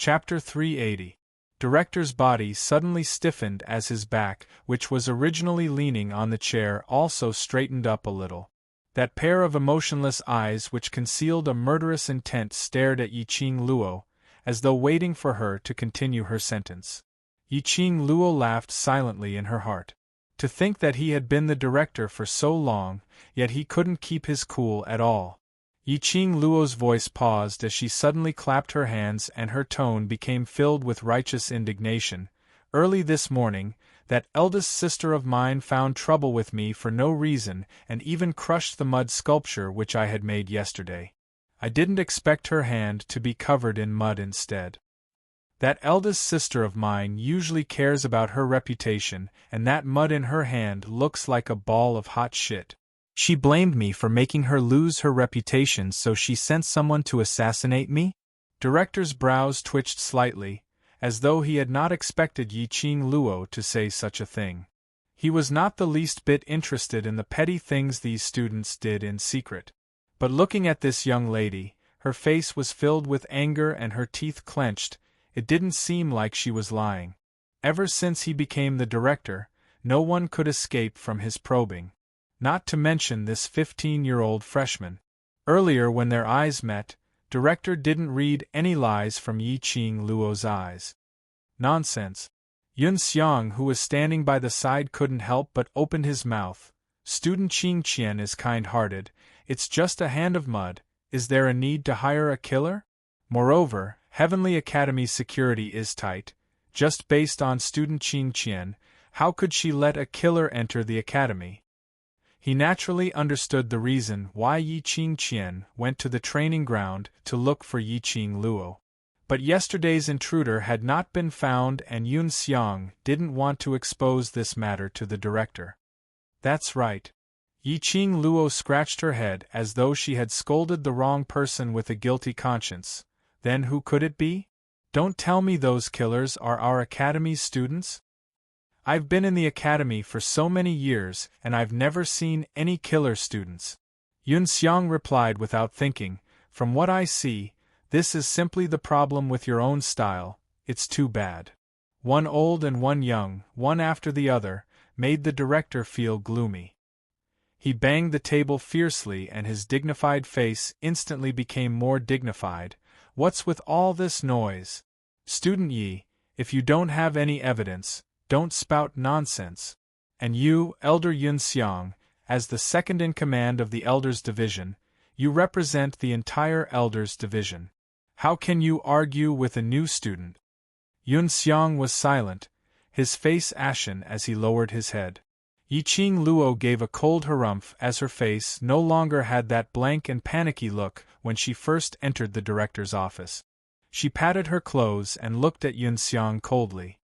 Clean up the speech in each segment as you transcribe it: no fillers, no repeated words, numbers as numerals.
Chapter 380. Director's body suddenly stiffened as his back, which was originally leaning on the chair, also straightened up a little. That pair of emotionless eyes which concealed a murderous intent stared at Yiqing Luo, as though waiting for her to continue her sentence. Yiqing Luo laughed silently in her heart. To think that he had been the director for so long, yet he couldn't keep his cool at all. Yiqing Luo's voice paused as she suddenly clapped her hands and her tone became filled with righteous indignation. Early this morning, that eldest sister of mine found trouble with me for no reason and even crushed the mud sculpture which I had made yesterday. I didn't expect her hand to be covered in mud instead. That eldest sister of mine usually cares about her reputation, and that mud in her hand looks like a ball of hot shit. She blamed me for making her lose her reputation, so she sent someone to assassinate me? Director's brows twitched slightly, as though he had not expected Yiqing Luo to say such a thing. He was not the least bit interested in the petty things these students did in secret. But looking at this young lady, her face was filled with anger and her teeth clenched. It didn't seem like she was lying. Ever since he became the director, no one could escape from his probing. Not to mention this 15-year-old freshman. Earlier when their eyes met, Director didn't read any lies from Yiqing Luo's eyes. Nonsense. Yun Xiang, who was standing by the side, couldn't help but open his mouth. Student Qing Qian is kind-hearted. It's just a hand of mud. Is there a need to hire a killer? Moreover, Heavenly Academy's security is tight. Just based on student Qing Qian, how could she let a killer enter the academy? He naturally understood the reason why Yiqing Qian went to the training ground to look for Yiqing Luo. But yesterday's intruder had not been found, and Yun Xiang didn't want to expose this matter to the director. That's right. Yiqing Luo scratched her head as though she had scolded the wrong person with a guilty conscience. Then who could it be? Don't tell me those killers are our academy's students? I've been in the academy for so many years, and I've never seen any killer students. Yun Xiang replied without thinking. From what I see, this is simply the problem with your own style. It's too bad. One old and one young, one after the other, made the director feel gloomy. He banged the table fiercely and his dignified face instantly became more dignified. What's with all this noise? Student Yi, if you don't have any evidence, don't spout nonsense. And you, Elder Yun Xiang, as the second in command of the Elders Division, you represent the entire Elders Division. How can you argue with a new student? Yun Xiang was silent, his face ashen as he lowered his head. Yiqing Luo gave a cold harumph as her face no longer had that blank and panicky look when she first entered the director's office. She patted her clothes and looked at Yun Xiang coldly.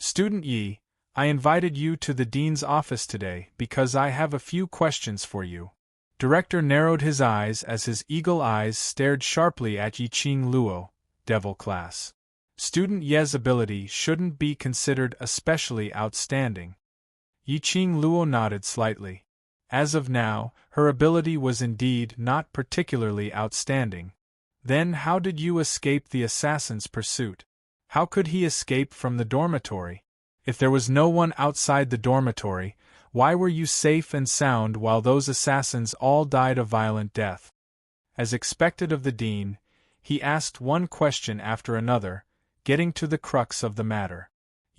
Student Yi, I invited you to the dean's office today because I have a few questions for you. Director narrowed his eyes as his eagle eyes stared sharply at Yiqing Luo, devil class. Student Ye's ability shouldn't be considered especially outstanding. Yiqing Luo nodded slightly. As of now, her ability was indeed not particularly outstanding. Then how did you escape the assassin's pursuit? How could he escape from the dormitory? If there was no one outside the dormitory, why were you safe and sound while those assassins all died a violent death? As expected of the dean, he asked one question after another, getting to the crux of the matter.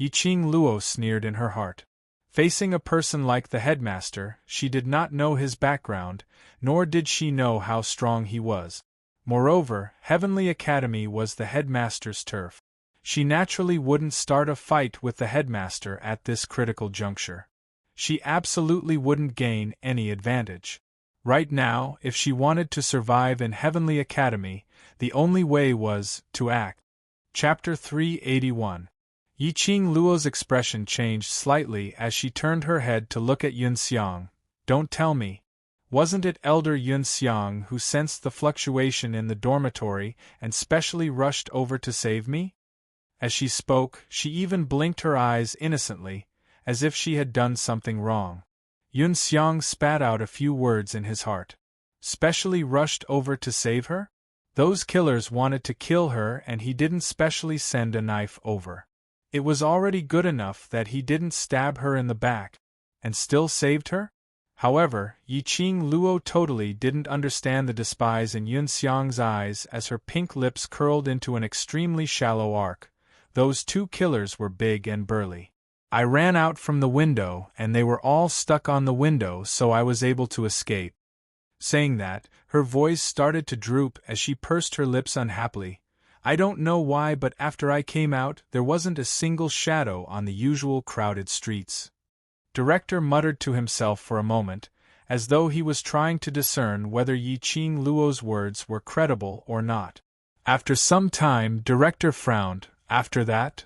Yiqing Luo sneered in her heart. Facing a person like the headmaster, she did not know his background, nor did she know how strong he was. Moreover, Heavenly Academy was the headmaster's turf. She naturally wouldn't start a fight with the headmaster at this critical juncture. She absolutely wouldn't gain any advantage. Right now, if she wanted to survive in Heavenly Academy, the only way was to act. Chapter 381. Yiqing Luo's expression changed slightly as she turned her head to look at Yun Xiang. Don't tell me. Wasn't it Elder Yun Xiang who sensed the fluctuation in the dormitory and specially rushed over to save me? As she spoke, she even blinked her eyes innocently, as if she had done something wrong. Yun Xiang spat out a few words in his heart. Specially rushed over to save her? Those killers wanted to kill her and he didn't specially send a knife over. It was already good enough that he didn't stab her in the back, and still saved her? However, Yiqing Luo totally didn't understand the despise in Yun Xiang's eyes as her pink lips curled into an extremely shallow arc. Those two killers were big and burly. I ran out from the window and they were all stuck on the window, so I was able to escape. Saying that, her voice started to droop as she pursed her lips unhappily. I don't know why, but after I came out, there wasn't a single shadow on the usual crowded streets. Director muttered to himself for a moment, as though he was trying to discern whether Yiqing Luo's words were credible or not. After some time, Director frowned. After that?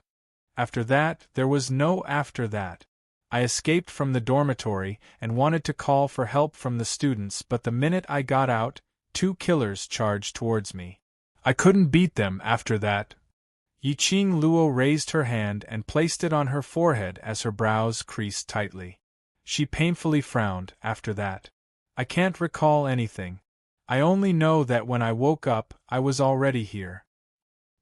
After that, there was no after that. I escaped from the dormitory and wanted to call for help from the students, but the minute I got out, two killers charged towards me. I couldn't beat them after that. Yiqing Luo raised her hand and placed it on her forehead as her brows creased tightly. She painfully frowned. After that, I can't recall anything. I only know that when I woke up, I was already here.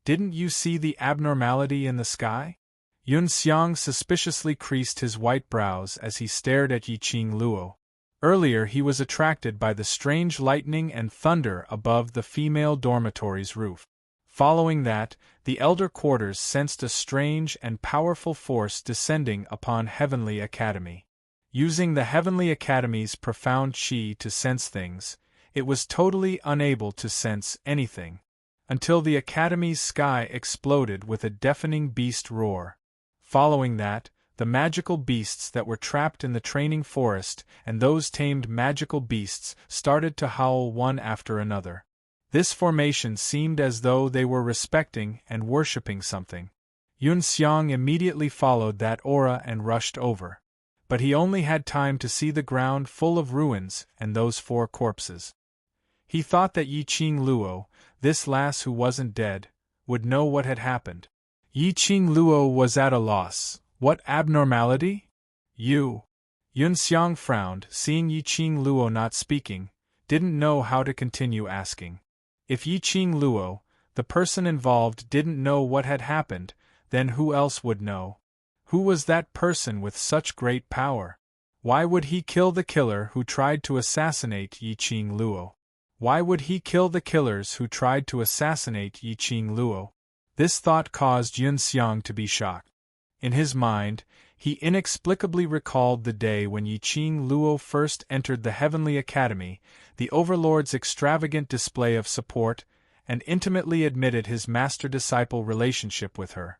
Didn't you see the abnormality in the sky? Yun Xiang suspiciously creased his white brows as he stared at Yiqing Luo. Earlier he was attracted by the strange lightning and thunder above the female dormitory's roof. Following that, the elder quarters sensed a strange and powerful force descending upon Heavenly Academy. Using the Heavenly Academy's profound qi to sense things, it was totally unable to sense anything, until the Academy's sky exploded with a deafening beast roar. Following that, the magical beasts that were trapped in the training forest and those tamed magical beasts started to howl one after another. This formation seemed as though they were respecting and worshipping something. Yun Xiang immediately followed that aura and rushed over. But he only had time to see the ground full of ruins and those four corpses. He thought that Yiqing Luo, this lass who wasn't dead, would know what had happened. Yiqing Luo was at a loss. What abnormality? You. Yun Xiang frowned, seeing Yiqing Luo not speaking, didn't know how to continue asking. If Yiqing Luo, the person involved, didn't know what had happened, then who else would know? Who was that person with such great power? Why would he kill the killer who tried to assassinate Yiqing Luo? Why would he kill the killers who tried to assassinate Yiqing Luo? This thought caused Yun Xiang to be shocked. In his mind, he inexplicably recalled the day when Yiqing Luo first entered the Heavenly Academy, the Overlord's extravagant display of support, and intimately admitted his master-disciple relationship with her.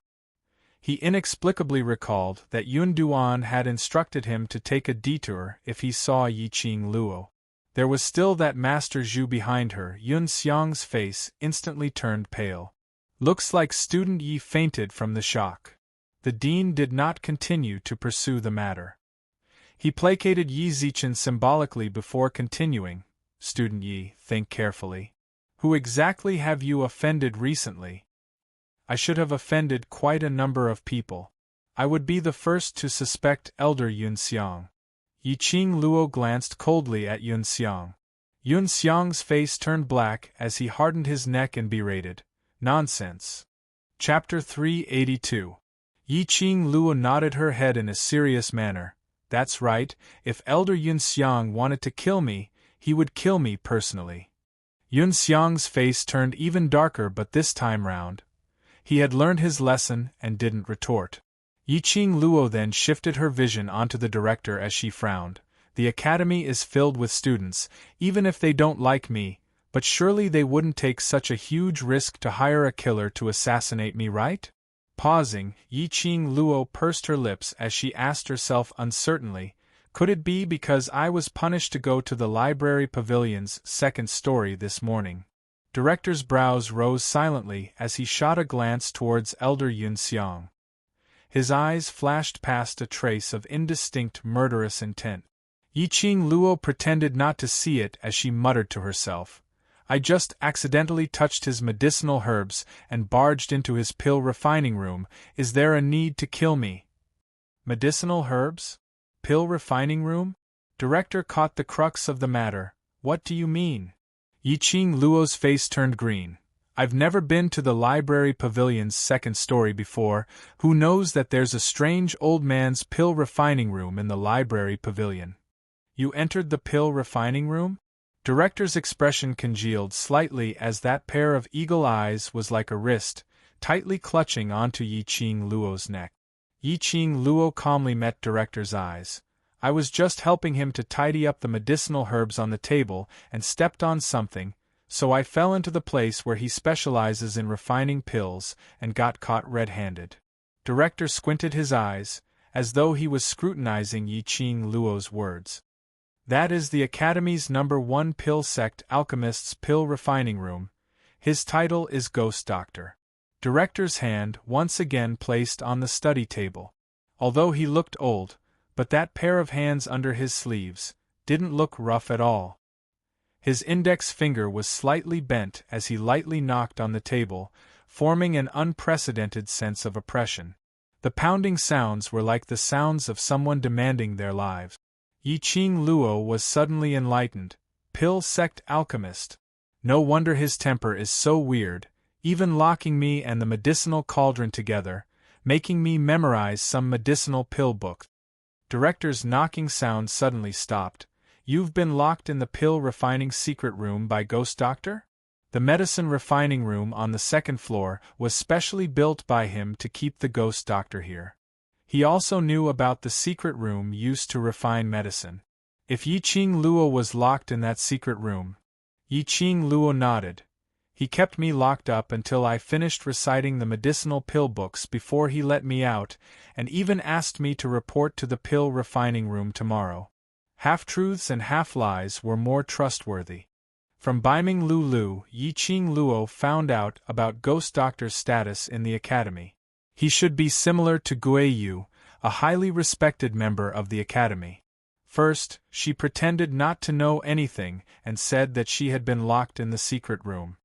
He inexplicably recalled that Yun Duan had instructed him to take a detour if he saw Yiqing Luo. There was still that Master Zhu behind her. Yun Xiang's face instantly turned pale. Looks like Student Yi fainted from the shock. The dean did not continue to pursue the matter. He placated Yi Zichen symbolically before continuing. Student Yi, think carefully. Who exactly have you offended recently? I should have offended quite a number of people. I would be the first to suspect Elder Yun Xiang. Yiqing Luo glanced coldly at Yun Xiang. Yun Xiang's face turned black as he hardened his neck and berated. Nonsense. Chapter 382. Yiqing Luo nodded her head in a serious manner. That's right, if Elder Yun Xiang wanted to kill me, he would kill me personally. Yun Xiang's face turned even darker, but this time round, he had learned his lesson and didn't retort. Yiqing Luo then shifted her vision onto the director as she frowned. The academy is filled with students, even if they don't like me, but surely they wouldn't take such a huge risk to hire a killer to assassinate me, right? Pausing, Yiqing Luo pursed her lips as she asked herself uncertainly, could it be because I was punished to go to the library pavilion's second story this morning? Director's brows rose silently as he shot a glance towards Elder Yun Xiang. His eyes flashed past a trace of indistinct murderous intent. Yiqing Luo pretended not to see it as she muttered to herself. I just accidentally touched his medicinal herbs and barged into his pill refining room. Is there a need to kill me? Medicinal herbs? Pill refining room? Director caught the crux of the matter. What do you mean? Yiqing Luo's face turned green. I've never been to the library pavilion's second story before. Who knows that there's a strange old man's pill refining room in the library pavilion? You entered the pill refining room? Director's expression congealed slightly as that pair of eagle eyes was like a wrist, tightly clutching onto Yiqing Luo's neck. Yiqing Luo calmly met Director's eyes. I was just helping him to tidy up the medicinal herbs on the table and stepped on something, so I fell into the place where he specializes in refining pills and got caught red-handed. Director squinted his eyes, as though he was scrutinizing Yiqing Luo's words. That is the Academy's #1 pill sect alchemist's pill refining room. His title is Ghost Doctor. Director's hand once again placed on the study table. Although he looked old, but that pair of hands under his sleeves didn't look rough at all. His index finger was slightly bent as he lightly knocked on the table, forming an unprecedented sense of oppression. The pounding sounds were like the sounds of someone demanding their lives. Yiqing Luo was suddenly enlightened. Pill sect alchemist. No wonder his temper is so weird, even locking me and the medicinal cauldron together, making me memorize some medicinal pill book. Director's knocking sound suddenly stopped. You've been locked in the pill refining secret room by Ghost Doctor? The medicine refining room on the second floor was specially built by him to keep the Ghost Doctor here. He also knew about the secret room used to refine medicine. If Yiqing Luo was locked in that secret room. Yiqing Luo nodded. He kept me locked up until I finished reciting the medicinal pill books before he let me out, and even asked me to report to the pill refining room tomorrow. Half-truths and half-lies were more trustworthy. From Baiming Lulu, Yiqing Luo found out about Ghost Doctor's status in the Academy. He should be similar to Guiyu, a highly respected member of the Academy. First, she pretended not to know anything and said that she had been locked in the secret room.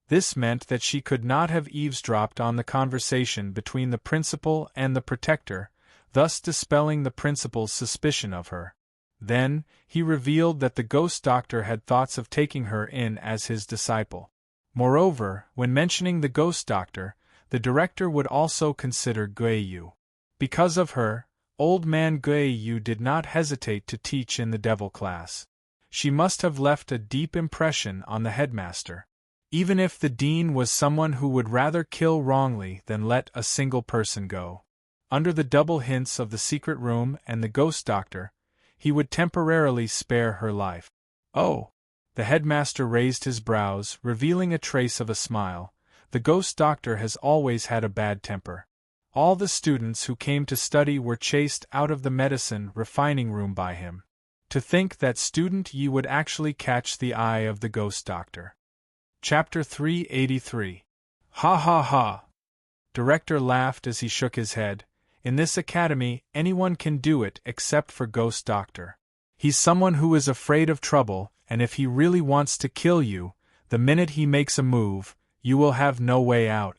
This meant that she could not have eavesdropped on the conversation between the principal and the protector, thus dispelling the principal's suspicion of her. Then, he revealed that the Ghost Doctor had thoughts of taking her in as his disciple. Moreover, when mentioning the Ghost Doctor, the director would also consider Guiyu. Because of her, old man Guiyu did not hesitate to teach in the devil class. She must have left a deep impression on the headmaster. Even if the dean was someone who would rather kill wrongly than let a single person go. Under the double hints of the secret room and the Ghost Doctor, he would temporarily spare her life. Oh! The headmaster raised his brows, revealing a trace of a smile. The Ghost Doctor has always had a bad temper. All the students who came to study were chased out of the medicine refining room by him. To think that student Yi would actually catch the eye of the Ghost Doctor. Chapter 383. Ha ha ha! Director laughed as he shook his head. In this academy, anyone can do it except for Ghost Doctor. He's someone who is afraid of trouble, and if he really wants to kill you, the minute he makes a move, you will have no way out.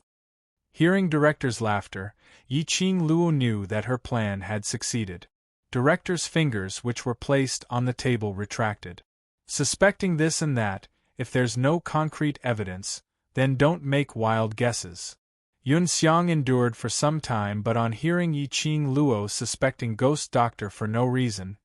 Hearing Director's laughter, Yiqing Luo knew that her plan had succeeded. Director's fingers, which were placed on the table, retracted. Suspecting this and that, if there's no concrete evidence, then don't make wild guesses. Yun Xiang endured for some time, but on hearing Yiqing Luo suspecting Ghost Doctor for no reason,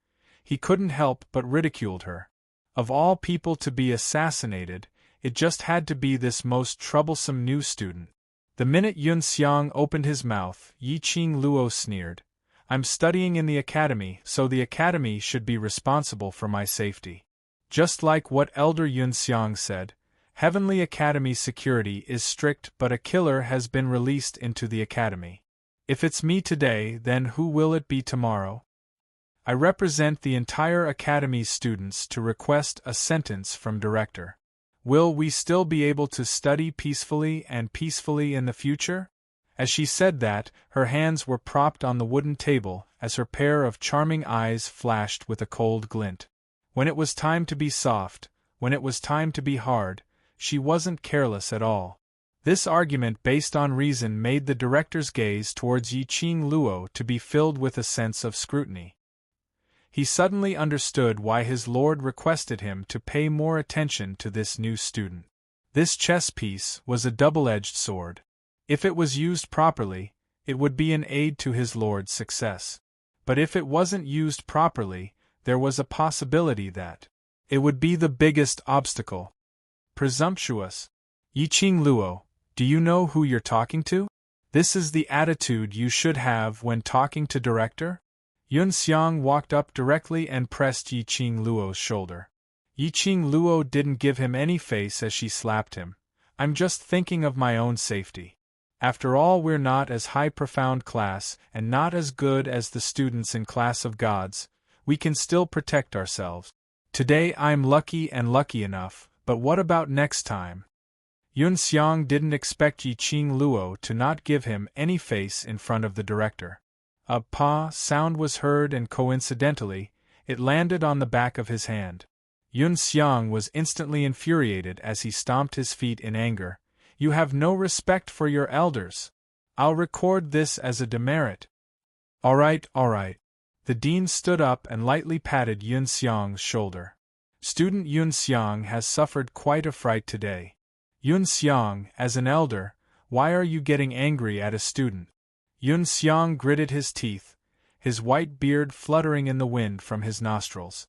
he couldn't help but ridiculed her. Of all people to be assassinated, it just had to be this most troublesome new student. The minute Yun Xiang opened his mouth, Yiqing Luo sneered. I'm studying in the academy, so the academy should be responsible for my safety. Just like what Elder Yun Xiang said, Heavenly Academy security is strict, but a killer has been released into the academy. If it's me today, then who will it be tomorrow? I represent the entire academy's students to request a sentence from Director. Will we still be able to study peacefully in the future? As she said that, her hands were propped on the wooden table as her pair of charming eyes flashed with a cold glint. When it was time to be soft, when it was time to be hard, she wasn't careless at all. This argument based on reason made the director's gaze towards Yiqing Luo to be filled with a sense of scrutiny. He suddenly understood why his lord requested him to pay more attention to this new student. This chess piece was a double-edged sword. If it was used properly, it would be an aid to his lord's success. But if it wasn't used properly, there was a possibility that it would be the biggest obstacle. Presumptuous. Yiqing Luo, do you know who you're talking to? This is the attitude you should have when talking to director? Yun Xiang walked up directly and pressed Yiqing Luo's shoulder. Yiqing Luo didn't give him any face as she slapped him. I'm just thinking of my own safety. After all, we're not as high-profound class and not as good as the students in Class of Gods. We can still protect ourselves. Today I'm lucky and lucky enough, but what about next time? Yun Xiang didn't expect Yiqing Luo to not give him any face in front of the director. A pa sound was heard and coincidentally, it landed on the back of his hand. Yun Xiang was instantly infuriated as he stomped his feet in anger. You have no respect for your elders. I'll record this as a demerit. All right. The dean stood up and lightly patted Yun Xiang's shoulder. Student Yun Xiang has suffered quite a fright today. Yun Xiang, as an elder, why are you getting angry at a student? Yun Xiang gritted his teeth, his white beard fluttering in the wind from his nostrils.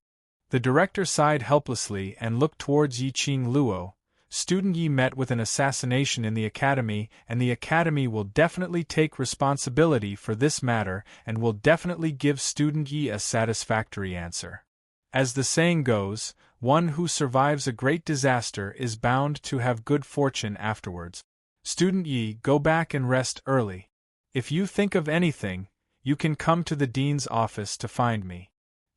The director sighed helplessly and looked towards Yiqing Luo. Student Yi met with an assassination in the academy, and the academy will definitely take responsibility for this matter and will definitely give Student Yi a satisfactory answer. As the saying goes, one who survives a great disaster is bound to have good fortune afterwards. Student Yi, go back and rest early. If you think of anything, you can come to the dean's office to find me.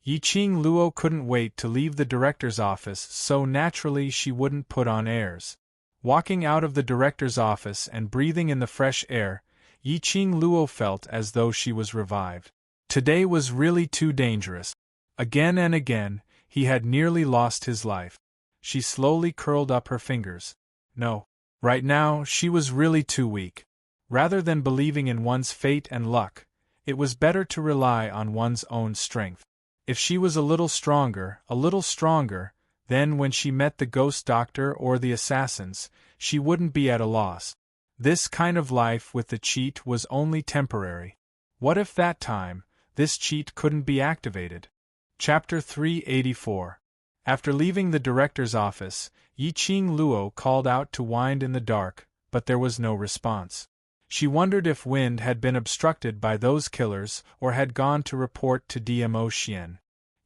Yiqing Luo couldn't wait to leave the director's office, so naturally she wouldn't put on airs. Walking out of the director's office and breathing in the fresh air, Yiqing Luo felt as though she was revived. Today was really too dangerous. Again and again, he had nearly lost his life. She slowly curled up her fingers. No. Right now, she was really too weak. Rather than believing in one's fate and luck, it was better to rely on one's own strength. If she was a little stronger, then when she met the ghost doctor or the assassins, she wouldn't be at a loss. This kind of life with the cheat was only temporary. What if that time, this cheat couldn't be activated? Chapter 384. After leaving the director's office, Yiqing Luo called out to Wind in the dark, but there was no response. She wondered if Wind had been obstructed by those killers or had gone to report to DMO Xian.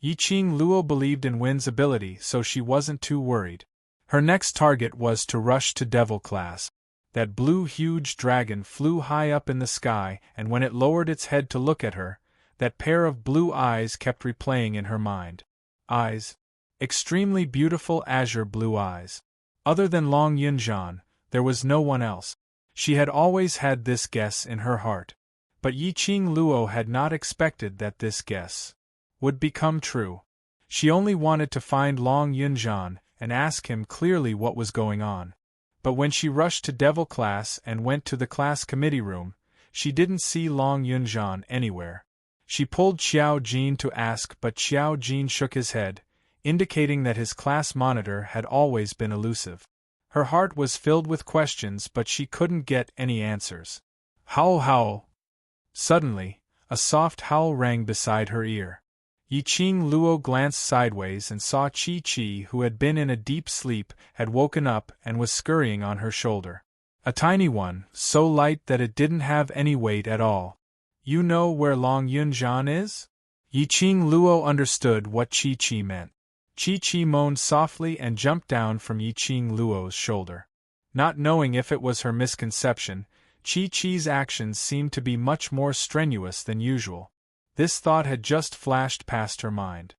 Yiqing Luo believed in Wind's ability, so she wasn't too worried. Her next target was to rush to Devil Class. That blue huge dragon flew high up in the sky, and when it lowered its head to look at her, that pair of blue eyes kept replaying in her mind. Eyes. Extremely beautiful azure blue eyes. Other than Long Yunjian, there was no one else. She had always had this guess in her heart. But Yiqing Luo had not expected that this guess would become true. She only wanted to find Long Yunjian and ask him clearly what was going on. But when she rushed to Devil Class and went to the class committee room, she didn't see Long Yunjian anywhere. She pulled Xiao Jin to ask, but Xiao Jin shook his head, indicating that his class monitor had always been elusive. Her heart was filled with questions, but she couldn't get any answers. Howl, howl! Suddenly, a soft howl rang beside her ear. Yiqing Luo glanced sideways and saw Chi-Chi, who had been in a deep sleep, had woken up and was scurrying on her shoulder. A tiny one, so light that it didn't have any weight at all. You know where Long Yunjian is? Yiqing Luo understood what Chi-Chi meant. Chi-Chi moaned softly and jumped down from Yiqing Luo's shoulder. Not knowing if it was her misconception, Chi-Chi's actions seemed to be much more strenuous than usual. This thought had just flashed past her mind.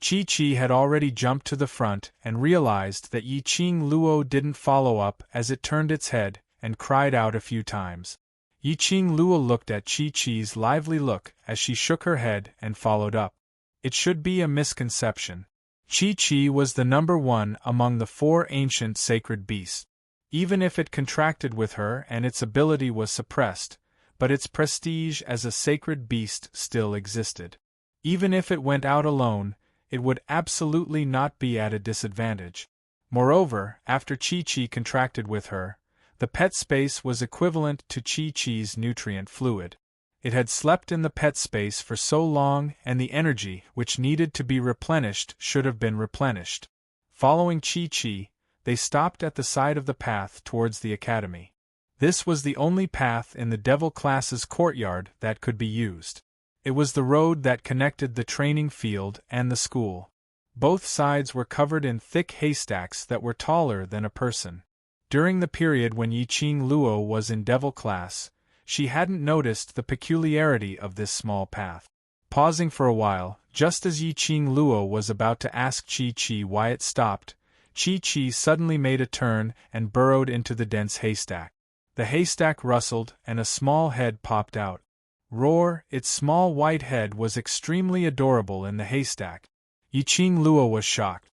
Chi-Chi had already jumped to the front and realized that Yiqing Luo didn't follow up as it turned its head and cried out a few times. Yiqing Luo looked at Chi-Chi's lively look as she shook her head and followed up. It should be a misconception. Chi-Chi was the number one among the 4 ancient sacred beasts. Even if it contracted with her and its ability was suppressed, but its prestige as a sacred beast still existed. Even if it went out alone, it would absolutely not be at a disadvantage. Moreover, after Chi-Chi contracted with her, the pet space was equivalent to Chi-Chi's nutrient fluid. It had slept in the pet space for so long, and the energy which needed to be replenished should have been replenished. Following Chi-Chi, they stopped at the side of the path towards the academy. This was the only path in the Devil class's courtyard that could be used. It was the road that connected the training field and the school. Both sides were covered in thick haystacks that were taller than a person. During the period when Yiqing Luo was in Devil class, she hadn't noticed the peculiarity of this small path. Pausing for a while, just as Yiqing Luo was about to ask Chi-Chi why it stopped, Chi-Chi suddenly made a turn and burrowed into the dense haystack. The haystack rustled and a small head popped out. Roar! Its small white head was extremely adorable in the haystack. Yiqing Luo was shocked.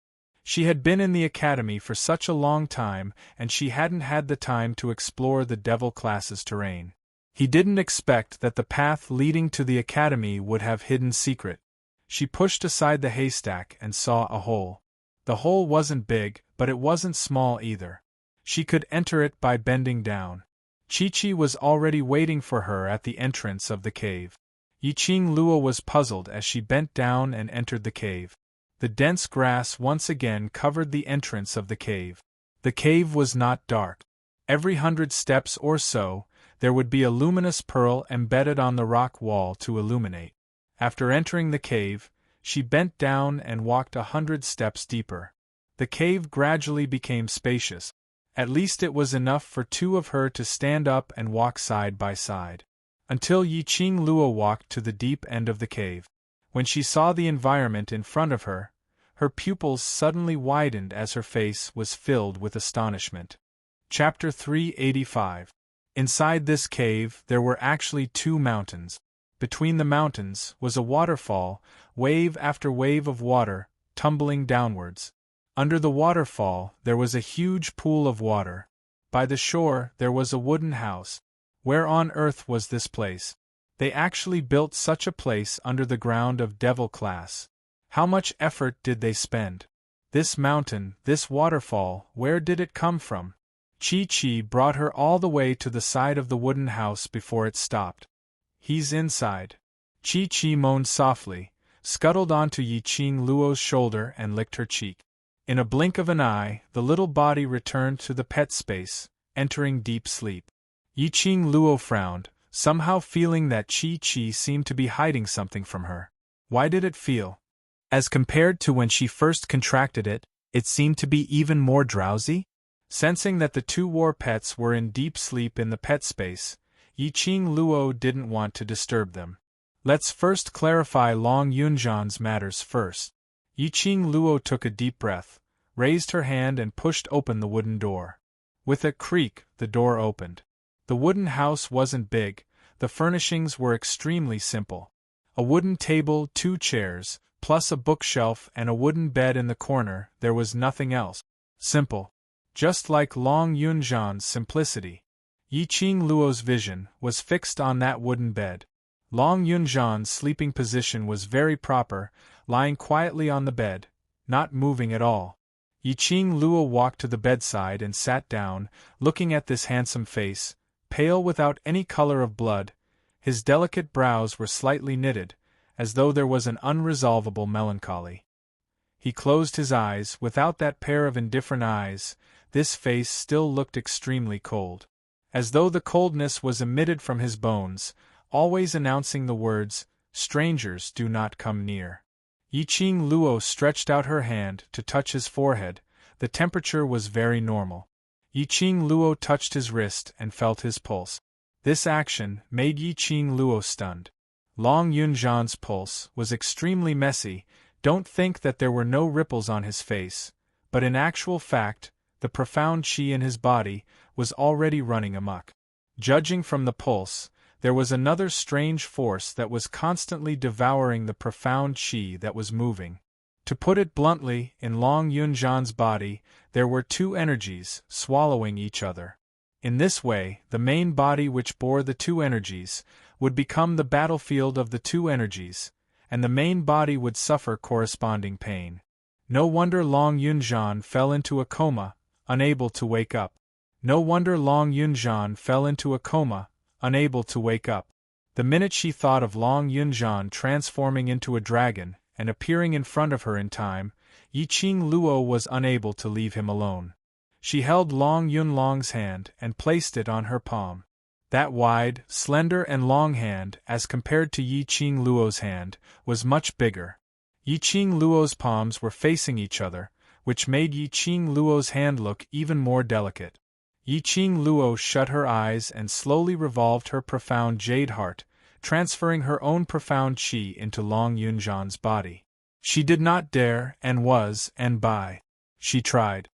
She had been in the academy for such a long time, and she hadn't had the time to explore the Devil class's terrain. He didn't expect that the path leading to the academy would have hidden secret. She pushed aside the haystack and saw a hole. The hole wasn't big, but it wasn't small either. She could enter it by bending down. Chi-Chi was already waiting for her at the entrance of the cave. Yiqing Luo was puzzled as she bent down and entered the cave. The dense grass once again covered the entrance of the cave. The cave was not dark. Every 100 steps or so, there would be a luminous pearl embedded on the rock wall to illuminate. After entering the cave, she bent down and walked 100 steps deeper. The cave gradually became spacious. At least it was enough for two of her to stand up and walk side by side. Until Yiqing Luo walked to the deep end of the cave. When she saw the environment in front of her, her pupils suddenly widened as her face was filled with astonishment. Chapter 385. Inside this cave there were actually 2 mountains. Between the mountains was a waterfall, wave after wave of water, tumbling downwards. Under the waterfall there was a huge pool of water. By the shore there was a wooden house. Where on earth was this place? They actually built such a place under the ground of Devil class. How much effort did they spend? This mountain, this waterfall, where did it come from? Chi-Chi brought her all the way to the side of the wooden house before it stopped. He's inside. Chi-Chi moaned softly, scuttled onto Yiqing Luo's shoulder and licked her cheek. In a blink of an eye, the little body returned to the pet space, entering deep sleep. Yiqing Luo frowned, somehow feeling that Chi-Chi seemed to be hiding something from her. Why did it feel? As compared to when she first contracted it, it seemed to be even more drowsy? Sensing that the 2 war pets were in deep sleep in the pet space, Yiqing Luo didn't want to disturb them. Let's first clarify Long Yunjan's matters first. Yiqing Luo took a deep breath, raised her hand and pushed open the wooden door. With a creak, the door opened. The wooden house wasn't big, the furnishings were extremely simple. A wooden table, 2 chairs, plus a bookshelf and a wooden bed in the corner, there was nothing else. Simple. Just like Long Yunjan's simplicity. Yiqing Luo's vision was fixed on that wooden bed. Long Yunjan's sleeping position was very proper, lying quietly on the bed, not moving at all. Yiqing Luo walked to the bedside and sat down, looking at this handsome face, pale without any color of blood. His delicate brows were slightly knitted, as though there was an unresolvable melancholy. He closed his eyes. Without that pair of indifferent eyes, this face still looked extremely cold. As though the coldness was emitted from his bones, always announcing the words, "Strangers do not come near." Yiqing Luo stretched out her hand to touch his forehead. The temperature was very normal. Yiqing Luo touched his wrist and felt his pulse. This action made Yiqing Luo stunned. Long Yunjan's pulse was extremely messy. Don't think that there were no ripples on his face, but in actual fact, the profound qi in his body was already running amok. Judging from the pulse, there was another strange force that was constantly devouring the profound qi that was moving. To put it bluntly, in Long Yunjan's body, there were 2 energies, swallowing each other. In this way, the main body which bore the 2 energies, would become the battlefield of the 2 energies, and the main body would suffer corresponding pain. No wonder Long Yunjian fell into a coma, unable to wake up. No wonder Long Yunjian fell into a coma, unable to wake up. The minute she thought of Long Yunjian transforming into a dragon and appearing in front of her in time, Yiqing Luo was unable to leave him alone. She held Long Yunlong's hand and placed it on her palm. That wide, slender and long hand, as compared to Yiqing Luo's hand, was much bigger. Yiqing Luo's palms were facing each other, which made Yiqing Luo's hand look even more delicate. Yiqing Luo shut her eyes and slowly revolved her profound jade heart, transferring her own profound qi into Long Yunjian's body. She did not dare, she tried.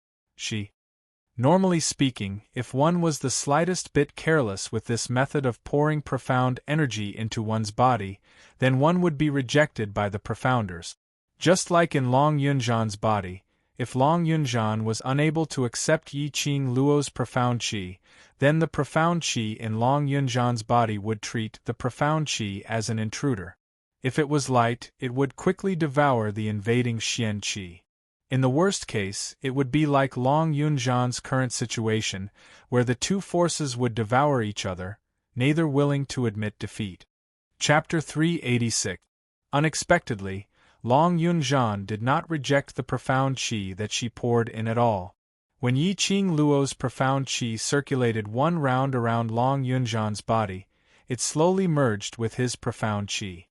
Normally speaking, if one was the slightest bit careless with this method of pouring profound energy into one's body, then one would be rejected by the profounders. Just like in Long Yunjian's body, if Long Yunjian was unable to accept Yiqing Luo's profound qi, then the profound qi in Long Yunjian's body would treat the profound qi as an intruder. If it was light, it would quickly devour the invading xian qi. In the worst case, it would be like Long Yunjian's current situation, where the two forces would devour each other, neither willing to admit defeat. Chapter 386. Unexpectedly, Long Yunjian did not reject the profound qi that she poured in at all. When Yiqing Luo's profound qi circulated one round around Long Yunjian's body, it slowly merged with his profound qi.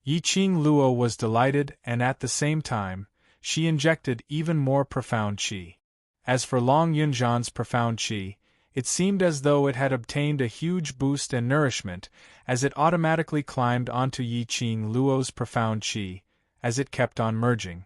Yiqing Luo was delighted, and at the same time, she injected even more profound qi. As for Long Yunjian's profound qi, it seemed as though it had obtained a huge boost and nourishment, as it automatically climbed onto Yiqing Luo's profound qi, as it kept on merging.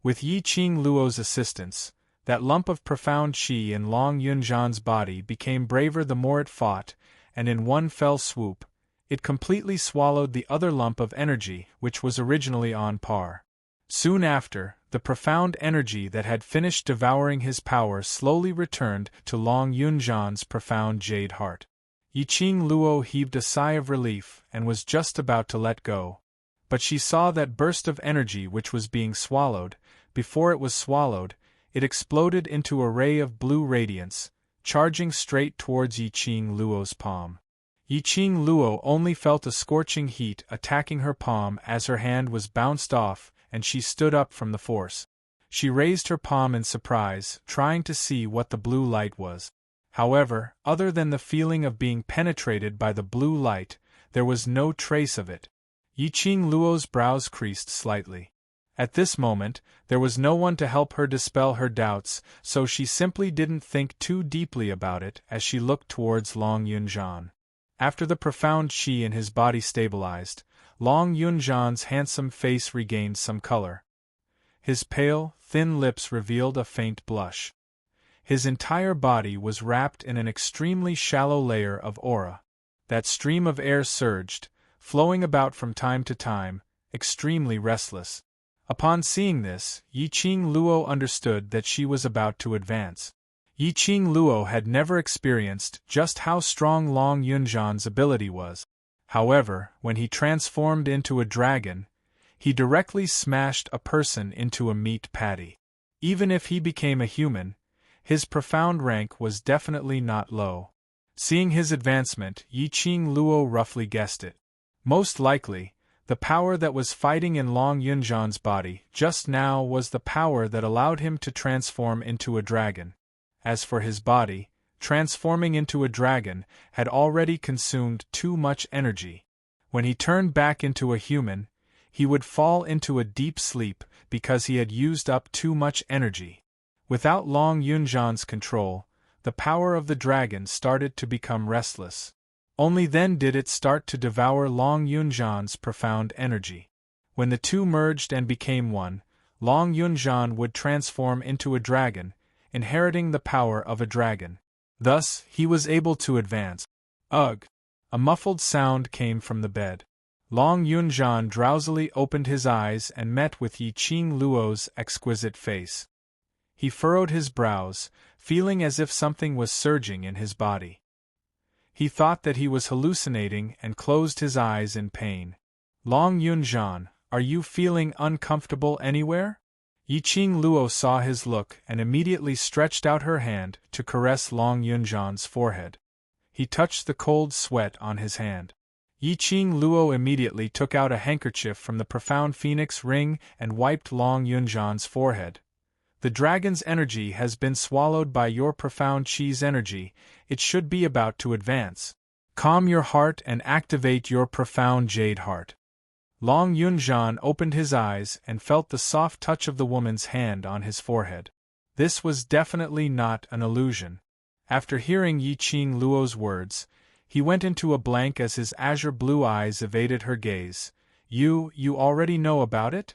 With Yiqing Luo's assistance, that lump of profound qi in Long Yunjian's body became braver the more it fought, and in one fell swoop, it completely swallowed the other lump of energy which was originally on par. Soon after, the profound energy that had finished devouring his power slowly returned to Long Yunjian's profound jade heart. Yiqing Luo heaved a sigh of relief and was just about to let go. But she saw that burst of energy which was being swallowed. Before it was swallowed, it exploded into a ray of blue radiance, charging straight towards Yiqing Luo's palm. Yiqing Luo only felt a scorching heat attacking her palm as her hand was bounced off, and she stood up from the force. She raised her palm in surprise, trying to see what the blue light was. However, other than the feeling of being penetrated by the blue light, there was no trace of it. Yiqing Luo's brows creased slightly. At this moment, there was no one to help her dispel her doubts, so she simply didn't think too deeply about it as she looked towards Long Yunjian. After the profound qi in his body stabilized, Long Yunjian's handsome face regained some color. His pale, thin lips revealed a faint blush. His entire body was wrapped in an extremely shallow layer of aura. That stream of air surged, flowing about from time to time, extremely restless. Upon seeing this, Yiqing Luo understood that she was about to advance. Yiqing Luo had never experienced just how strong Long Yunjian's ability was. However, when he transformed into a dragon, he directly smashed a person into a meat patty. Even if he became a human, his profound rank was definitely not low. Seeing his advancement, Yiqing Luo roughly guessed it. Most likely, the power that was fighting in Long Yunjian's body just now was the power that allowed him to transform into a dragon. As for his body, transforming into a dragon had already consumed too much energy. When he turned back into a human, he would fall into a deep sleep because he had used up too much energy. Without Long Yunjian's control, the power of the dragon started to become restless. Only then did it start to devour Long Yunjian's profound energy. When the two merged and became one, Long Yunjian would transform into a dragon, inheriting the power of a dragon. Thus, he was able to advance. Ugh! A muffled sound came from the bed. Long Yunjian drowsily opened his eyes and met with Yiqing Luo's exquisite face. He furrowed his brows, feeling as if something was surging in his body. He thought that he was hallucinating and closed his eyes in pain. Long Yunjian, Are you feeling uncomfortable anywhere? Yiqing Luo saw his look and immediately stretched out her hand to caress Long Yunjan's forehead. He touched the cold sweat on his hand. Yiqing Luo immediately took out a handkerchief from the profound phoenix ring and wiped Long Yunjan's forehead. The dragon's energy has been swallowed by your profound chi's energy. It should be about to advance. Calm your heart and activate your profound jade heart. Long Yunjan opened his eyes and felt the soft touch of the woman's hand on his forehead. This was definitely not an illusion. After hearing Yiqing Luo's words, he went into a blank as his azure blue eyes evaded her gaze. You already know about it?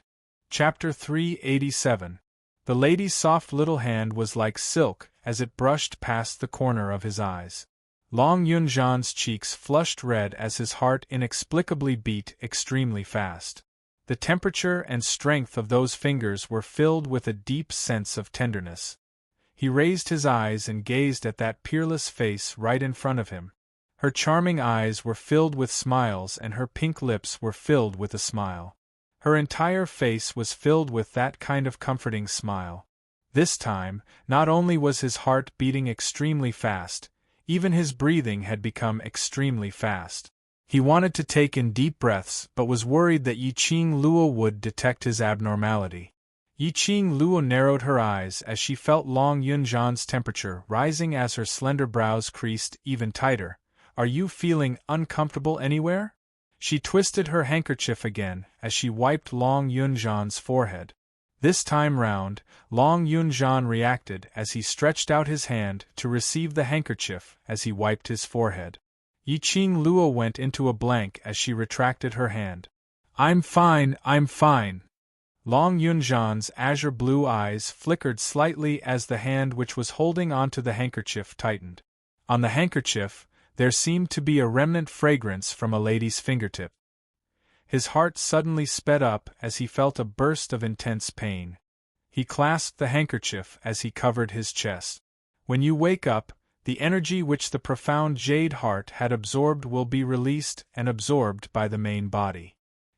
Chapter 387. The lady's soft little hand was like silk as it brushed past the corner of his eyes. Long Yunjan's cheeks flushed red as his heart inexplicably beat extremely fast. The temperature and strength of those fingers were filled with a deep sense of tenderness. He raised his eyes and gazed at that peerless face right in front of him. Her charming eyes were filled with smiles and her pink lips were filled with a smile. Her entire face was filled with that kind of comforting smile. This time, not only was his heart beating extremely fast, even his breathing had become extremely fast. He wanted to take in deep breaths but was worried that Yiqing Luo would detect his abnormality. Yiqing Luo narrowed her eyes as she felt Long Yunjan's temperature rising as her slender brows creased even tighter. Are you feeling uncomfortable anywhere? She twisted her handkerchief again as she wiped Long Yunjan's forehead. This time round, Long Yunjan reacted as he stretched out his hand to receive the handkerchief as he wiped his forehead. Yiqing Luo went into a blank as she retracted her hand. I'm fine. Long Yunjan's azure blue eyes flickered slightly as the hand which was holding onto the handkerchief tightened. On the handkerchief, there seemed to be a remnant fragrance from a lady's fingertip. His heart suddenly sped up as he felt a burst of intense pain. He clasped the handkerchief as he covered his chest. When you wake up, the energy which the profound jade heart had absorbed will be released and absorbed by the main body.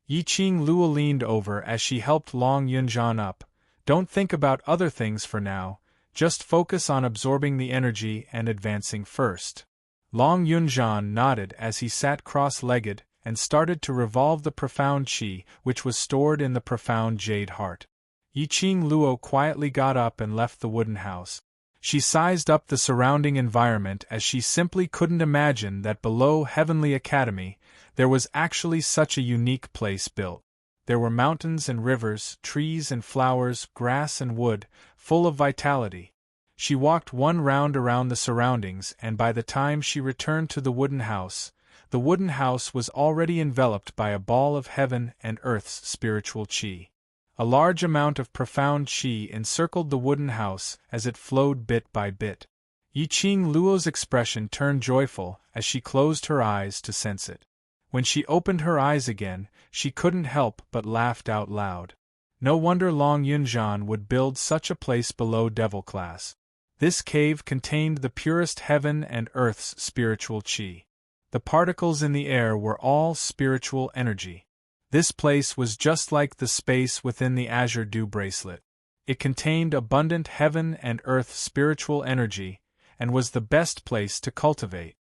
Yiqing Luo leaned over as she helped Long Yunjan up. Don't think about other things for now, just focus on absorbing the energy and advancing first. Long Yunjan nodded as he sat cross-legged and started to revolve the profound qi which was stored in the profound jade heart. Yiqing Luo quietly got up and left the wooden house. She sized up the surrounding environment as she simply couldn't imagine that below Heavenly Academy there was actually such a unique place built. There were mountains and rivers, trees and flowers, grass and wood, full of vitality. She walked one round around the surroundings and by the time she returned to the wooden house was already enveloped by a ball of heaven and earth's spiritual qi. A large amount of profound qi encircled the wooden house as it flowed bit by bit. Yiqing Luo's expression turned joyful as she closed her eyes to sense it. When she opened her eyes again, she couldn't help but laughed out loud. No wonder Long Yunjan would build such a place below Devil class. This cave contained the purest heaven and earth's spiritual qi. The particles in the air were all spiritual energy. This place was just like the space within the Azure Dew Bracelet. It contained abundant heaven and earth spiritual energy, and was the best place to cultivate.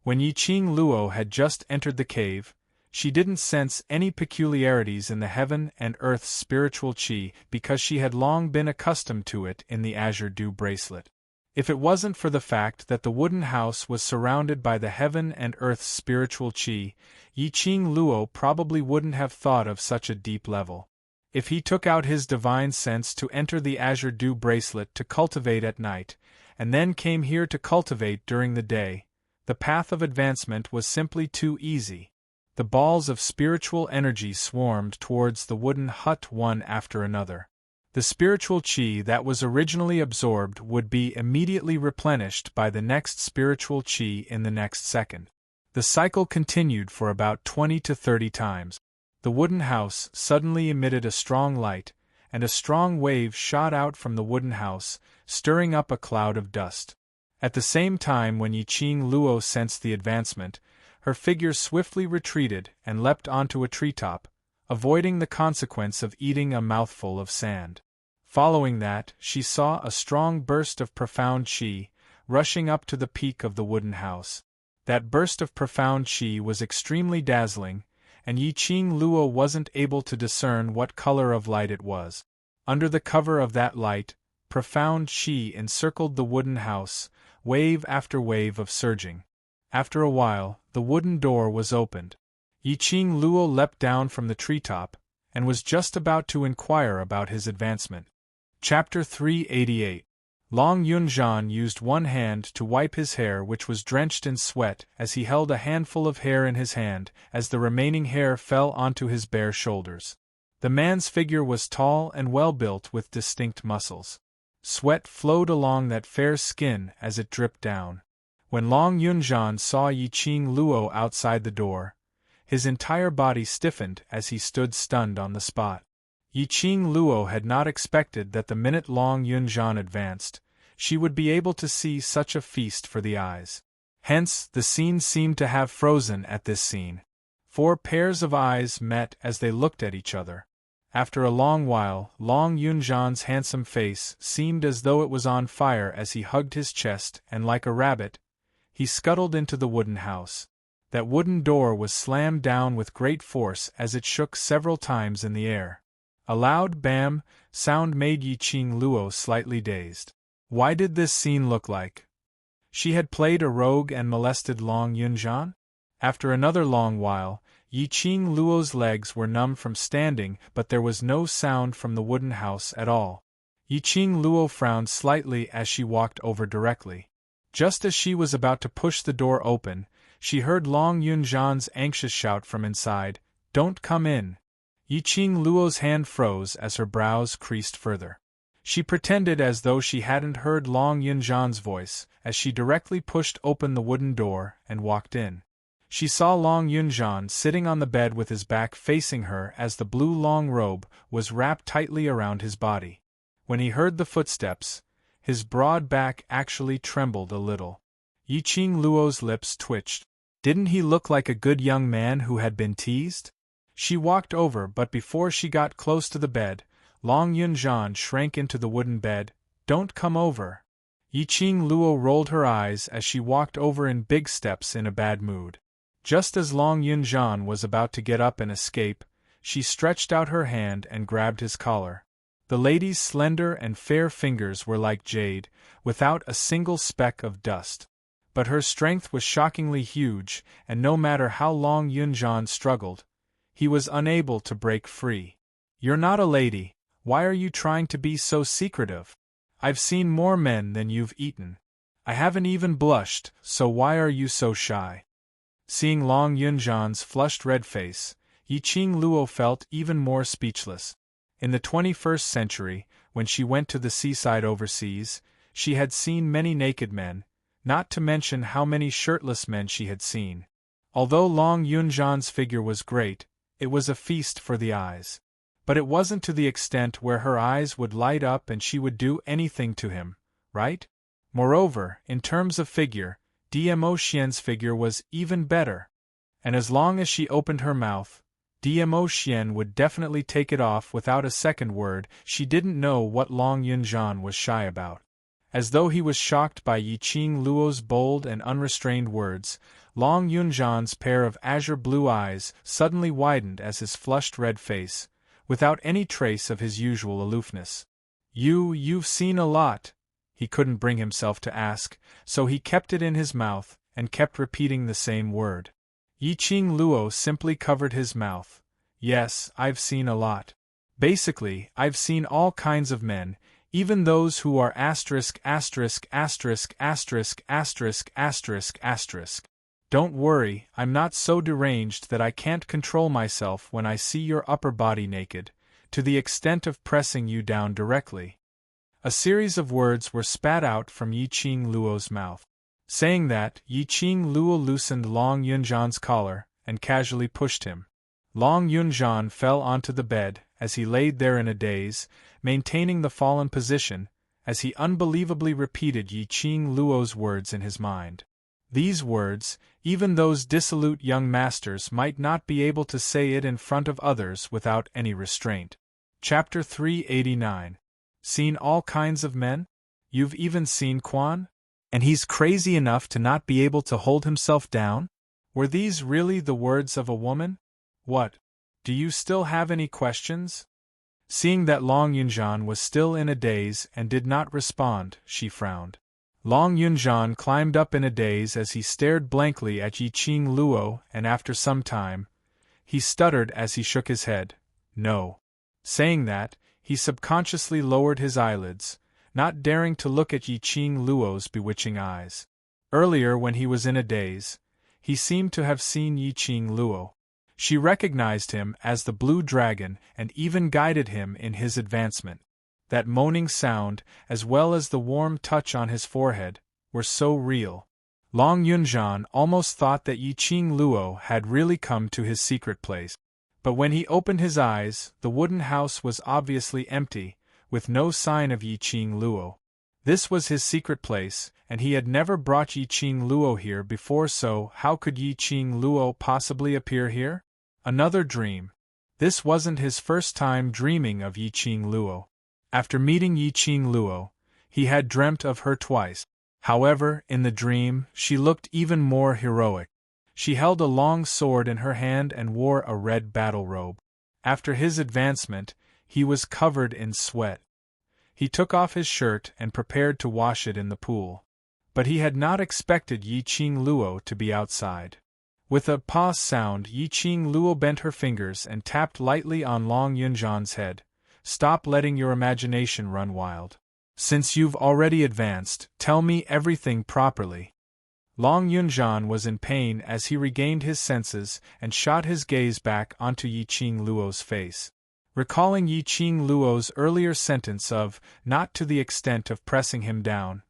When Yiqing Luo had just entered the cave, she didn't sense any peculiarities in the heaven and earth's spiritual qi because she had long been accustomed to it in the Azure Dew Bracelet. If it wasn't for the fact that the wooden house was surrounded by the heaven and earth's spiritual qi, Yiqing Luo probably wouldn't have thought of such a deep level. If he took out his divine sense to enter the Azure Dew Bracelet to cultivate at night, and then came here to cultivate during the day, the path of advancement was simply too easy. The balls of spiritual energy swarmed towards the wooden hut one after another. The spiritual qi that was originally absorbed would be immediately replenished by the next spiritual qi in the next second. The cycle continued for about 20 to 30 times. The wooden house suddenly emitted a strong light, and a strong wave shot out from the wooden house, stirring up a cloud of dust. At the same time when Yiqing Luo sensed the advancement, her figure swiftly retreated and leapt onto a treetop. avoiding the consequence of eating a mouthful of sand. Following that, she saw a strong burst of profound qi, rushing up to the peak of the wooden house. That burst of profound qi was extremely dazzling, and Yiqing Luo wasn't able to discern what color of light it was. Under the cover of that light, profound qi encircled the wooden house, wave after wave of surging. After a while, the wooden door was opened. Yiqing Luo leapt down from the treetop, and was just about to inquire about his advancement. Chapter 388. Long Yunzhan used one hand to wipe his hair, which was drenched in sweat, as he held a handful of hair in his hand, as the remaining hair fell onto his bare shoulders. The man's figure was tall and well-built with distinct muscles. Sweat flowed along that fair skin as it dripped down. When Long Yunzhan saw Yiqing Luo outside the door, his entire body stiffened as he stood stunned on the spot. Yiqing Luo had not expected that the minute Long Yunzhan advanced, she would be able to see such a feast for the eyes. Hence, the scene seemed to have frozen at this scene. 4 pairs of eyes met as they looked at each other. After a long while, Long Yunzhan's handsome face seemed as though it was on fire as he hugged his chest, and like a rabbit, he scuttled into the wooden house. That wooden door was slammed down with great force as it shook several times in the air. A loud bam sound made Yiqing Luo slightly dazed. Why did this scene look like she had played a rogue and molested Long Yunzhan? After another long while, Yiqing Luo's legs were numb from standing, but there was no sound from the wooden house at all. Yiqing Luo frowned slightly as she walked over directly. Just as she was about to push the door open, she heard Long Yunzhan's anxious shout from inside, "Don't come in." Yiqing Luo's hand froze as her brows creased further. She pretended as though she hadn't heard Long Yunzhan's voice, as she directly pushed open the wooden door and walked in. She saw Long Yunzhan sitting on the bed with his back facing her as the blue long robe was wrapped tightly around his body. When he heard the footsteps, his broad back actually trembled a little. Yiqing Luo's lips twitched. Didn't he look like a good young man who had been teased? She walked over, but before she got close to the bed, Long Yunzhan shrank into the wooden bed. "Don't come over." Yiqing Luo rolled her eyes as she walked over in big steps in a bad mood. Just as Long Yunzhan was about to get up and escape, she stretched out her hand and grabbed his collar. The lady's slender and fair fingers were like jade, without a single speck of dust. But her strength was shockingly huge, and no matter how Long Yunzhan struggled, he was unable to break free. "You're not a lady. Why are you trying to be so secretive? I've seen more men than you've eaten. I haven't even blushed, so why are you so shy?" Seeing Long Yunzhan's flushed red face, Yiqing Luo felt even more speechless. In the 21st century, when she went to the seaside overseas, she had seen many naked men, not to mention how many shirtless men she had seen. Although Long Yunzhan's figure was great, it was a feast for the eyes. But it wasn't to the extent where her eyes would light up and she would do anything to him, right? Moreover, in terms of figure, Dmo Xian's figure was even better. And as long as she opened her mouth, Dmo Xian would definitely take it off without a second word. She didn't know what Long Yunzhan was shy about. As though he was shocked by Yiqing Luo's bold and unrestrained words, Long Yunzhan's pair of azure blue eyes suddenly widened as his flushed red face, without any trace of his usual aloofness. You've seen a lot," he couldn't bring himself to ask, so he kept it in his mouth, and kept repeating the same word. Yiqing Luo simply covered his mouth. "Yes, I've seen a lot. Basically, I've seen all kinds of men, even those who are *****************. Don't worry, I'm not so deranged that I can't control myself when I see your upper body naked, to the extent of pressing you down directly." A series of words were spat out from Yiqing Luo's mouth. Saying that, Yiqing Luo loosened Long Yunzhan's collar, and casually pushed him. Long Yunzhan fell onto the bed, as he laid there in a daze, maintaining the fallen position, as he unbelievably repeated Yiqing Luo's words in his mind. These words, even those dissolute young masters might not be able to say it in front of others without any restraint. Chapter 389. Seen all kinds of men? You've even seen Quan? And he's crazy enough to not be able to hold himself down? Were these really the words of a woman? What? Do you still have any questions? Seeing that Long Yunjian was still in a daze and did not respond, she frowned. Long Yunjian climbed up in a daze as he stared blankly at Yiqing Luo, and after some time, he stuttered as he shook his head. No. Saying that, he subconsciously lowered his eyelids, not daring to look at Yiqing Luo's bewitching eyes. Earlier, when he was in a daze, he seemed to have seen Yiqing Luo. She recognized him as the blue dragon and even guided him in his advancement. That moaning sound, as well as the warm touch on his forehead, were so real. Long Yunjian almost thought that Yiqing Luo had really come to his secret place. But when he opened his eyes, the wooden house was obviously empty, with no sign of Yiqing Luo. This was his secret place, and he had never brought Yiqing Luo here before, so how could Yiqing Luo possibly appear here? Another dream. This wasn't his first time dreaming of Yiqing Luo. After meeting Yiqing Luo, he had dreamt of her twice. However, in the dream, she looked even more heroic. She held a long sword in her hand and wore a red battle robe. After his advancement, he was covered in sweat. He took off his shirt and prepared to wash it in the pool. But he had not expected Yiqing Luo to be outside. With a pause sound, Yiqing Luo bent her fingers and tapped lightly on Long Yunjian's head. Stop letting your imagination run wild. Since you've already advanced, tell me everything properly. Long Yunjian was in pain as he regained his senses and shot his gaze back onto Yiqing Luo's face. Recalling Yiqing Luo's earlier sentence of, not to the extent of pressing him down,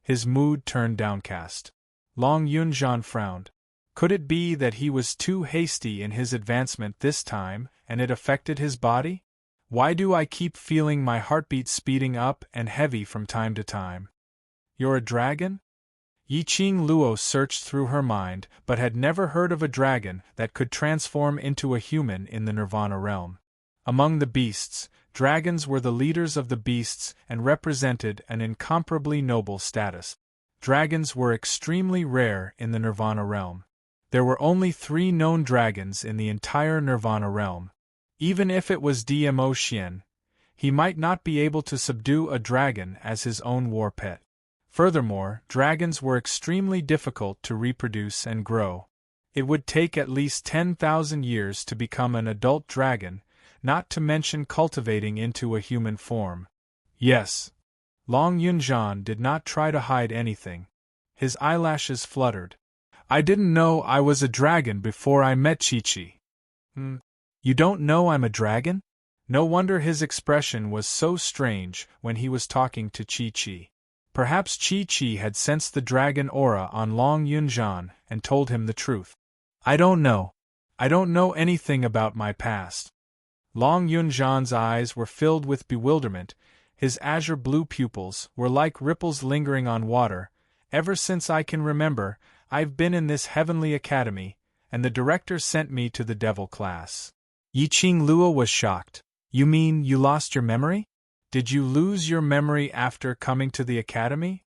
his mood turned downcast. Long Yunjian frowned. Could it be that he was too hasty in his advancement this time, and it affected his body? Why do I keep feeling my heartbeat speeding up and heavy from time to time? You're a dragon? Yiqing Luo searched through her mind, but had never heard of a dragon that could transform into a human in the Nirvana realm. Among the beasts, dragons were the leaders of the beasts and represented an incomparably noble status. Dragons were extremely rare in the Nirvana realm. There were only 3 known dragons in the entire Nirvana realm. Even if it was Dmo Xian, he might not be able to subdue a dragon as his own war pet. Furthermore, dragons were extremely difficult to reproduce and grow. It would take at least 10,000 years to become an adult dragon, not to mention cultivating into a human form. Yes. Long Yunjian did not try to hide anything. His eyelashes fluttered. I didn't know I was a dragon before I met Chi-Chi. You don't know I'm a dragon? No wonder his expression was so strange when he was talking to Chi-Chi. Perhaps Chi-Chi had sensed the dragon aura on Long Yunjian and told him the truth. I don't know. I don't know anything about my past. Long Yunjian's eyes were filled with bewilderment. His azure blue pupils were like ripples lingering on water. Ever since I can remember, I've been in this heavenly academy, and the director sent me to the devil class. Yiqing Luo was shocked. You mean you lost your memory? Did you lose your memory after coming to the academy?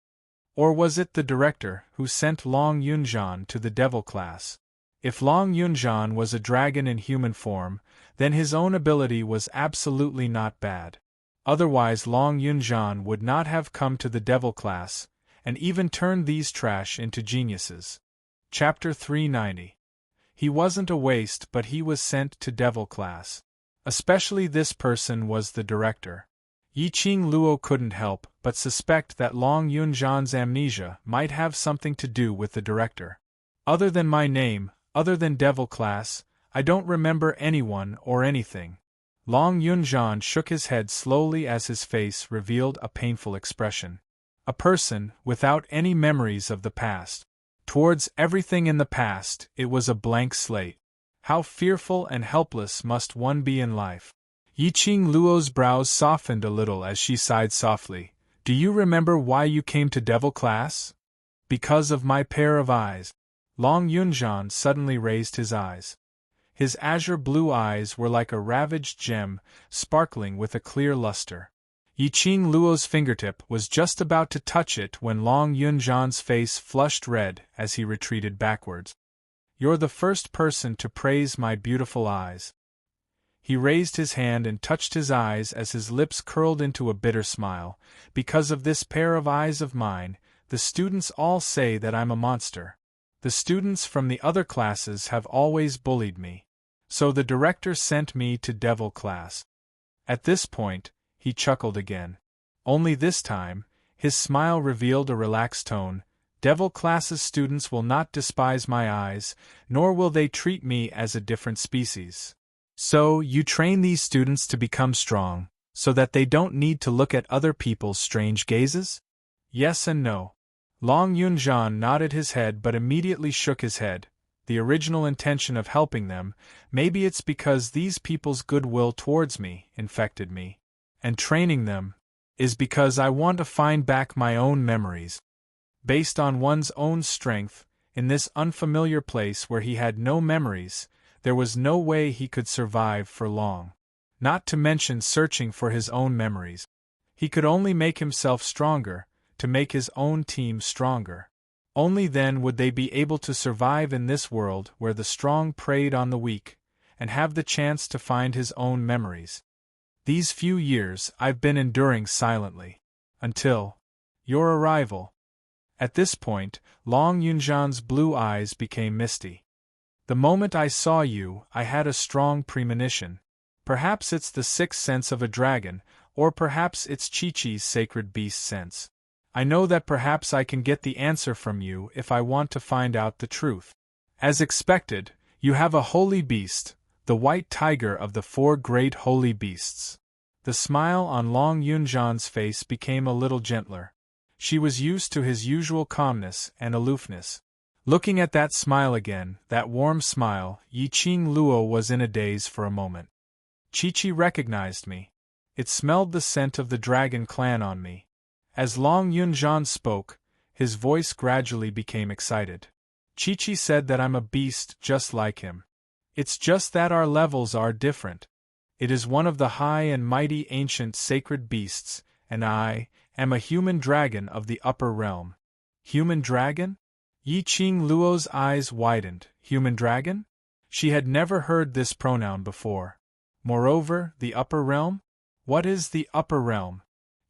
Or was it the director who sent Long Yunjian to the devil class? If Long Yunjian was a dragon in human form, then his own ability was absolutely not bad. Otherwise Long Yunjian would not have come to the devil class, and even turned these trash into geniuses. Chapter 390. He wasn't a waste, but he was sent to devil class. Especially this person was the director. Yiqing Luo couldn't help but suspect that Long Yunjian's amnesia might have something to do with the director. Other than my name, other than devil class, I don't remember anyone or anything. Long Yunjian shook his head slowly as his face revealed a painful expression. A person without any memories of the past. Towards everything in the past, it was a blank slate. How fearful and helpless must one be in life? Yiqing Luo's brows softened a little as she sighed softly. Do you remember why you came to devil class? Because of my pair of eyes. Long Yunjian suddenly raised his eyes. His azure blue eyes were like a ravaged gem, sparkling with a clear luster. Yiqing Luo's fingertip was just about to touch it when Long Yunjian's face flushed red as he retreated backwards. You're the first person to praise my beautiful eyes. He raised his hand and touched his eyes as his lips curled into a bitter smile. Because of this pair of eyes of mine, the students all say that I'm a monster. The students from the other classes have always bullied me. So the director sent me to devil class. At this point, he chuckled again. Only this time, his smile revealed a relaxed tone. Devil class's students will not despise my eyes, nor will they treat me as a different species. So, you train these students to become strong, so that they don't need to look at other people's strange gazes? Yes and no. Long Yunjian nodded his head but immediately shook his head. The original intention of helping them, maybe it's because these people's goodwill towards me infected me. And training them is because I want to find back my own memories. Based on one's own strength, in this unfamiliar place where he had no memories, there was no way he could survive for long. Not to mention searching for his own memories. He could only make himself stronger, to make his own team stronger. Only then would they be able to survive in this world where the strong preyed on the weak, and have the chance to find his own memories. These few years I've been enduring silently. Until your arrival. At this point, Long Yunjian's blue eyes became misty. The moment I saw you, I had a strong premonition. Perhaps it's the sixth sense of a dragon, or perhaps it's Chi-Chi's sacred beast sense. I know that perhaps I can get the answer from you if I want to find out the truth. As expected, you have a holy beast, the white tiger of the four great holy beasts. The smile on Long Yunjian's face became a little gentler. She was used to his usual calmness and aloofness. Looking at that smile again, that warm smile, Yiqing Luo was in a daze for a moment. Chi-Chi recognized me. It smelled the scent of the dragon clan on me. As Long Yunjian spoke, his voice gradually became excited. Chi-Chi said that I'm a beast just like him. It's just that our levels are different. It is one of the high and mighty ancient sacred beasts, and I am a human dragon of the upper realm. Human dragon? Yiqing Luo's eyes widened. Human dragon? She had never heard this pronoun before. Moreover, the upper realm? What is the upper realm?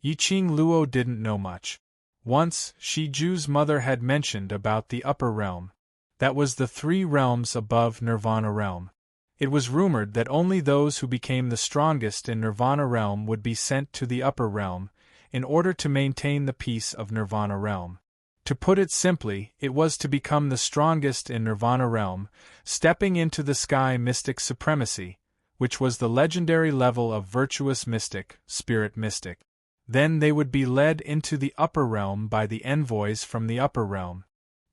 Yiqing Luo didn't know much. Once, Shiju's mother had mentioned about the upper realm. That was the 3 realms above Nirvana realm. It was rumored that only those who became the strongest in Nirvana realm would be sent to the upper realm, in order to maintain the peace of Nirvana realm. To put it simply, it was to become the strongest in Nirvana realm, stepping into the sky mystic supremacy, which was the legendary level of virtuous mystic, spirit mystic. Then they would be led into the upper realm by the envoys from the upper realm.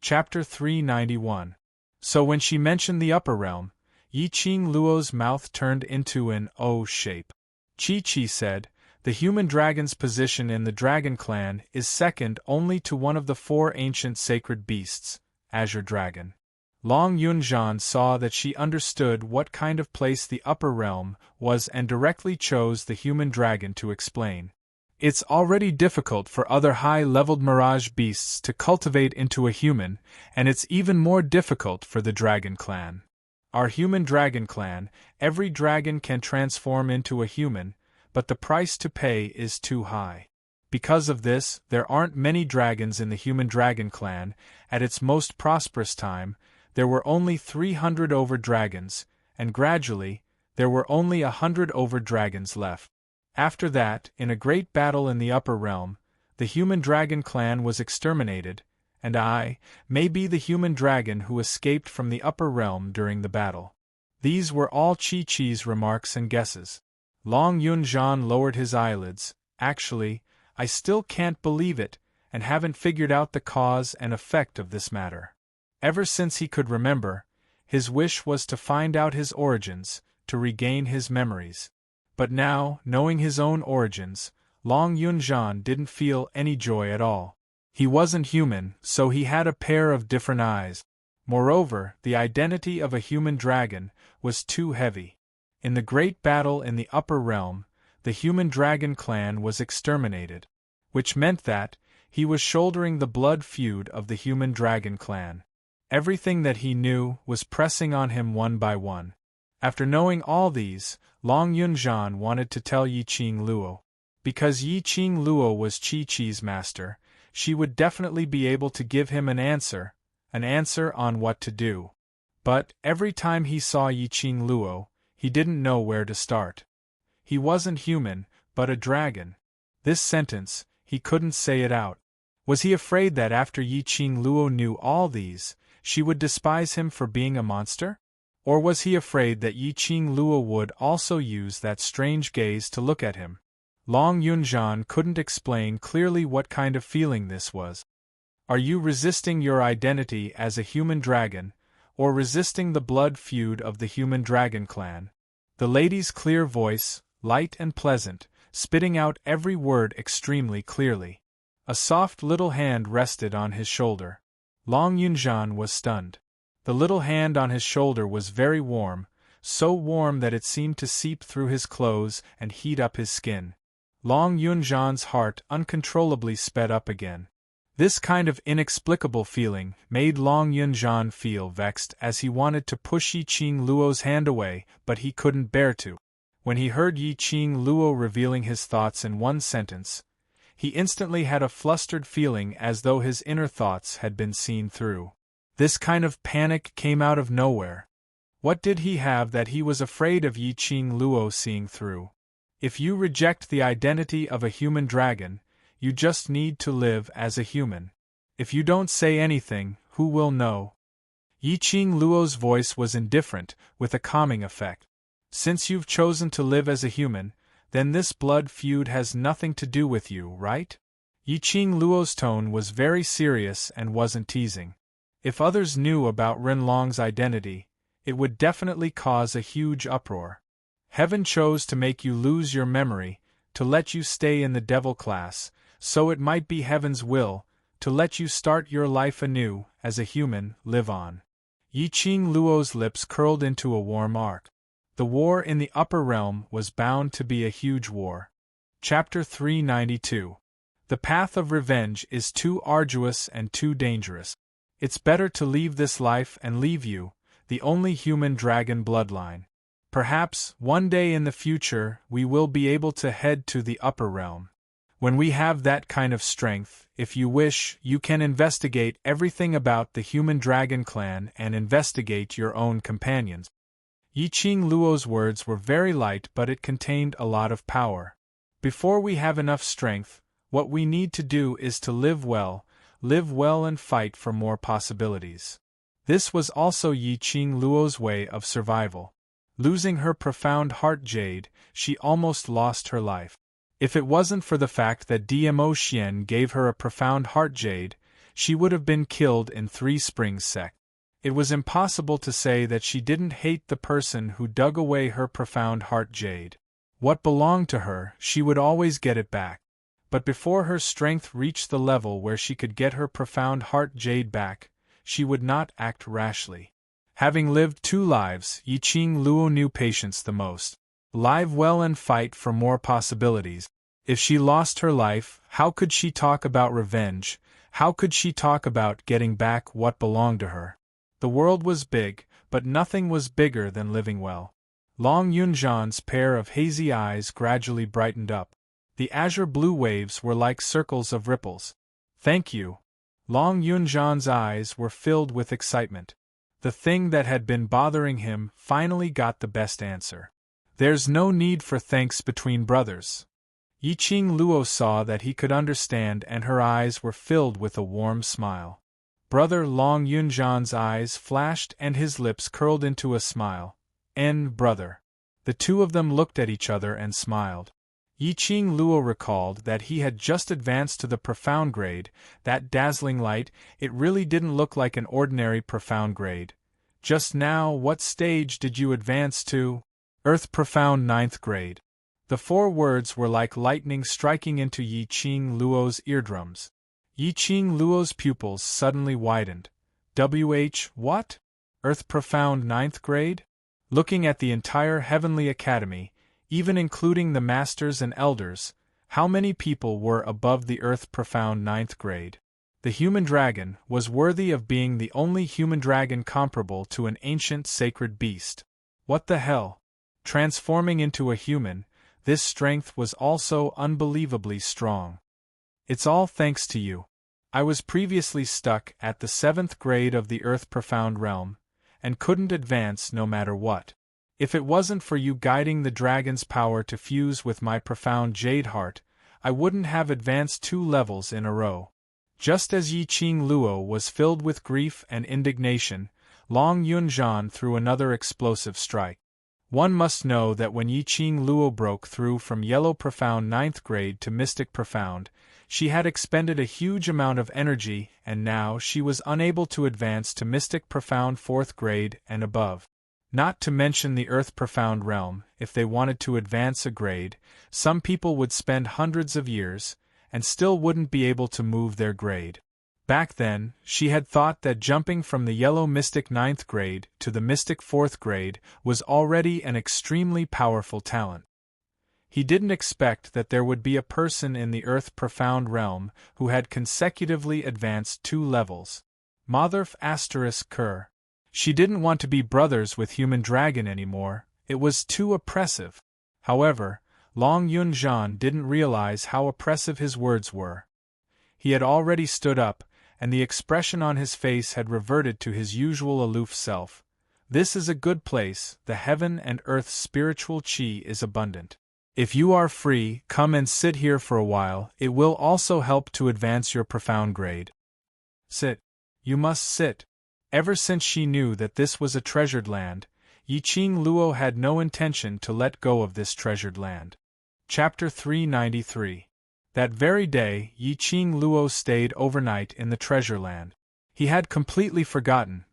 Chapter 391. So when she mentioned the upper realm, Yiqing Luo's mouth turned into an O shape. Chi-Chi said, the human dragon's position in the dragon clan is second only to one of the 4 ancient sacred beasts, Azure Dragon. Long Yunjian saw that she understood what kind of place the upper realm was and directly chose the human dragon to explain. It's already difficult for other high-leveled mirage beasts to cultivate into a human, and it's even more difficult for the dragon clan. Our human dragon clan, every dragon can transform into a human, but the price to pay is too high. Because of this, there aren't many dragons in the human dragon clan. At its most prosperous time, there were only 300 over-dragons, and gradually, there were only 100 over-dragons left. After that, in a great battle in the upper realm, the human dragon clan was exterminated, and I may be the human dragon who escaped from the upper realm during the battle. These were all Chi-Chi's remarks and guesses. Long Yunjian lowered his eyelids. Actually, I still can't believe it, and haven't figured out the cause and effect of this matter. Ever since he could remember, his wish was to find out his origins, to regain his memories. But now, knowing his own origins, Long Yunjian didn't feel any joy at all. He wasn't human, so he had a pair of different eyes. Moreover, the identity of a human dragon was too heavy. In the great battle in the upper realm, the human dragon clan was exterminated, which meant that he was shouldering the blood feud of the human dragon clan. Everything that he knew was pressing on him one by one. After knowing all these, Long Yunjian wanted to tell Yiqing Luo. Because Yiqing Luo was Chi-Chi's master, she would definitely be able to give him an answer on what to do. But, every time he saw Yiqing Luo, he didn't know where to start. He wasn't human, but a dragon. This sentence, he couldn't say it out. Was he afraid that after Yiqing Luo knew all these, she would despise him for being a monster? Or was he afraid that Yiqing Luo would also use that strange gaze to look at him? Long Yunjian couldn't explain clearly what kind of feeling this was. Are you resisting your identity as a human dragon, or resisting the blood feud of the human dragon clan? The lady's clear voice, light and pleasant, spitting out every word extremely clearly. A soft little hand rested on his shoulder. Long Yunjian was stunned. The little hand on his shoulder was very warm, so warm that it seemed to seep through his clothes and heat up his skin. Long Yunjian's heart uncontrollably sped up again. This kind of inexplicable feeling made Long Yunjian feel vexed as he wanted to push Yiqing Luo's hand away, but he couldn't bear to. When he heard Yiqing Luo revealing his thoughts in one sentence, he instantly had a flustered feeling as though his inner thoughts had been seen through. This kind of panic came out of nowhere. What did he have that he was afraid of Yiqing Luo seeing through? If you reject the identity of a human dragon, you just need to live as a human. If you don't say anything, who will know? Yiqing Luo's voice was indifferent, with a calming effect. Since you've chosen to live as a human, then this blood feud has nothing to do with you, right? Yiqing Luo's tone was very serious and wasn't teasing. If others knew about Renlong's identity, it would definitely cause a huge uproar. Heaven chose to make you lose your memory, to let you stay in the devil class, so it might be Heaven's will, to let you start your life anew, as a human, live on. Yiqing Luo's lips curled into a warm arc. The war in the upper realm was bound to be a huge war. Chapter 392. The path of revenge is too arduous and too dangerous. It's better to leave this life and leave you, the only human dragon bloodline. Perhaps, one day in the future, we will be able to head to the upper realm. When we have that kind of strength, if you wish, you can investigate everything about the human dragon clan and investigate your own companions. Yiqing Luo's words were very light, but it contained a lot of power. Before we have enough strength, what we need to do is to live well and fight for more possibilities. This was also Yiqing Luo's way of survival. Losing her profound heart jade, she almost lost her life. If it wasn't for the fact that Dmo Xian gave her a profound heart jade, she would have been killed in 3 Springs sect. It was impossible to say that she didn't hate the person who dug away her profound heart jade. What belonged to her, she would always get it back. But before her strength reached the level where she could get her profound heart jade back, she would not act rashly. Having lived 2 lives, Yiqing Luo knew patience the most. Live well and fight for more possibilities. If she lost her life, how could she talk about revenge? How could she talk about getting back what belonged to her? The world was big, but nothing was bigger than living well. Long Yunjian's pair of hazy eyes gradually brightened up. The azure blue waves were like circles of ripples. Thank you. Long Yunjian's eyes were filled with excitement. The thing that had been bothering him finally got the best answer. There's no need for thanks between brothers. Yiqing Luo saw that he could understand, and her eyes were filled with a warm smile. Brother Long Yunjian's eyes flashed and his lips curled into a smile. Brother. The two of them looked at each other and smiled. Yiqing Luo recalled that he had just advanced to the profound grade, that dazzling light. It really didn't look like an ordinary profound grade. Just now, what stage did you advance to? Earth Profound 9th grade. The 4 words were like lightning striking into Yiqing Luo's eardrums. Yi-Ching Luo's pupils suddenly widened. What? Earth Profound ninth grade? Looking at the entire Heavenly Academy, even including the Masters and Elders, how many people were above the Earth Profound ninth grade? The human dragon was worthy of being the only human dragon comparable to an ancient sacred beast. What the hell? Transforming into a human, this strength was also unbelievably strong. It's all thanks to you. I was previously stuck at the 7th grade of the Earth Profound realm, and couldn't advance no matter what. If it wasn't for you guiding the dragon's power to fuse with my profound jade heart, I wouldn't have advanced 2 levels in a row. Just as Yi-Ching Luo was filled with grief and indignation, Long Yunzhan threw another explosive strike. One must know that when Yi-Ching Luo broke through from Yellow Profound 9th grade to Mystic Profound, she had expended a huge amount of energy and now she was unable to advance to Mystic Profound 4th grade and above. Not to mention the Earth Profound realm, if they wanted to advance a grade, some people would spend hundreds of years, and still wouldn't be able to move their grade. Back then, she had thought that jumping from the Yellow Mystic 9th grade to the Mystic 4th grade was already an extremely powerful talent. He didn't expect that there would be a person in the Earth Profound realm who had consecutively advanced 2 levels. Motherf ****. She didn't want to be brothers with Human Dragon anymore, it was too oppressive. However, Long Yunzhan didn't realize how oppressive his words were. He had already stood up, and the expression on his face had reverted to his usual aloof self. This is a good place, the heaven and earth's spiritual chi is abundant. If you are free, come and sit here for a while, it will also help to advance your profound grade. Sit. You must sit. Ever since she knew that this was a treasured land, Yi-Ching Luo had no intention to let go of this treasured land. Chapter 393. That very day, Yi-Ching Luo stayed overnight in the treasure land. He had completely forgotten.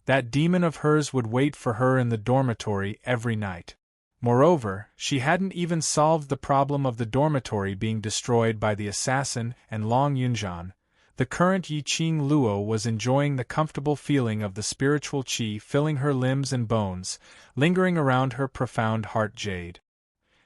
That demon of hers would wait for her in the dormitory every night. Moreover, she hadn't even solved the problem of the dormitory being destroyed by the assassin and Long Yunzhan. The current Yi-Ching Luo was enjoying the comfortable feeling of the spiritual chi filling her limbs and bones, lingering around her profound heart jade.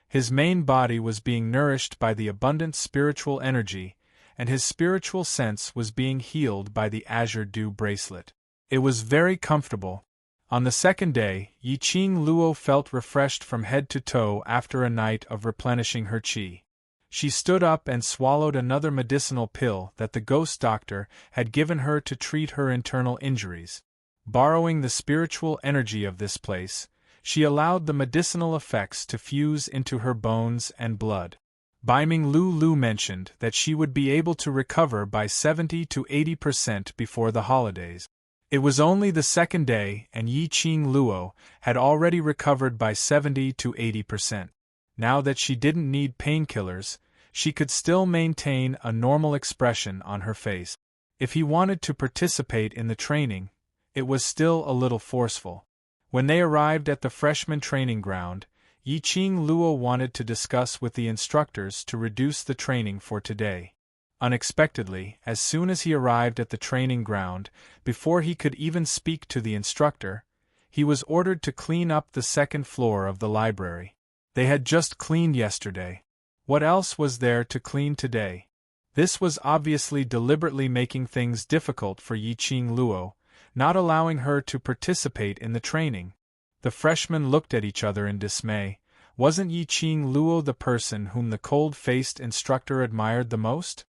His main body was being nourished by the abundant spiritual energy, and his spiritual sense was being healed by the azure dew bracelet. It was very comfortable. On the second day, Yi-Ching Luo felt refreshed from head to toe after a night of replenishing her chi. She stood up and swallowed another medicinal pill that the ghost doctor had given her to treat her internal injuries. Borrowing the spiritual energy of this place, she allowed the medicinal effects to fuse into her bones and blood. Baiming Lu mentioned that she would be able to recover by 70 to 80% before the holidays. It was only the second day and Yi-Ching Luo had already recovered by 70 to 80%. Now that she didn't need painkillers, she could still maintain a normal expression on her face. If he wanted to participate in the training, it was still a little forceful. When they arrived at the freshman training ground, Yi-Ching Luo wanted to discuss with the instructors to reduce the training for today. Unexpectedly, as soon as he arrived at the training ground, before he could even speak to the instructor, he was ordered to clean up the second floor of the library. They had just cleaned yesterday. What else was there to clean today? This was obviously deliberately making things difficult for Yi-Ching Luo, not allowing her to participate in the training. The freshmen looked at each other in dismay. Wasn't Yi-Ching Luo the person whom the cold-faced instructor admired the most?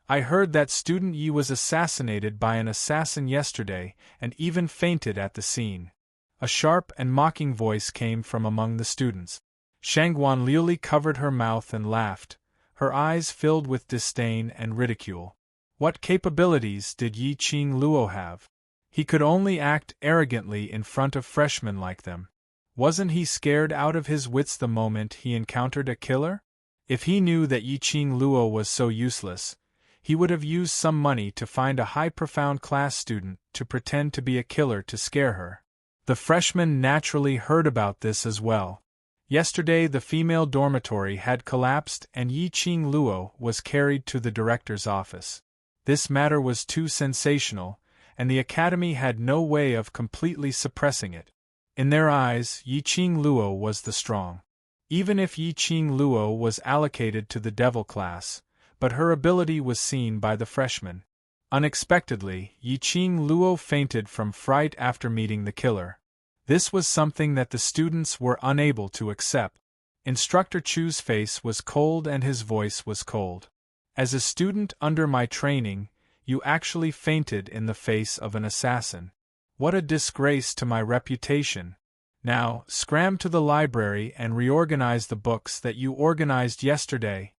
I heard that student Yi was assassinated by an assassin yesterday and even fainted at the scene. A sharp and mocking voice came from among the students. Shangguan Liuli covered her mouth and laughed, her eyes filled with disdain and ridicule. What capabilities did Yi-Ching Luo have? He could only act arrogantly in front of freshmen like them. Wasn't he scared out of his wits the moment he encountered a killer? If he knew that Yi-Ching Luo was so useless, he would have used some money to find a high-profound class student to pretend to be a killer to scare her. The freshmen naturally heard about this as well. Yesterday the female dormitory had collapsed and Yi-Ching Luo was carried to the director's office. This matter was too sensational, and the Academy had no way of completely suppressing it. In their eyes, Yiqing Luo was the strong. Even if Yiqing Luo was allocated to the devil class, but her ability was seen by the freshmen. Unexpectedly, Yiqing Luo fainted from fright after meeting the killer. This was something that the students were unable to accept. Instructor Chu's face was cold and his voice was cold. As a student under my training, you actually fainted in the face of an assassin. What a disgrace to my reputation. Now, scram to the library and reorganize the books that you organized yesterday.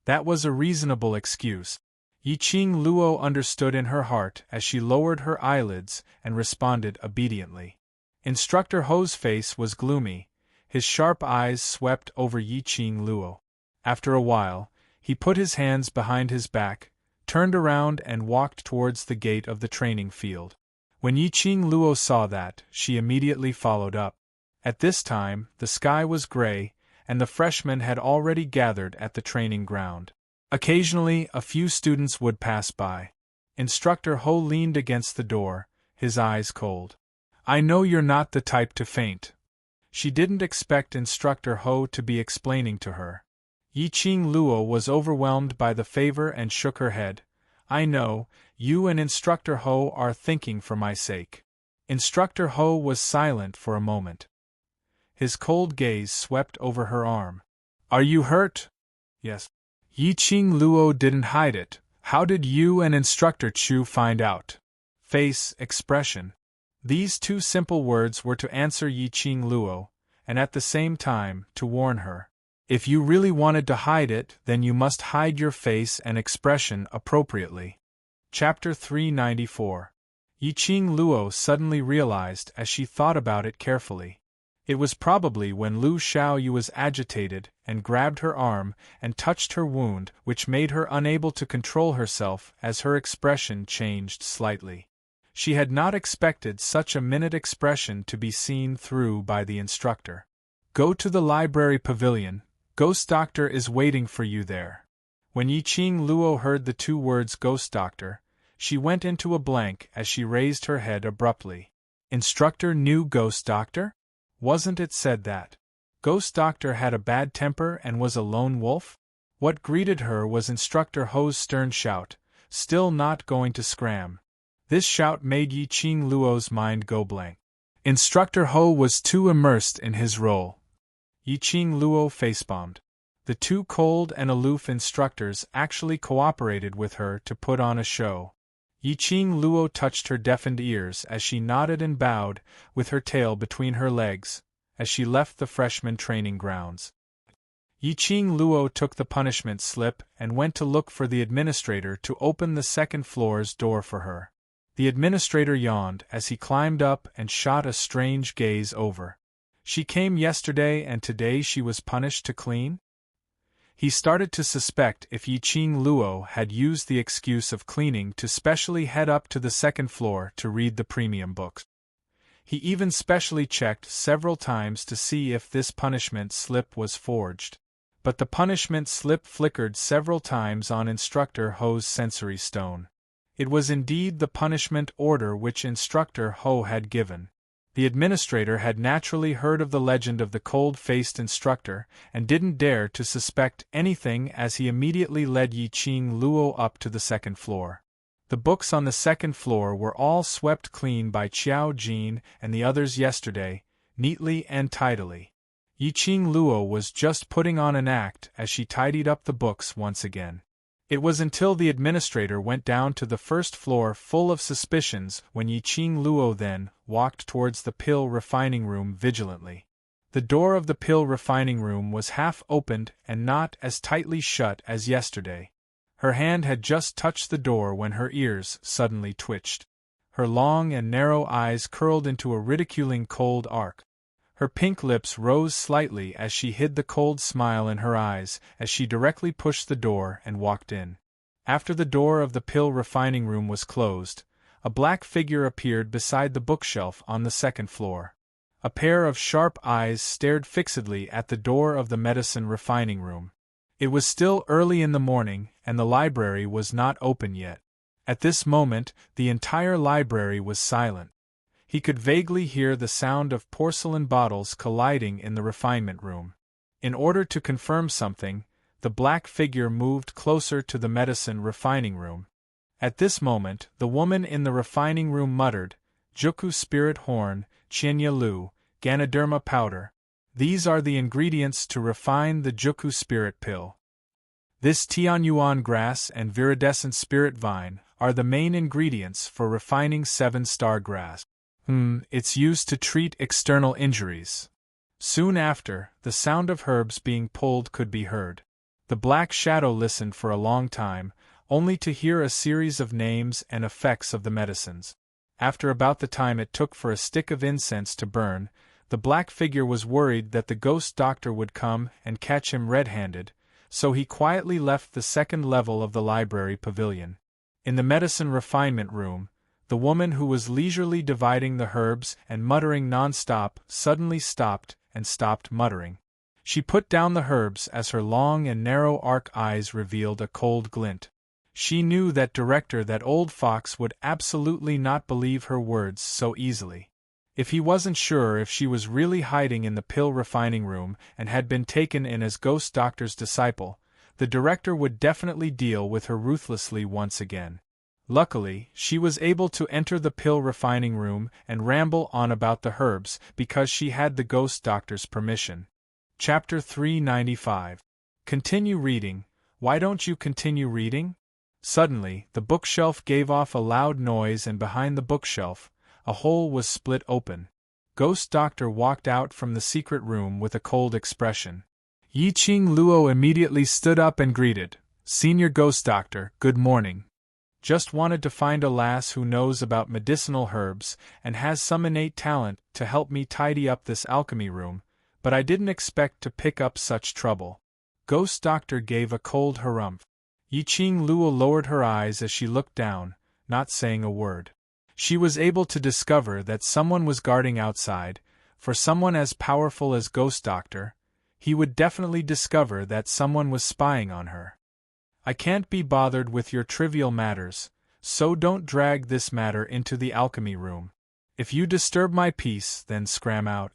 That was a reasonable excuse. Yiqing Luo understood in her heart as she lowered her eyelids and responded obediently. Instructor Ho's face was gloomy. His sharp eyes swept over Yiqing Luo. After a while, he put his hands behind his back, turned around and walked towards the gate of the training field. When Yiqing Luo saw that, she immediately followed up. At this time, the sky was gray, and the freshmen had already gathered at the training ground. Occasionally, a few students would pass by. Instructor Ho leaned against the door, his eyes cold. I know you're not the type to faint. She didn't expect Instructor Ho to be explaining to her. Yiqing Luo was overwhelmed by the favor and shook her head. I know, you and Instructor Ho are thinking for my sake. Instructor Ho was silent for a moment. His cold gaze swept over her arm. Are you hurt? Yes. Yiqing Luo didn't hide it. How did you and Instructor Chu find out? Face, expression. These two simple words were to answer Yiqing Luo, and at the same time, to warn her. If you really wanted to hide it, then you must hide your face and expression appropriately. Chapter 394. Yiqing Luo suddenly realized as she thought about it carefully. It was probably when Lu Xiaoyu was agitated and grabbed her arm and touched her wound which made her unable to control herself as her expression changed slightly. She had not expected such a minute expression to be seen through by the instructor. Go to the library pavilion. Ghost Doctor is waiting for you there. When Yiqing Luo heard the two words Ghost Doctor, she went into a blank as she raised her head abruptly. Instructor knew Ghost Doctor? Wasn't it said that Ghost Doctor had a bad temper and was a lone wolf? What greeted her was Instructor Ho's stern shout, still not going to scram. This shout made Yiqing Luo's mind go blank. Instructor Ho was too immersed in his role. Yiqing Luo facepalmed. The two cold and aloof instructors actually cooperated with her to put on a show. Yiqing Luo touched her deafened ears as she nodded and bowed, with her tail between her legs, as she left the freshman training grounds. Yiqing Luo took the punishment slip and went to look for the administrator to open the second floor's door for her. The administrator yawned as he climbed up and shot a strange gaze over. She came yesterday and today she was punished to clean? He started to suspect if Yiqing Luo had used the excuse of cleaning to specially head up to the second floor to read the premium books. He even specially checked several times to see if this punishment slip was forged. But the punishment slip flickered several times on Instructor Ho's sensory stone. It was indeed the punishment order which Instructor Ho had given. The administrator had naturally heard of the legend of the cold-faced instructor and didn't dare to suspect anything as he immediately led Yiqing Luo up to the second floor. The books on the second floor were all swept clean by Qiao Jin and the others yesterday, neatly and tidily. Yiqing Luo was just putting on an act as she tidied up the books once again. It was until the administrator went down to the first floor full of suspicions when Yiqing Luo then walked towards the pill refining room vigilantly. The door of the pill refining room was half opened and not as tightly shut as yesterday. Her hand had just touched the door when her ears suddenly twitched. Her long and narrow eyes curled into a ridiculing cold arc. Her pink lips rose slightly as she hid the cold smile in her eyes as she directly pushed the door and walked in. After the door of the pill refining room was closed, a black figure appeared beside the bookshelf on the second floor. A pair of sharp eyes stared fixedly at the door of the medicine refining room. It was still early in the morning, and the library was not open yet. At this moment, the entire library was silent. He could vaguely hear the sound of porcelain bottles colliding in the refinement room. In order to confirm something, the black figure moved closer to the medicine refining room. At this moment, the woman in the refining room muttered, "Juku spirit horn, Chinya Lu, Ganoderma powder. These are the ingredients to refine the Juku spirit pill. This Tianyuan grass and viridescent spirit vine are the main ingredients for refining 7-star grass. It's used to treat external injuries." Soon after, the sound of herbs being pulled could be heard. The Black Shadow listened for a long time, only to hear a series of names and effects of the medicines. After about the time it took for a stick of incense to burn, the black figure was worried that the ghost doctor would come and catch him red-handed, so he quietly left the second level of the library pavilion. In the medicine refinement room, the woman who was leisurely dividing the herbs and muttering non-stop suddenly stopped and stopped muttering. She put down the herbs as her long and narrow arc eyes revealed a cold glint. She knew that old fox would absolutely not believe her words so easily. If he wasn't sure if she was really hiding in the pill refining room and had been taken in as Ghost Doctor's disciple, the director would definitely deal with her ruthlessly once again. Luckily, she was able to enter the pill refining room and ramble on about the herbs because she had the Ghost Doctor's permission. Chapter 395. Continue reading. Why don't you continue reading? Suddenly, the bookshelf gave off a loud noise and behind the bookshelf, a hole was split open. Ghost Doctor walked out from the secret room with a cold expression. Yi Ching Luo immediately stood up and greeted, "Senior Ghost Doctor, good morning. Just wanted to find a lass who knows about medicinal herbs and has some innate talent to help me tidy up this alchemy room, but I didn't expect to pick up such trouble." Ghost Doctor gave a cold harumph. Yi Ching Luo lowered her eyes as she looked down, not saying a word. She was able to discover that someone was guarding outside. For someone as powerful as Ghost Doctor, he would definitely discover that someone was spying on her. "I can't be bothered with your trivial matters, so don't drag this matter into the alchemy room. If you disturb my peace, then scram out."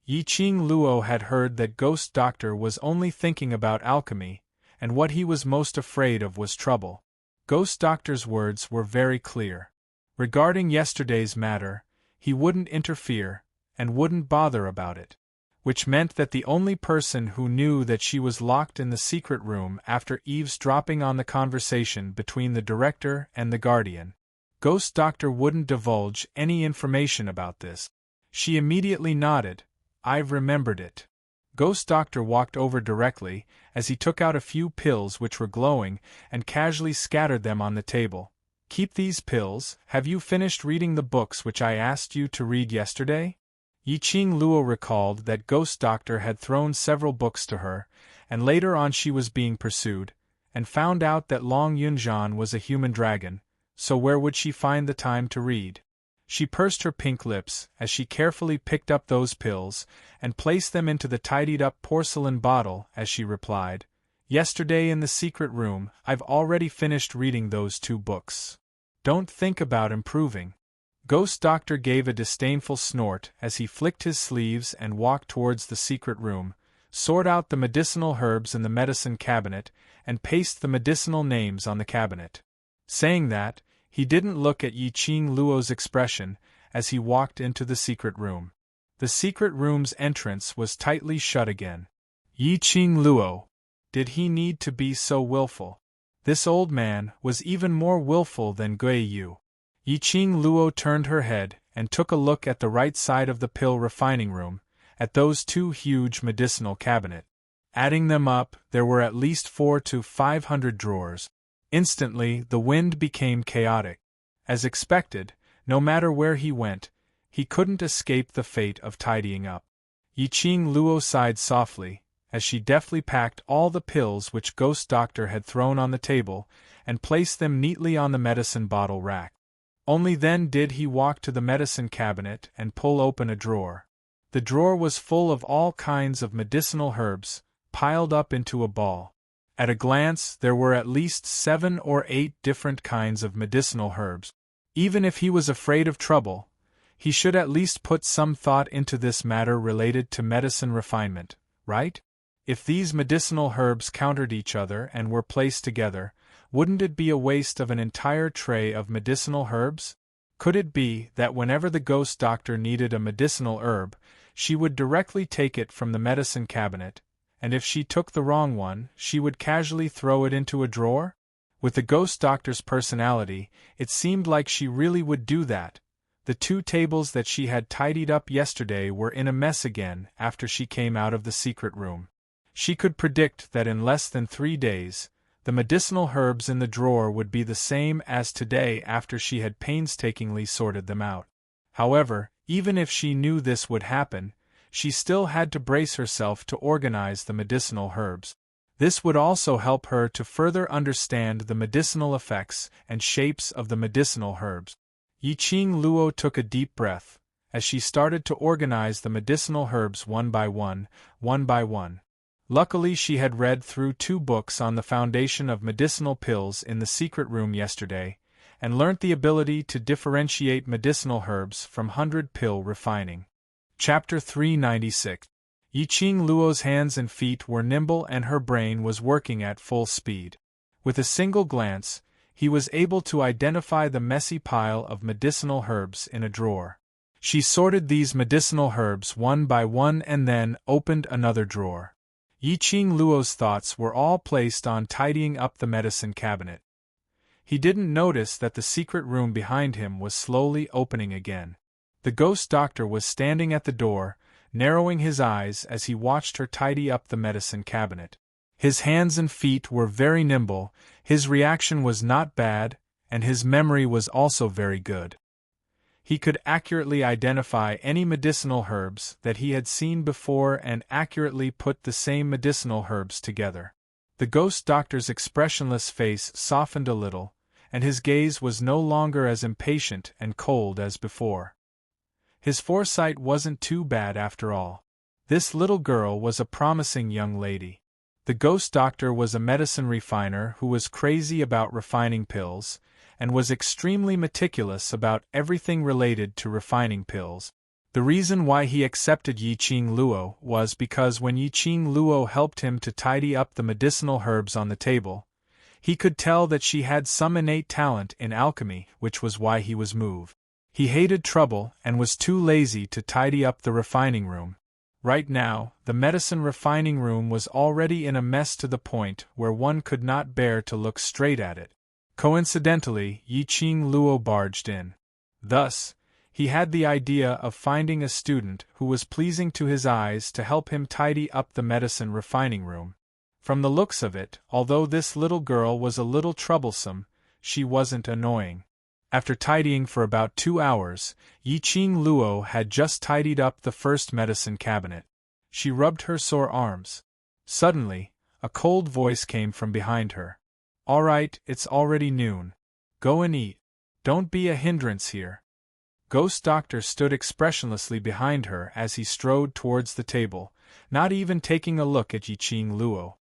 Yi Ching Luo had heard that Ghost Doctor was only thinking about alchemy, and what he was most afraid of was trouble. Ghost Doctor's words were very clear. Regarding yesterday's matter, he wouldn't interfere, and wouldn't bother about it. Which meant that the only person who knew that she was locked in the secret room after eavesdropping on the conversation between the director and the guardian, Ghost Doctor wouldn't divulge any information about this. She immediately nodded. "I've remembered it." Ghost Doctor walked over directly, as he took out a few pills which were glowing, and casually scattered them on the table. "Keep these pills. Have you finished reading the books which I asked you to read yesterday?" Yi Ching Luo recalled that Ghost Doctor had thrown several books to her, and later on she was being pursued, and found out that Long Yunjian was a human dragon, so where would she find the time to read? She pursed her pink lips as she carefully picked up those pills and placed them into the tidied-up porcelain bottle as she replied, "Yesterday in the secret room, I've already finished reading those 2 books. Don't think about improving." Ghost Doctor gave a disdainful snort as he flicked his sleeves and walked towards the secret room, sorted out the medicinal herbs in the medicine cabinet, and pasted the medicinal names on the cabinet. Saying that, he didn't look at Yi Ching Luo's expression as he walked into the secret room. The secret room's entrance was tightly shut again. Yi Ching Luo. Did he need to be so willful? This old man was even more willful than Gui Yu. Yi Ching Luo turned her head and took a look at the right side of the pill refining room, at those 2 huge medicinal cabinets. Adding them up, there were at least 400 to 500 drawers. Instantly, the wind became chaotic. As expected, no matter where he went, he couldn't escape the fate of tidying up. Yi Ching Luo sighed softly, as she deftly packed all the pills which Ghost Doctor had thrown on the table, and placed them neatly on the medicine bottle rack. Only then did he walk to the medicine cabinet and pull open a drawer. The drawer was full of all kinds of medicinal herbs, piled up into a ball. At a glance, there were at least 7 or 8 different kinds of medicinal herbs. Even if he was afraid of trouble, he should at least put some thought into this matter related to medicine refinement, right? If these medicinal herbs countered each other and were placed together, wouldn't it be a waste of an entire tray of medicinal herbs? Could it be that whenever the ghost doctor needed a medicinal herb, she would directly take it from the medicine cabinet, and if she took the wrong one, she would casually throw it into a drawer? With the ghost doctor's personality, it seemed like she really would do that. The 2 tables that she had tidied up yesterday were in a mess again after she came out of the secret room. She could predict that in less than 3 days, the medicinal herbs in the drawer would be the same as today after she had painstakingly sorted them out. However, even if she knew this would happen, she still had to brace herself to organize the medicinal herbs. This would also help her to further understand the medicinal effects and shapes of the medicinal herbs. Yiqing Luo took a deep breath, as she started to organize the medicinal herbs one by one. Luckily she had read through 2 books on the foundation of medicinal pills in the secret room yesterday, and learnt the ability to differentiate medicinal herbs from 100-pill refining. Chapter 396. Yiqing Luo's hands and feet were nimble and her brain was working at full speed. With a single glance, he was able to identify the messy pile of medicinal herbs in a drawer. She sorted these medicinal herbs one by one and then opened another drawer. Yiqing Luo's thoughts were all placed on tidying up the medicine cabinet. He didn't notice that the secret room behind him was slowly opening again. The ghost doctor was standing at the door, narrowing his eyes as he watched her tidy up the medicine cabinet. His hands and feet were very nimble, his reaction was not bad, and his memory was also very good. He could accurately identify any medicinal herbs that he had seen before and accurately put the same medicinal herbs together. The ghost doctor's expressionless face softened a little, and his gaze was no longer as impatient and cold as before. His foresight wasn't too bad after all. This little girl was a promising young lady. The ghost doctor was a medicine refiner who was crazy about refining pills, and was extremely meticulous about everything related to refining pills. The reason why he accepted Yiqing Luo was because when Yiqing Luo helped him to tidy up the medicinal herbs on the table, he could tell that she had some innate talent in alchemy, which was why he was moved. He hated trouble and was too lazy to tidy up the refining room. Right now, the medicine refining room was already in a mess to the point where one could not bear to look straight at it. Coincidentally, Yiqing Luo barged in. Thus, he had the idea of finding a student who was pleasing to his eyes to help him tidy up the medicine refining room. From the looks of it, although this little girl was a little troublesome, she wasn't annoying. After tidying for about 2 hours, Yiqing Luo had just tidied up the first medicine cabinet. She rubbed her sore arms. Suddenly, a cold voice came from behind her. "All right, it's already noon. Go and eat. Don't be a hindrance here." Ghost Doctor stood expressionlessly behind her as he strode towards the table, not even taking a look at Yiqing Luo.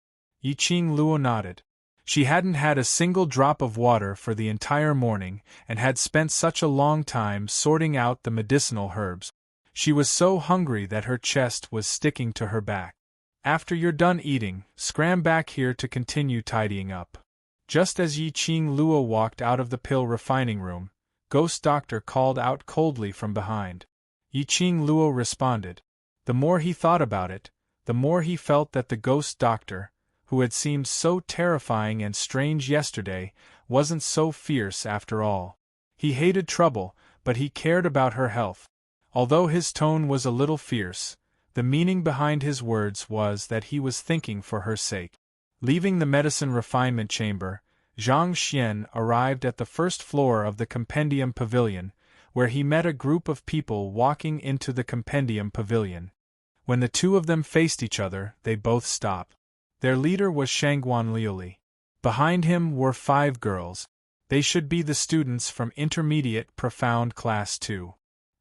Yiqing Luo nodded. She hadn't had a single drop of water for the entire morning and had spent such a long time sorting out the medicinal herbs. She was so hungry that her chest was sticking to her back. "After you're done eating, scram back here to continue tidying up." Just as Yiqing Luo walked out of the pill refining room, Ghost Doctor called out coldly from behind. Yiqing Luo responded. The more he thought about it, the more he felt that the Ghost Doctor, who had seemed so terrifying and strange yesterday, wasn't so fierce after all. He hated trouble, but he cared about her health. Although his tone was a little fierce, the meaning behind his words was that he was thinking for her sake. Leaving the medicine refinement chamber, Zhang Xian arrived at the first floor of the Compendium Pavilion, where he met a group of people walking into the Compendium Pavilion. When the two of them faced each other, they both stopped. Their leader was Shangguan Liuli. Behind him were 5 girls. They should be the students from Intermediate Profound Class 2.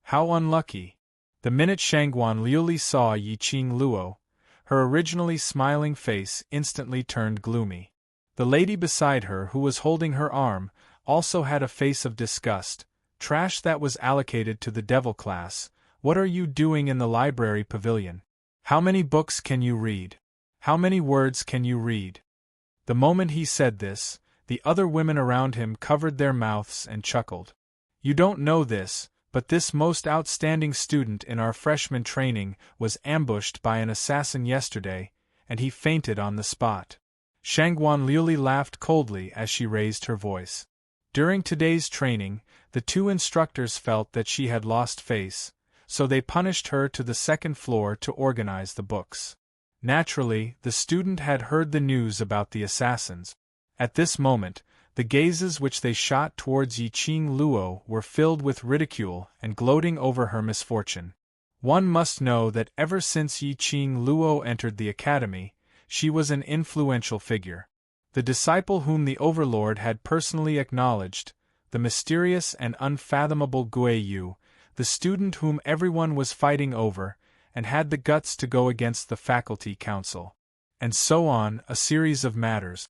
How unlucky! The minute Shangguan Liuli saw Yiqing Luo, her originally smiling face instantly turned gloomy. The lady beside her, who was holding her arm, also had a face of disgust. Trash that was allocated to the devil class. What are you doing in the library pavilion? How many books can you read? How many words can you read? The moment he said this, the other women around him covered their mouths and chuckled. You don't know this, but this most outstanding student in our freshman training was ambushed by an assassin yesterday, and he fainted on the spot. Shangguan Liuli laughed coldly as she raised her voice. During today's training, the two instructors felt that she had lost face, so they punished her to the second floor to organize the books. Naturally, the student had heard the news about the assassins. At this moment, the gazes which they shot towards Yiqing Luo were filled with ridicule and gloating over her misfortune. One must know that ever since Yiqing Luo entered the academy, she was an influential figure. The disciple whom the Overlord had personally acknowledged, the mysterious and unfathomable Gui Yu, the student whom everyone was fighting over, and had the guts to go against the faculty council. And so on, a series of matters.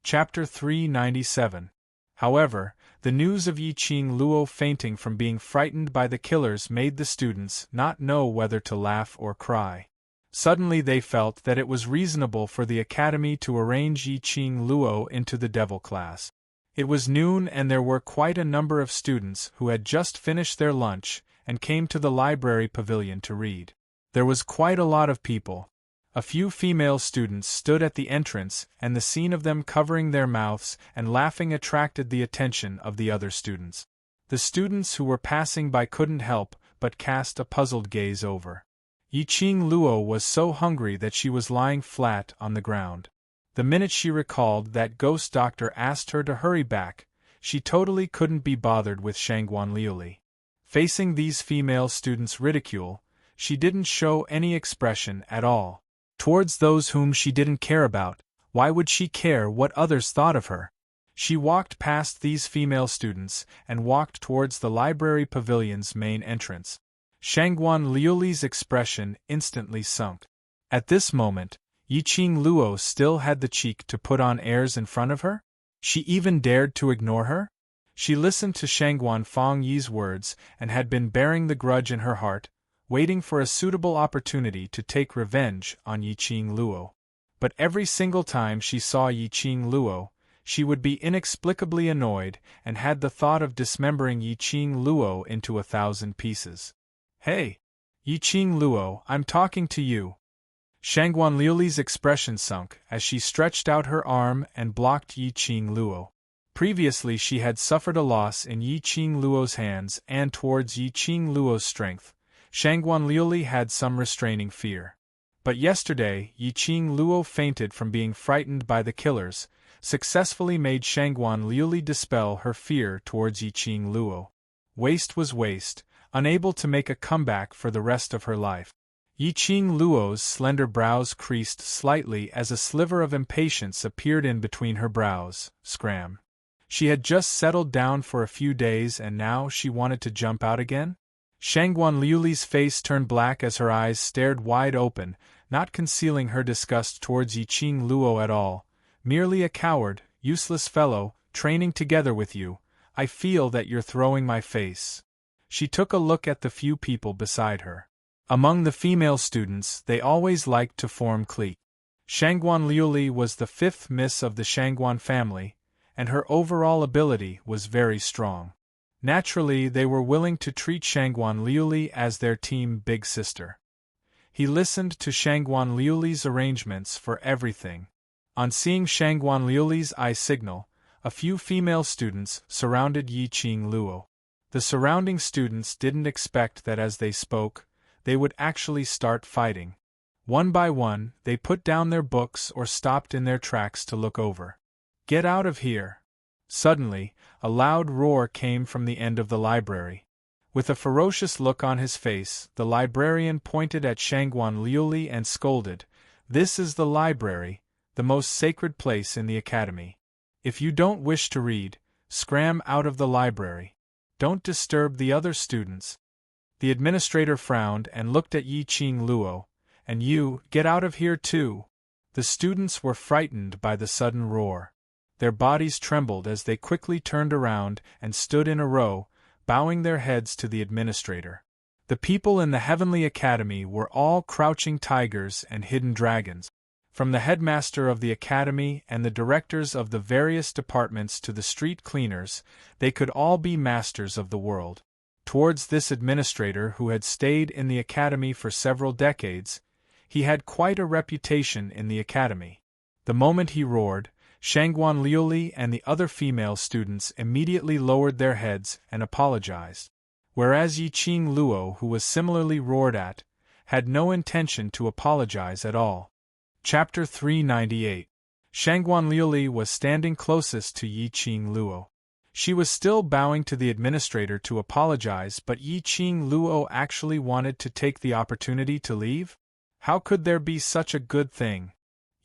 Chapter 397. However, the news of Yiqing Luo fainting from being frightened by the killers made the students not know whether to laugh or cry. Suddenly they felt that it was reasonable for the academy to arrange Yiqing Luo into the devil class. It was noon and there were quite a number of students who had just finished their lunch and came to the library pavilion to read. There was quite a lot of people. A few female students stood at the entrance, and the scene of them covering their mouths and laughing attracted the attention of the other students. The students who were passing by couldn't help but cast a puzzled gaze over. Yiqing Luo was so hungry that she was lying flat on the ground. The minute she recalled that ghost doctor asked her to hurry back, she totally couldn't be bothered with Shangguan Liuli. Facing these female students' ridicule, she didn't show any expression at all. Towards those whom she didn't care about, why would she care what others thought of her? She walked past these female students and walked towards the library pavilion's main entrance. Shangguan Liuli's expression instantly sunk. At this moment, Yiqing Luo still had the cheek to put on airs in front of her? She even dared to ignore her? She listened to Shangguan Fangyi's words and had been bearing the grudge in her heart, waiting for a suitable opportunity to take revenge on Yiqing Luo. But every single time she saw Yiqing Luo, she would be inexplicably annoyed and had the thought of dismembering Yiqing Luo into 1,000 pieces. Hey! Yiqing Luo, I'm talking to you! Shangguan Liuli's expression sunk as she stretched out her arm and blocked Yiqing Luo. Previously she had suffered a loss in Yiqing Luo's hands and towards Yiqing Luo's strength. Shangguan Liuli had some restraining fear. But yesterday, Yiqing Luo fainted from being frightened by the killers, successfully made Shangguan Liuli dispel her fear towards Yiqing Luo. Waste was waste, unable to make a comeback for the rest of her life. Yiqing Luo's slender brows creased slightly as a sliver of impatience appeared in between her brows. Scram. She had just settled down for a few days and now she wanted to jump out again? Shangguan Liuli's face turned black as her eyes stared wide open, not concealing her disgust towards Yiqing Luo at all. Merely a coward, useless fellow, training together with you. I feel that you're throwing my face. She took a look at the few people beside her. Among the female students, they always liked to form cliques. Shangguan Liuli was the fifth miss of the Shangguan family, and her overall ability was very strong. Naturally, they were willing to treat Shangguan Liuli as their team big sister. He listened to Shangguan Liuli's arrangements for everything. On seeing Shangguan Liuli's eye signal, a few female students surrounded Yiqing Luo. The surrounding students didn't expect that as they spoke, they would actually start fighting. One by one, they put down their books or stopped in their tracks to look over. Get out of here! Suddenly, a loud roar came from the end of the library. With a ferocious look on his face, the librarian pointed at Shangguan Liuli and scolded, "This is the library, the most sacred place in the academy. If you don't wish to read, scram out of the library. Don't disturb the other students." The administrator frowned and looked at Yiqing Luo, And you, get out of here too! The students were frightened by the sudden roar. Their bodies trembled as they quickly turned around and stood in a row, bowing their heads to the administrator. The people in the Heavenly Academy were all crouching tigers and hidden dragons. From the headmaster of the academy and the directors of the various departments to the street cleaners, they could all be masters of the world. Towards this administrator who had stayed in the academy for several decades, he had quite a reputation in the academy. The moment he roared, Shangguan Liuli and the other female students immediately lowered their heads and apologized. Whereas Yiqing Luo, who was similarly roared at, had no intention to apologize at all. Chapter 398. Shangguan Liuli was standing closest to Yiqing Luo. She was still bowing to the administrator to apologize, but Yiqing Luo actually wanted to take the opportunity to leave? How could there be such a good thing?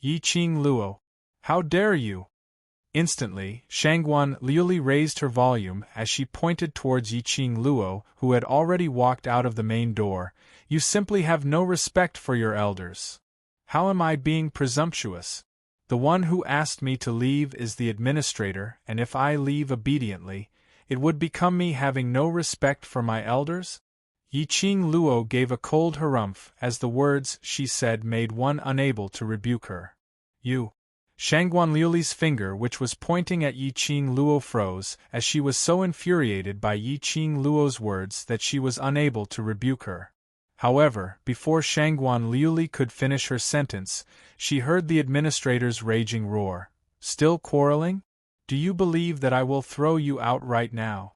Yiqing Luo, how dare you! Instantly, Shangguan Liuli raised her volume as she pointed towards Yiqing Luo, who had already walked out of the main door. You simply have no respect for your elders. How am I being presumptuous? The one who asked me to leave is the administrator, and if I leave obediently, it would become me having no respect for my elders? Yiqing Luo gave a cold harumph as the words she said made one unable to rebuke her. You. Shangguan Liuli's finger, which was pointing at Yiqing Luo, froze as she was so infuriated by Yiqing Luo's words that she was unable to rebuke her. However, before Shangguan Liuli could finish her sentence, she heard the administrator's raging roar. Still quarreling? Do you believe that I will throw you out right now?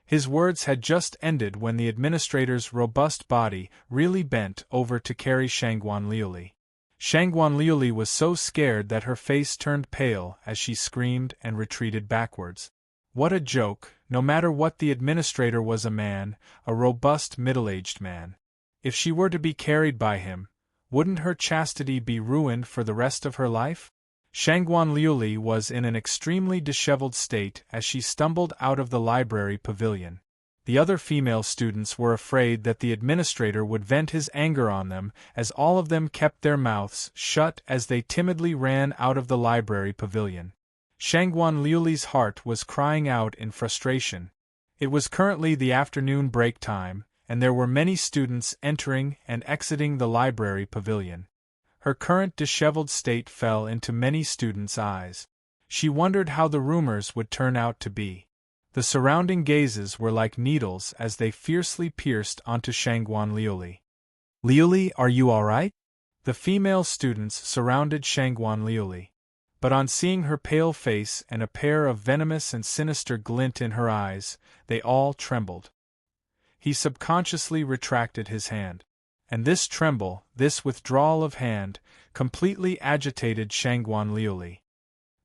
His words had just ended when the administrator's robust body really bent over to carry Shangguan Liuli. Shangguan Liuli was so scared that her face turned pale as she screamed and retreated backwards. What a joke! No matter what, the administrator was a man, a robust middle-aged man. If she were to be carried by him, wouldn't her chastity be ruined for the rest of her life? Shangguan Liuli was in an extremely disheveled state as she stumbled out of the library pavilion. The other female students were afraid that the administrator would vent his anger on them, as all of them kept their mouths shut as they timidly ran out of the library pavilion. Shangguan Liuli's heart was crying out in frustration. It was currently the afternoon break time, and there were many students entering and exiting the library pavilion. Her current disheveled state fell into many students' eyes. She wondered how the rumors would turn out to be. The surrounding gazes were like needles as they fiercely pierced onto Shangguan Liuli. Liuli, are you all right? The female students surrounded Shangguan Liuli. But on seeing her pale face and a pair of venomous and sinister glint in her eyes, they all trembled. He subconsciously retracted his hand. And this tremble, this withdrawal of hand, completely agitated Shangguan Liuli.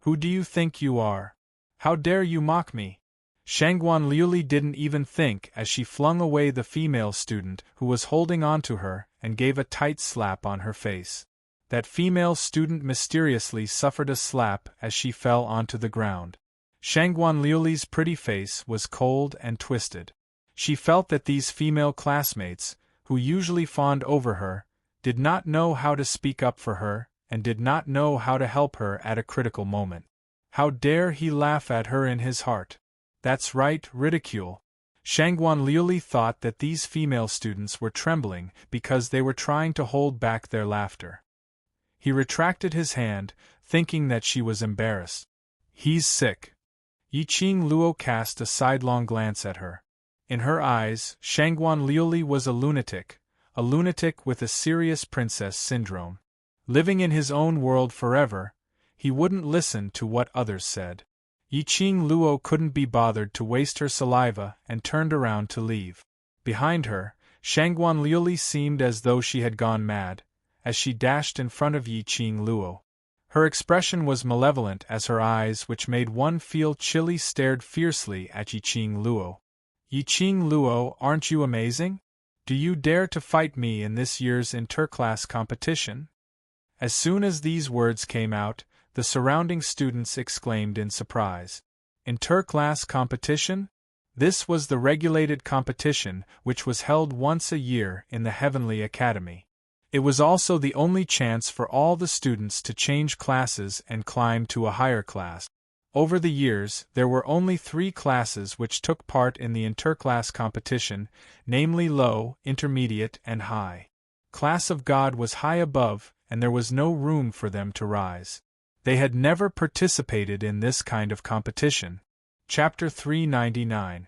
Who do you think you are? How dare you mock me? Shangguan Liuli didn't even think as she flung away the female student who was holding on to her and gave a tight slap on her face. That female student mysteriously suffered a slap as she fell onto the ground. Shangguan Liuli's pretty face was cold and twisted. She felt that these female classmates, who usually fawned over her, did not know how to speak up for her, and did not know how to help her at a critical moment. How dare he laugh at her in his heart? That's right, ridicule. Shangguan Liuli thought that these female students were trembling because they were trying to hold back their laughter. He retracted his hand, thinking that she was embarrassed. He's sick. Yiqing Luo cast a sidelong glance at her. In her eyes, Shangguan Liuli was a lunatic with a serious princess syndrome. Living in his own world forever, he wouldn't listen to what others said. Yiqing Luo couldn't be bothered to waste her saliva and turned around to leave. Behind her, Shangguan Liuli seemed as though she had gone mad, as she dashed in front of Yiqing Luo. Her expression was malevolent as her eyes, which made one feel chilly, stared fiercely at Yiqing Luo. Yiqing Luo, aren't you amazing? Do you dare to fight me in this year's interclass competition? As soon as these words came out, the surrounding students exclaimed in surprise. Interclass competition? This was the regulated competition which was held once a year in the Heavenly Academy. It was also the only chance for all the students to change classes and climb to a higher class. Over the years, there were only 3 classes which took part in the interclass competition, namely low, intermediate, and high. Class of God was high above, and there was no room for them to rise. They had never participated in this kind of competition. Chapter 399.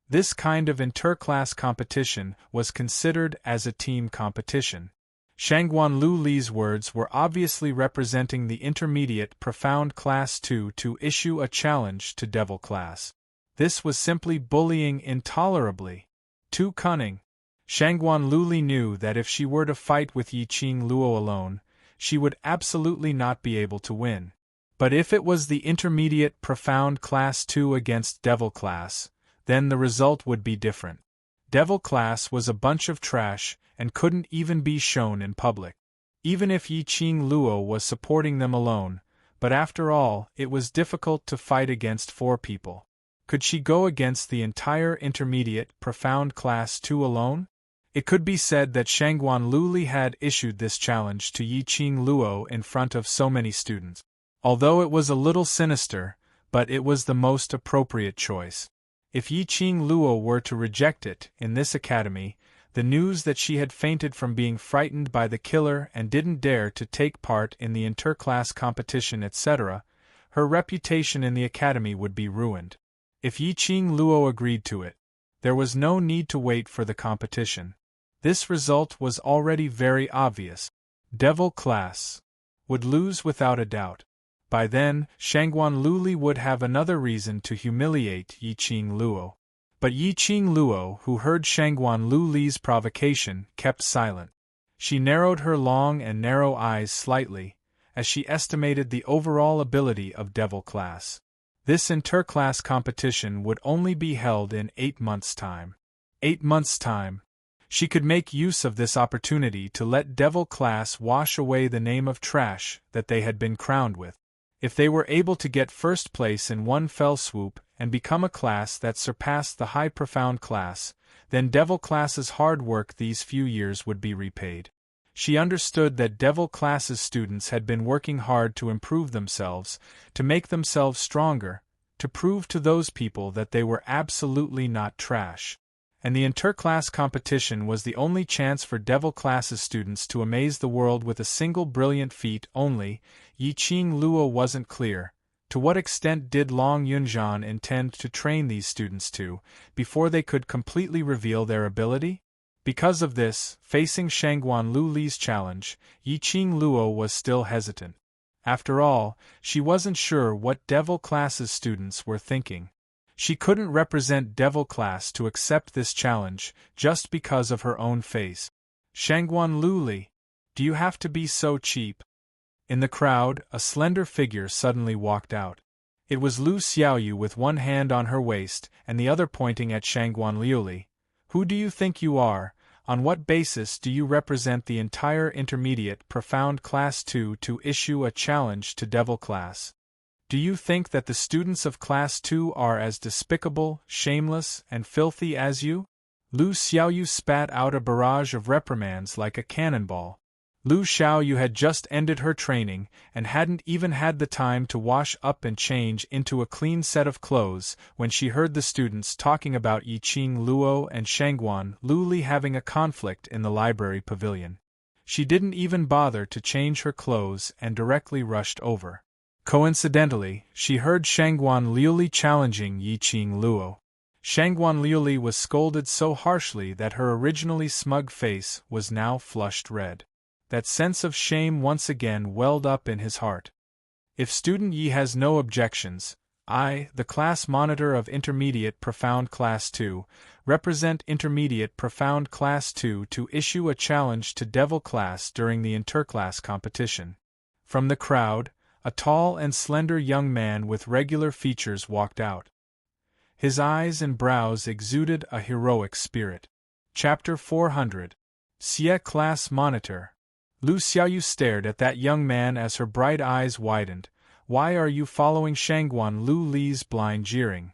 This kind of interclass competition was considered as a team competition. Shangguan Lu Li's words were obviously representing the intermediate profound class 2 to issue a challenge to devil class. This was simply bullying intolerably. Too cunning. Shangguan Lu Li knew that if she were to fight with Yiqing Luo alone, she would absolutely not be able to win. But if it was the intermediate profound class 2 against devil class, then the result would be different. Devil class was a bunch of trash and couldn't even be shown in public. Even if Yiqing Luo was supporting them alone, but after all, it was difficult to fight against 4 people. Could she go against the entire intermediate profound class 2 alone? It could be said that Shangguan Lu Li had issued this challenge to Yiqing Luo in front of so many students. Although it was a little sinister, but it was the most appropriate choice. If Yiqing Luo were to reject it, in this academy, the news that she had fainted from being frightened by the killer and didn't dare to take part in the interclass competition etc., her reputation in the academy would be ruined. If Yiqing Luo agreed to it, there was no need to wait for the competition. This result was already very obvious. Devil class would lose without a doubt. By then, Shangguan Lu Li would have another reason to humiliate Yiqing Luo. But Yiqing Luo, who heard Shangguan Lu Li's provocation, kept silent. She narrowed her long and narrow eyes slightly, as she estimated the overall ability of devil class. This interclass competition would only be held in 8 months' time. 8 months' time. She could make use of this opportunity to let devil class wash away the name of trash that they had been crowned with. If they were able to get first place in one fell swoop and become a class that surpassed the high profound class, then devil class's hard work these few years would be repaid. She understood that devil class's students had been working hard to improve themselves, to make themselves stronger, to prove to those people that they were absolutely not trash. And the interclass competition was the only chance for devil class's students to amaze the world with a single brilliant feat only. Yiqing Luo wasn't clear. To what extent did Long Yunzhan intend to train these students to, before they could completely reveal their ability? Because of this, facing Shangguan Lu Li's challenge, Yiqing Luo was still hesitant. After all, she wasn't sure what devil class's students were thinking. She couldn't represent devil class to accept this challenge just because of her own face. Shangguan Lu Li, do you have to be so cheap? In the crowd, a slender figure suddenly walked out. It was Lu Xiaoyu with one hand on her waist and the other pointing at Shangguan Lu Li. Who do you think you are? On what basis do you represent the entire intermediate profound class 2 to issue a challenge to devil class? Do you think that the students of Class 2 are as despicable, shameless, and filthy as you? Lu Xiaoyu spat out a barrage of reprimands like a cannonball. Lu Xiaoyu had just ended her training and hadn't even had the time to wash up and change into a clean set of clothes when she heard the students talking about Yiqing Luo and Shangguan Lu Li having a conflict in the library pavilion. She didn't even bother to change her clothes and directly rushed over. Coincidentally, she heard Shangguan Lu Li challenging Yiqing Luo. Shangguan Lu Li was scolded so harshly that her originally smug face was now flushed red. That sense of shame once again welled up in his heart. If Student Yi has no objections, I, the class monitor of Intermediate Profound Class 2, represent Intermediate Profound Class 2 to issue a challenge to Devil Class during the interclass competition. From the crowd, a tall and slender young man with regular features walked out. His eyes and brows exuded a heroic spirit. Chapter 400. Xie Class Monitor. Lu Xiaoyu stared at that young man as her bright eyes widened. Why are you following Shangguan Lu Li's blind jeering?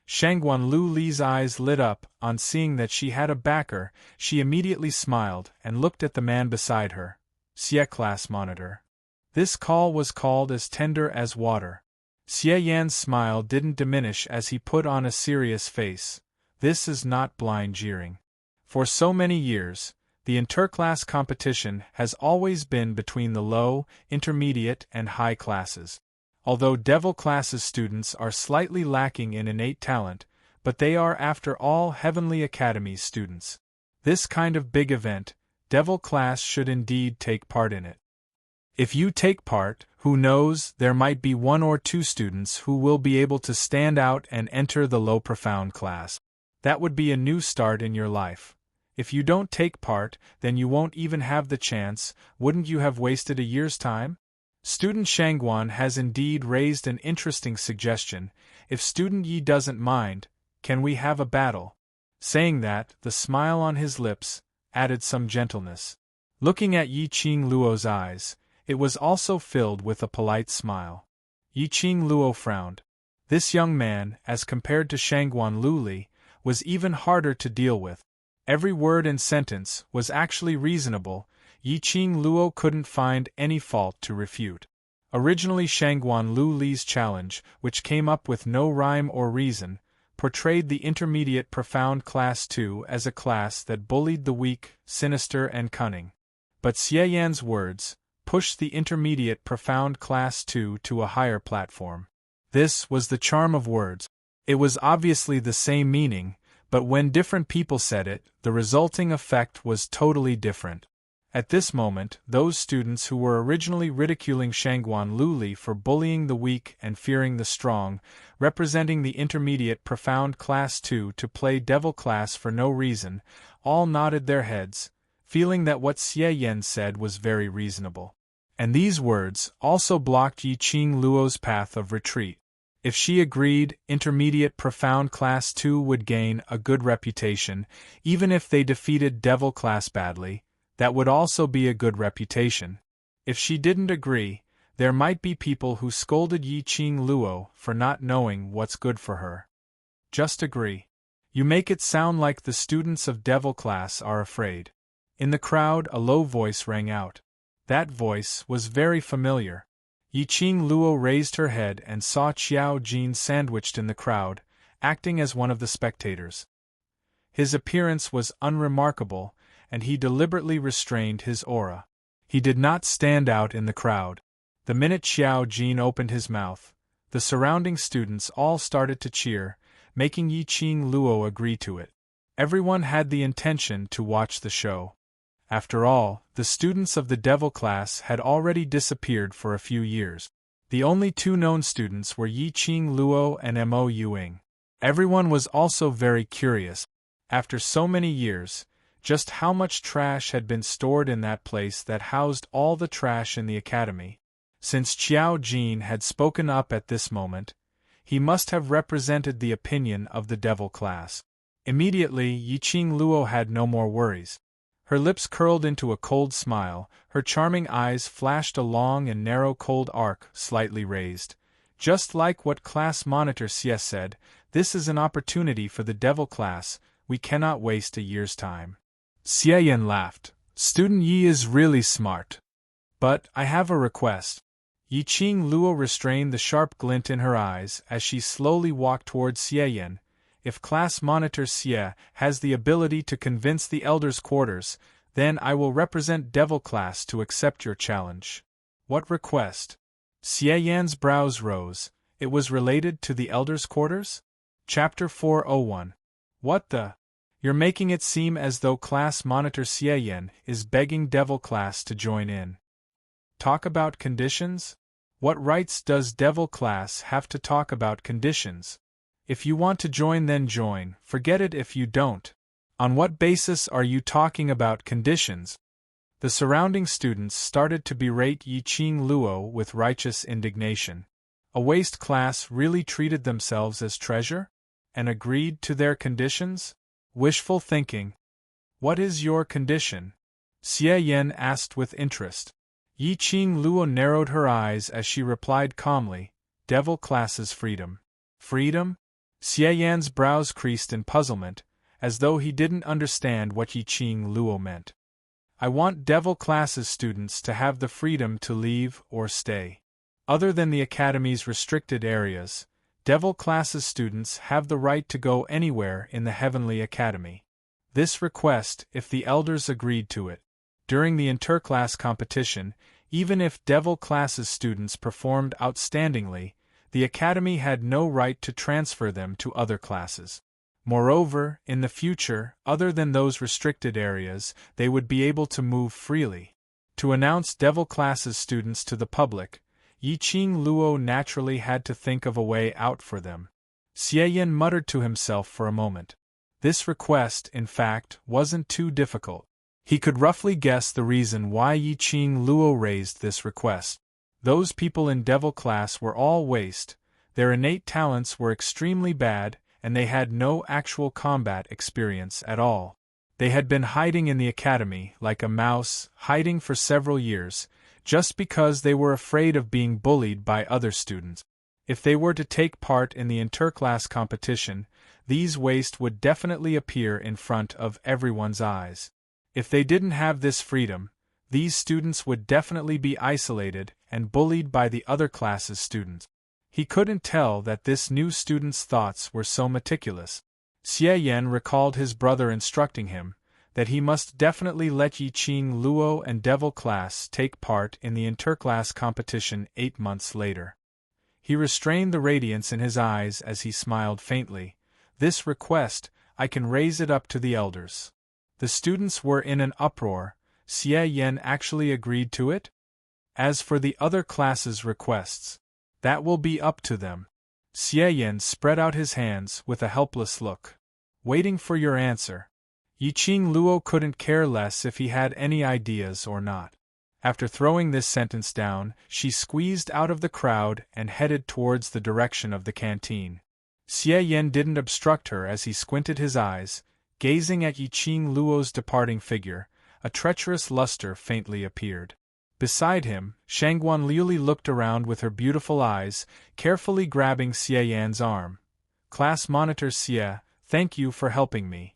Shangguan Lu Li's eyes lit up. On seeing that she had a backer, she immediately smiled and looked at the man beside her. Xie class monitor. This call was called as tender as water. Xie Yan's smile didn't diminish as he put on a serious face. This is not blind jeering. For so many years, the interclass competition has always been between the low, intermediate, and high classes. Although Devil class's students are slightly lacking in innate talent, but they are after all Heavenly Academy's students. This kind of big event, Devil class should indeed take part in it. If you take part, who knows, there might be one or two students who will be able to stand out and enter the low profound class. That would be a new start in your life. If you don't take part, then you won't even have the chance. Wouldn't you have wasted a year's time? Student Shangguan has indeed raised an interesting suggestion. If Student Yi doesn't mind, can we have a battle? Saying that, the smile on his lips added some gentleness. Looking at Yi Qing Luo's eyes, it was also filled with a polite smile. Yi Qing Luo frowned. This young man, as compared to Shangguan Luli, was even harder to deal with. Every word and sentence was actually reasonable. Yi Qing Luo couldn't find any fault to refute. Originally Shangguan Luli's challenge, which came up with no rhyme or reason, portrayed the intermediate profound class 2 as a class that bullied the weak, sinister and cunning. But Xie Yan's words pushed the intermediate profound class 2 to a higher platform. This was the charm of words. It was obviously the same meaning, but when different people said it, the resulting effect was totally different. At this moment, those students who were originally ridiculing Shangguan Luli for bullying the weak and fearing the strong, representing the intermediate profound class 2 to play devil class for no reason, all nodded their heads, feeling that what Xie Yan said was very reasonable. And these words also blocked Yi Qing Luo's path of retreat. If she agreed, intermediate profound class 2 would gain a good reputation, even if they defeated devil class badly. That would also be a good reputation. If she didn't agree, there might be people who scolded Yi Qing Luo for not knowing what's good for her. Just agree. You make it sound like the students of devil class are afraid. In the crowd, a low voice rang out. That voice was very familiar. Yi Qing Luo raised her head and saw Qiao Jin sandwiched in the crowd, acting as one of the spectators. His appearance was unremarkable, and he deliberately restrained his aura. He did not stand out in the crowd. The minute Qiao Jin opened his mouth, the surrounding students all started to cheer, making Yi Qing Luo agree to it. Everyone had the intention to watch the show. After all, the students of the devil class had already disappeared for a few years. The only two known students were Yi Qing Luo and Mo Yuing. Everyone was also very curious. After so many years, just how much trash had been stored in that place that housed all the trash in the academy. Since Qiao Jin had spoken up at this moment, he must have represented the opinion of the devil class. Immediately, Yi Qing Luo had no more worries. Her lips curled into a cold smile, her charming eyes flashed a long and narrow cold arc, slightly raised. Just like what class monitor Xie said, this is an opportunity for the devil class, we cannot waste a year's time. Xie Yan laughed. Student Yi is really smart. But I have a request. Yi Qing Luo restrained the sharp glint in her eyes as she slowly walked towards Xie Yan. If class monitor Xie has the ability to convince the elders' quarters, then I will represent devil class to accept your challenge. What request? Xie Yan's brows rose. It was related to the elders' quarters? Chapter 401. What the? You're making it seem as though class monitor Xie Yan is begging devil class to join in. Talk about conditions? What rights does devil class have to talk about conditions? If you want to join, then join, forget it if you don't. On what basis are you talking about conditions? The surrounding students started to berate Yi Qing Luo with righteous indignation. A waste class really treated themselves as treasure? And agreed to their conditions? Wishful thinking. What is your condition? Xie Yan asked with interest. Yi Qing Luo narrowed her eyes as she replied calmly, devil class's freedom. Freedom? Xie Yan's brows creased in puzzlement, as though he didn't understand what Yi Qing Luo meant. I want Devil Class's students to have the freedom to leave or stay. Other than the Academy's restricted areas, Devil Class's students have the right to go anywhere in the Heavenly Academy. This request, if the elders agreed to it. During the interclass competition, even if Devil Class's students performed outstandingly, the Academy had no right to transfer them to other classes. Moreover, in the future, other than those restricted areas, they would be able to move freely. To announce Devil Class's students to the public, Yiqing Luo naturally had to think of a way out for them. Xie Yan muttered to himself for a moment. This request, in fact, wasn't too difficult. He could roughly guess the reason why Yiqing Luo raised this request. Those people in Devil Class were all waste, their innate talents were extremely bad, and they had no actual combat experience at all. They had been hiding in the academy, like a mouse, hiding for several years, just because they were afraid of being bullied by other students. If they were to take part in the interclass competition, these waste would definitely appear in front of everyone's eyes. If they didn't have this freedom, these students would definitely be isolated and bullied by the other classes' students. He couldn't tell that this new student's thoughts were so meticulous. Xie Yan recalled his brother instructing him that he must definitely let Yiqing Luo and Devil Class take part in the interclass competition 8 months later. He restrained the radiance in his eyes as he smiled faintly. This request, I can raise it up to the elders. The students were in an uproar. Xie Yan actually agreed to it? As for the other classes' requests, that will be up to them. Xie Yan spread out his hands with a helpless look. Waiting for your answer. Yiqing Luo couldn't care less if he had any ideas or not. After throwing this sentence down, she squeezed out of the crowd and headed towards the direction of the canteen. Xie Yan didn't obstruct her as he squinted his eyes, gazing at Yiqing Luo's departing figure. A treacherous luster faintly appeared. Beside him, Shangguan Liuli looked around with her beautiful eyes, carefully grabbing Xie Yan's arm. Class Monitor Xie, thank you for helping me.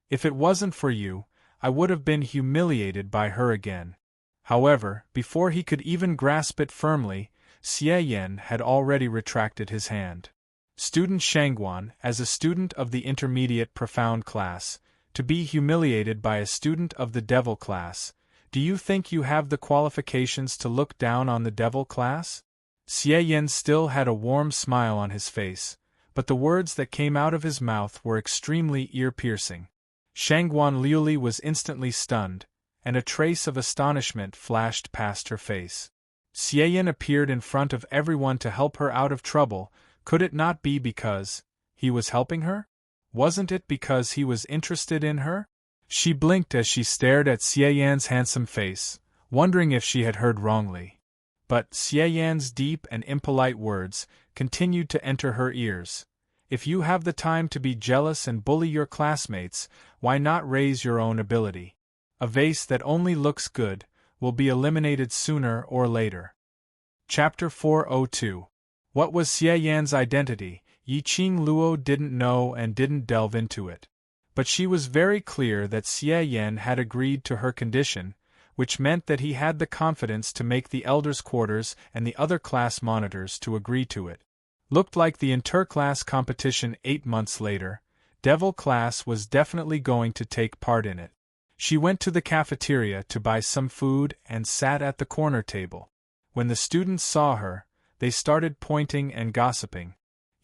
If it wasn't for you, I would have been humiliated by her again. However, before he could even grasp it firmly, Xie Yan had already retracted his hand. Student Shangguan, as a student of the intermediate profound class, to be humiliated by a student of the Devil Class, do you think you have the qualifications to look down on the Devil Class? Xie Yan still had a warm smile on his face, but the words that came out of his mouth were extremely ear-piercing. Shangguan Liuli was instantly stunned, and a trace of astonishment flashed past her face. Xie Yan appeared in front of everyone to help her out of trouble. Could it not be because he was helping her? Wasn't it because he was interested in her? She blinked as she stared at Xie Yan's handsome face, wondering if she had heard wrongly. But Xie Yan's deep and impolite words continued to enter her ears. If you have the time to be jealous and bully your classmates, why not raise your own ability? A vase that only looks good will be eliminated sooner or later. Chapter 402. What was Xie Yan's identity? Yiqing Luo didn't know and didn't delve into it. But she was very clear that Xie Yan had agreed to her condition, which meant that he had the confidence to make the elders' quarters and the other class monitors to agree to it. Looked like the interclass competition 8 months later, Devil Class was definitely going to take part in it. She went to the cafeteria to buy some food and sat at the corner table. When the students saw her, they started pointing and gossiping.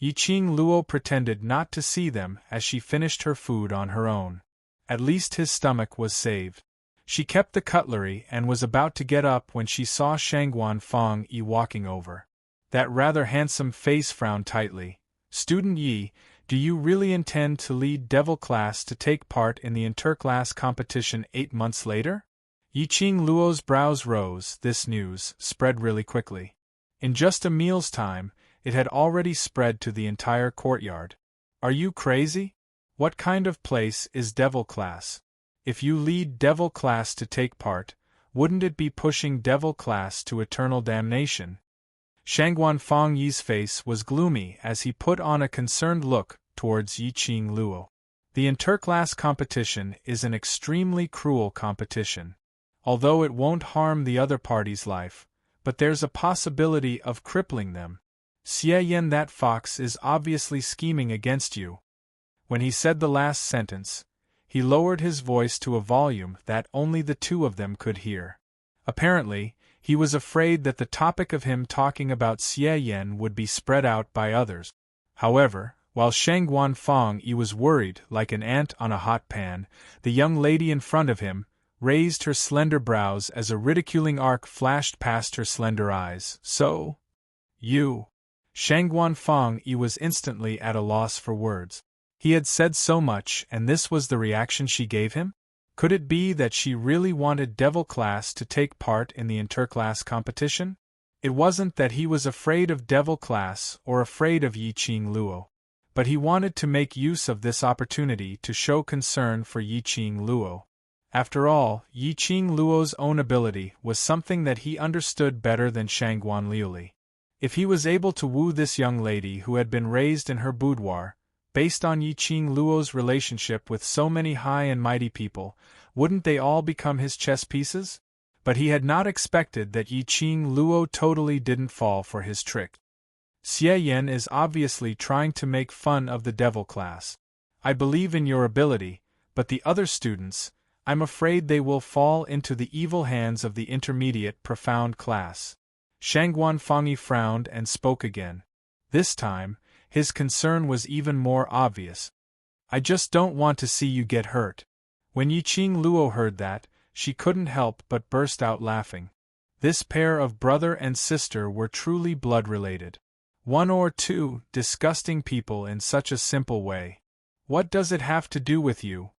Yiqing Luo pretended not to see them as she finished her food on her own. At least his stomach was saved. She kept the cutlery and was about to get up when she saw Shangguan Fong Yi walking over. That rather handsome face frowned tightly. Student Yi, do you really intend to lead Devil Class to take part in the interclass competition 8 months later? Yiqing Luo's brows rose. This news spread really quickly. In just a meal's time, it had already spread to the entire courtyard. Are you crazy? What kind of place is Devil Class? If you lead Devil Class to take part, wouldn't it be pushing Devil Class to eternal damnation? Shangguan Fong Yi's face was gloomy as he put on a concerned look towards Yiqing Luo. The interclass competition is an extremely cruel competition. although it won't harm the other party's life, but there's a possibility of crippling them. Xie Yan, that fox is obviously scheming against you." When he said the last sentence, he lowered his voice to a volume that only the two of them could hear. Apparently, he was afraid that the topic of him talking about Xie Yan would be spread out by others. However, while Shangguan Fangyi was worried like an ant on a hot pan, the young lady in front of him raised her slender brows as a ridiculing arc flashed past her slender eyes. "So? You?" Shangguan Fangyi was instantly at a loss for words. He had said so much, and this was the reaction she gave him? Could it be that she really wanted Devil Class to take part in the interclass competition? It wasn't that he was afraid of Devil Class or afraid of Yiqing Luo, but he wanted to make use of this opportunity to show concern for Yiqing Luo. After all, Yiqing Luo's own ability was something that he understood better than Shangguan Liuli. If he was able to woo this young lady who had been raised in her boudoir, based on Yiqing Luo's relationship with so many high and mighty people, wouldn't they all become his chess pieces? But he had not expected that Yiqing Luo totally didn't fall for his trick. "Xie Yan is obviously trying to make fun of the Devil Class. I believe in your ability, but the other students, I'm afraid they will fall into the evil hands of the intermediate profound class." Shangguan Fangyi frowned and spoke again. This time, his concern was even more obvious. "I just don't want to see you get hurt." When Yiqing Luo heard that, she couldn't help but burst out laughing. This pair of brother and sister were truly blood-related. One or two disgusting people in such a simple way. "What does it have to do with you?"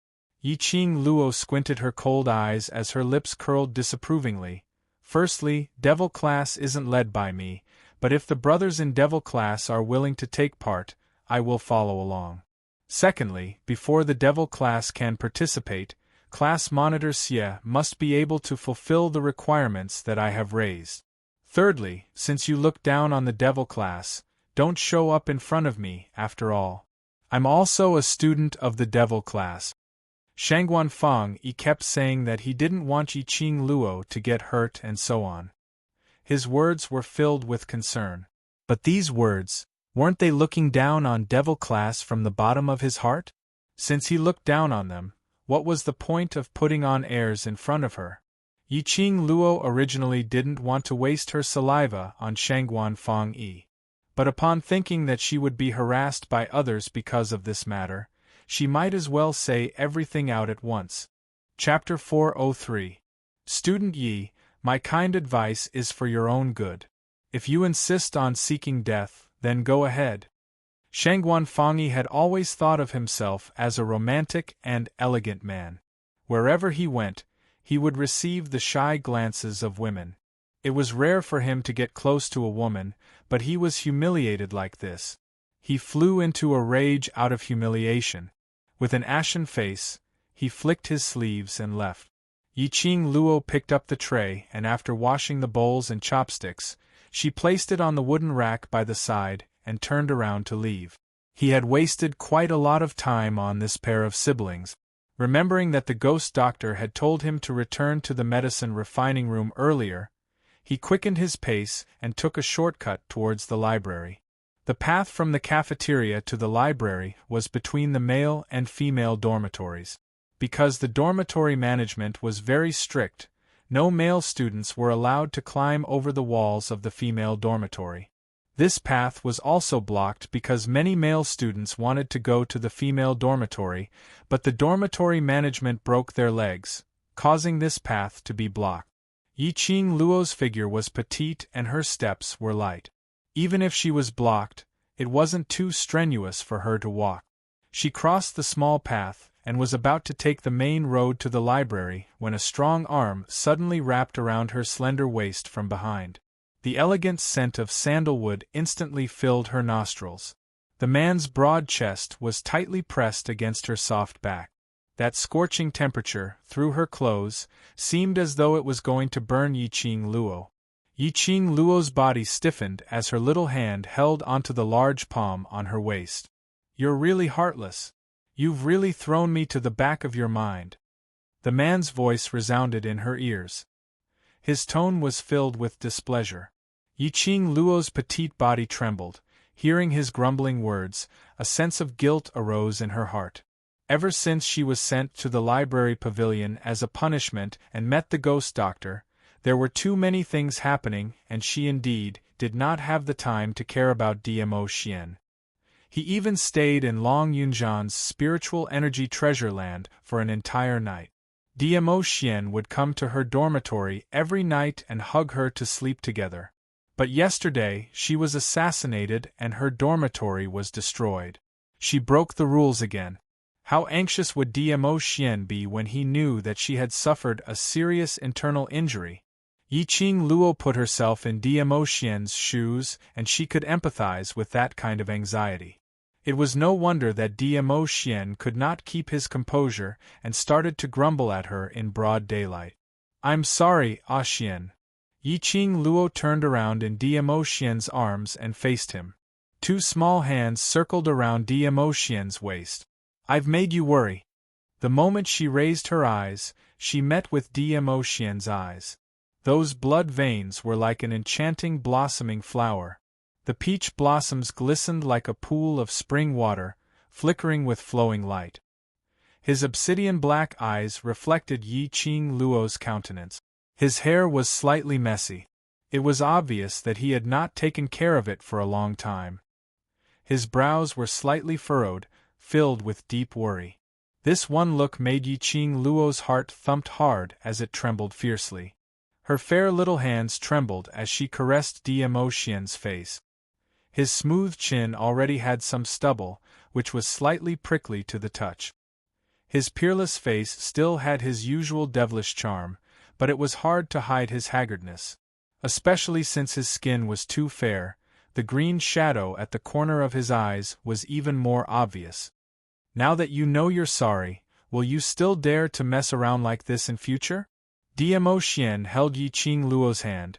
Yiqing Luo squinted her cold eyes as her lips curled disapprovingly. "Firstly, Devil Class isn't led by me, but if the brothers in Devil Class are willing to take part, I will follow along. Secondly, before the Devil Class can participate, Class Monitor Xie must be able to fulfill the requirements that I have raised. Thirdly, since you look down on the Devil Class, don't show up in front of me, after all. I'm also a student of the Devil Class." Shangguan Fangyi kept saying that he didn't want Yiqing Luo to get hurt and so on. His words were filled with concern. But these words, weren't they looking down on Devil Class from the bottom of his heart? Since he looked down on them, what was the point of putting on airs in front of her? Yiqing Luo originally didn't want to waste her saliva on Shangguan Fangyi. But upon thinking that she would be harassed by others because of this matter, she might as well say everything out at once. Chapter 403. Student Yi, my kind advice is for your own good. If you insist on seeking death, then go ahead. Shangguan Fangyi had always thought of himself as a romantic and elegant man. Wherever he went, he would receive the shy glances of women. It was rare for him to get close to a woman, but he was humiliated like this. He flew into a rage out of humiliation. With an ashen face, he flicked his sleeves and left. Yiqing Luo picked up the tray and after washing the bowls and chopsticks, she placed it on the wooden rack by the side and turned around to leave. He had wasted quite a lot of time on this pair of siblings. Remembering that the ghost doctor had told him to return to the medicine refining room earlier, he quickened his pace and took a shortcut towards the library. The path from the cafeteria to the library was between the male and female dormitories. Because the dormitory management was very strict, no male students were allowed to climb over the walls of the female dormitory. This path was also blocked because many male students wanted to go to the female dormitory, but the dormitory management broke their legs, causing this path to be blocked. Yiqing Luo's figure was petite and her steps were light. Even if she was blocked, it wasn't too strenuous for her to walk. She crossed the small path and was about to take the main road to the library when a strong arm suddenly wrapped around her slender waist from behind. The elegant scent of sandalwood instantly filled her nostrils. The man's broad chest was tightly pressed against her soft back. That scorching temperature, through her clothes, seemed as though it was going to burn Yiqing Luo. Yiqing Luo's body stiffened as her little hand held onto the large palm on her waist. "You're really heartless. You've really thrown me to the back of your mind." The man's voice resounded in her ears. His tone was filled with displeasure. Yiqing Luo's petite body trembled. Hearing his grumbling words, a sense of guilt arose in her heart. Ever since she was sent to the library pavilion as a punishment and met the ghost doctor, there were too many things happening, and she indeed did not have the time to care about Dmo Xian. He even stayed in Long Yunjian's spiritual energy treasure land for an entire night. Dmo Xian would come to her dormitory every night and hug her to sleep together. But yesterday she was assassinated and her dormitory was destroyed. She broke the rules again. How anxious would Dmo Xian be when he knew that she had suffered a serious internal injury? Yiqing Luo put herself in Dmo Xian's shoes, and she could empathize with that kind of anxiety. It was no wonder that Dmo Xian could not keep his composure and started to grumble at her in broad daylight. "I'm sorry, Ah Xian." Yiqing Luo turned around in Dmo Xian's arms and faced him. Two small hands circled around Dmo Xian's waist. "I've made you worry." The moment she raised her eyes, she met with Dmo Xian's eyes. Those blood veins were like an enchanting blossoming flower. The peach blossoms glistened like a pool of spring water, flickering with flowing light. His obsidian-black eyes reflected Yiqing Luo's countenance. His hair was slightly messy. It was obvious that he had not taken care of it for a long time. His brows were slightly furrowed, filled with deep worry. This one look made Yiqing Luo's heart thumped hard as it trembled fiercely. Her fair little hands trembled as she caressed Dmo Xian's face. His smooth chin already had some stubble, which was slightly prickly to the touch. His peerless face still had his usual devilish charm, but it was hard to hide his haggardness. Especially since his skin was too fair, the green shadow at the corner of his eyes was even more obvious. "Now that you know you're sorry, will you still dare to mess around like this in future?" Dmo Xian held Yiqing Luo's hand.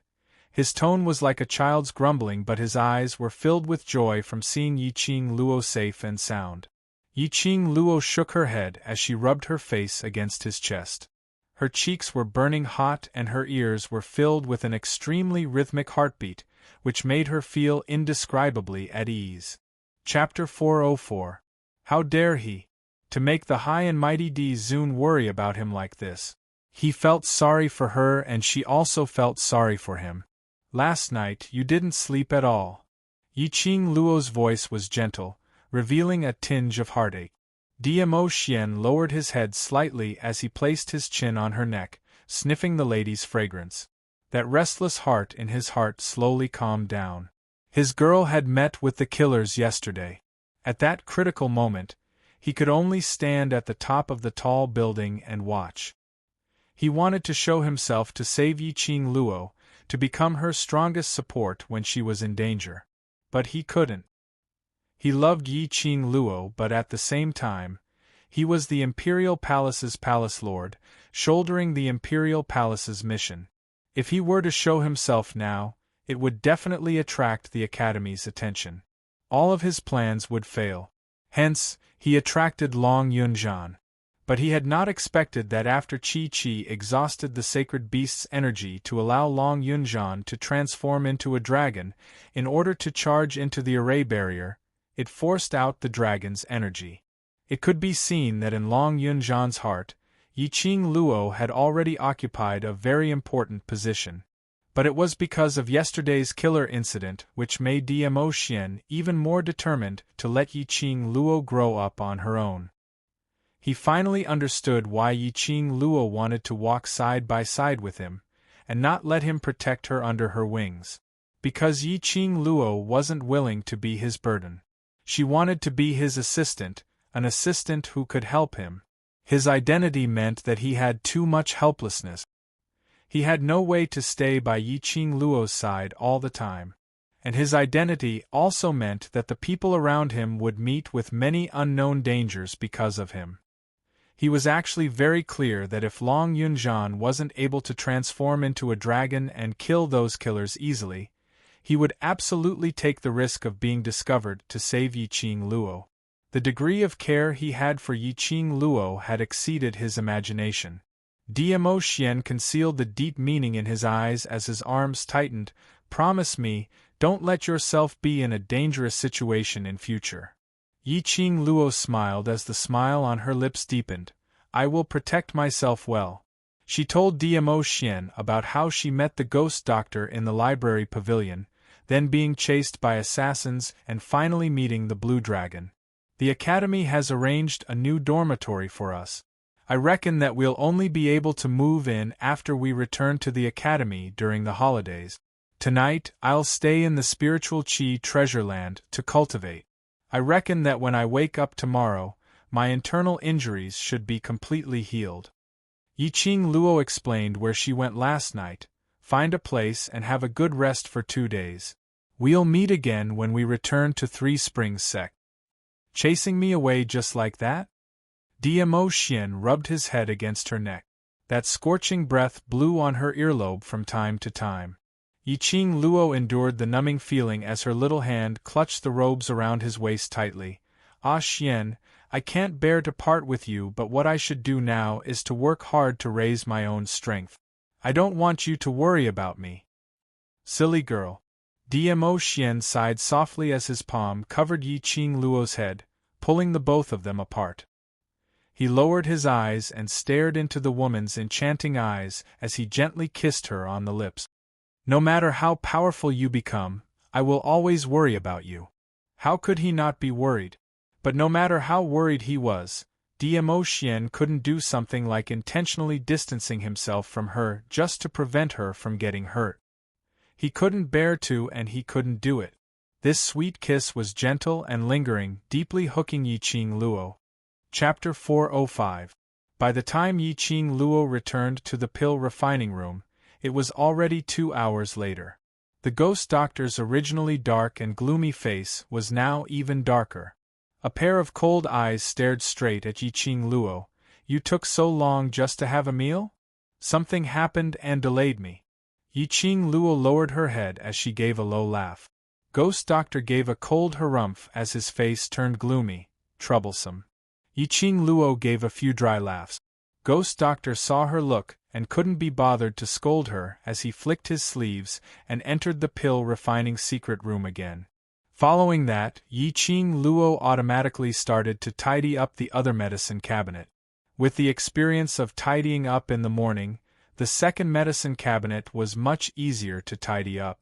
His tone was like a child's grumbling, but his eyes were filled with joy from seeing Yiqing Luo safe and sound. Yiqing Luo shook her head as she rubbed her face against his chest. Her cheeks were burning hot and her ears were filled with an extremely rhythmic heartbeat, which made her feel indescribably at ease. Chapter 404. How dare he? To make the high and mighty Di Zun worry about him like this. He felt sorry for her and she also felt sorry for him. "Last night you didn't sleep at all." Yiqing Luo's voice was gentle, revealing a tinge of heartache. Dmo Xian lowered his head slightly as he placed his chin on her neck, sniffing the lady's fragrance. That restless heart in his heart slowly calmed down. His girl had met with the killers yesterday. At that critical moment, he could only stand at the top of the tall building and watch. He wanted to show himself to save Yiqing Luo, to become her strongest support when she was in danger. But he couldn't. He loved Yiqing Luo, but at the same time, he was the Imperial Palace's palace lord, shouldering the Imperial Palace's mission. If he were to show himself now, it would definitely attract the Academy's attention. All of his plans would fail. Hence, he attracted Long Yunjian. But he had not expected that after Qi exhausted the sacred beast's energy to allow Long Yunjian to transform into a dragon, in order to charge into the array barrier, it forced out the dragon's energy. It could be seen that in Long Yunjian's heart, Yiqing Luo had already occupied a very important position. But it was because of yesterday's killer incident which made Dmo Xian even more determined to let Yiqing Luo grow up on her own. He finally understood why Yiqing Luo wanted to walk side by side with him, and not let him protect her under her wings. Because Yiqing Luo wasn't willing to be his burden. She wanted to be his assistant, an assistant who could help him. His identity meant that he had too much helplessness. He had no way to stay by Yiqing Luo's side all the time. And his identity also meant that the people around him would meet with many unknown dangers because of him. He was actually very clear that if Long Yunjian wasn't able to transform into a dragon and kill those killers easily, he would absolutely take the risk of being discovered to save Yiqing Luo. The degree of care he had for Yiqing Luo had exceeded his imagination. Diamo Xian concealed the deep meaning in his eyes as his arms tightened. Promise me, don't let yourself be in a dangerous situation in future. Yi Qing Luo smiled as the smile on her lips deepened. I will protect myself well. She told Diamo Xian about how she met the ghost doctor in the library pavilion, then being chased by assassins and finally meeting the blue dragon. The academy has arranged a new dormitory for us. I reckon that we'll only be able to move in after we return to the academy during the holidays. Tonight, I'll stay in the spiritual Qi treasure land to cultivate. I reckon that when I wake up tomorrow, my internal injuries should be completely healed. Yi Qing Luo explained where she went last night. Find a place and have a good rest for 2 days. We'll meet again when we return to Three Springs Sect. Chasing me away just like that? Diamo Xian rubbed his head against her neck. That scorching breath blew on her earlobe from time to time. Yi Qing Luo endured the numbing feeling as her little hand clutched the robes around his waist tightly. Ah Xian, I can't bear to part with you, but what I should do now is to work hard to raise my own strength. I don't want you to worry about me. Silly girl. Diamo Xian sighed softly as his palm covered Yi Qing Luo's head, pulling the both of them apart. He lowered his eyes and stared into the woman's enchanting eyes as he gently kissed her on the lips. No matter how powerful you become, I will always worry about you. How could he not be worried? But no matter how worried he was, Diamo Xian couldn't do something like intentionally distancing himself from her just to prevent her from getting hurt. He couldn't bear to, and he couldn't do it. This sweet kiss was gentle and lingering, deeply hooking Yi Qing Luo. Chapter 405. By the time Yi Qing Luo returned to the pill refining room, it was already 2 hours later. The ghost doctor's originally dark and gloomy face was now even darker. A pair of cold eyes stared straight at Yi Qing Luo. You took so long just to have a meal? Something happened and delayed me. Yi Qing Luo lowered her head as she gave a low laugh. Ghost doctor gave a cold harumph as his face turned gloomy, troublesome. Yi Qing Luo gave a few dry laughs. Ghost doctor saw her look and couldn't be bothered to scold her as he flicked his sleeves and entered the pill refining secret room again. Following that, Yi Qing Luo automatically started to tidy up the other medicine cabinet. With the experience of tidying up in the morning, the second medicine cabinet was much easier to tidy up.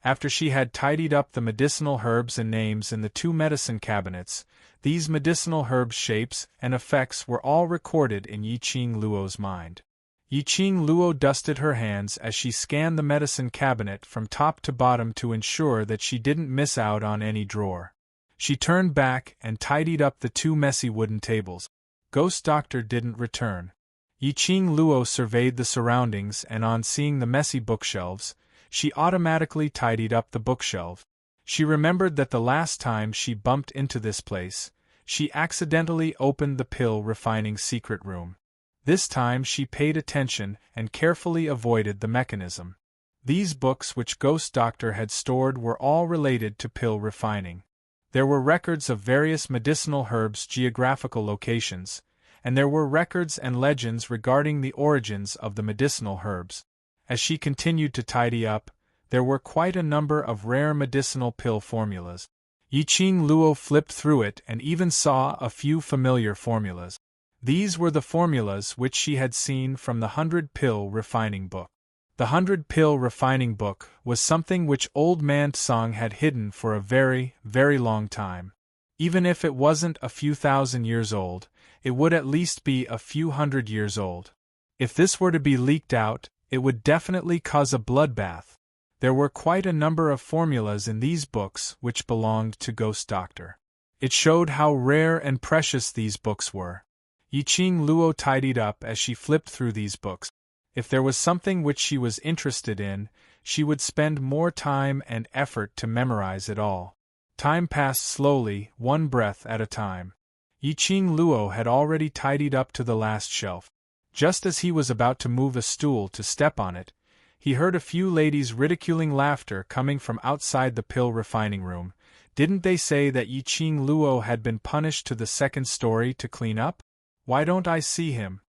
After she had tidied up the medicinal herbs and names in the 2 medicine cabinets, these medicinal herbs' shapes and effects were all recorded in Yi Qing Luo's mind. Yi Qing Luo dusted her hands as she scanned the medicine cabinet from top to bottom to ensure that she didn't miss out on any drawer. She turned back and tidied up the 2 messy wooden tables. Ghost doctor didn't return. Yi Qing Luo surveyed the surroundings and on seeing the messy bookshelves, she automatically tidied up the bookshelf. She remembered that the last time she bumped into this place, she accidentally opened the pill refining secret room. This time she paid attention and carefully avoided the mechanism. These books which Ghost Doctor had stored were all related to pill refining. There were records of various medicinal herbs' geographical locations, and there were records and legends regarding the origins of the medicinal herbs. As she continued to tidy up, there were quite a number of rare medicinal pill formulas. Yi Qing Luo flipped through it and even saw a few familiar formulas. These were the formulas which she had seen from the 100-pill refining book. The 100-pill refining book was something which Old Man Tsang had hidden for a very, very long time. Even if it wasn't a few thousand years old, it would at least be a few hundred years old. If this were to be leaked out, it would definitely cause a bloodbath. There were quite a number of formulas in these books which belonged to Ghost Doctor. It showed how rare and precious these books were. Yi Qing Luo tidied up as she flipped through these books. If there was something which she was interested in, she would spend more time and effort to memorize it all. Time passed slowly, one breath at a time. Yi Qing Luo had already tidied up to the last shelf. Just as he was about to move a stool to step on it, he heard a few ladies' ridiculing laughter coming from outside the pill refining room. Didn't they say that Yi Qing Luo had been punished to the second story to clean up? Why don't I see him?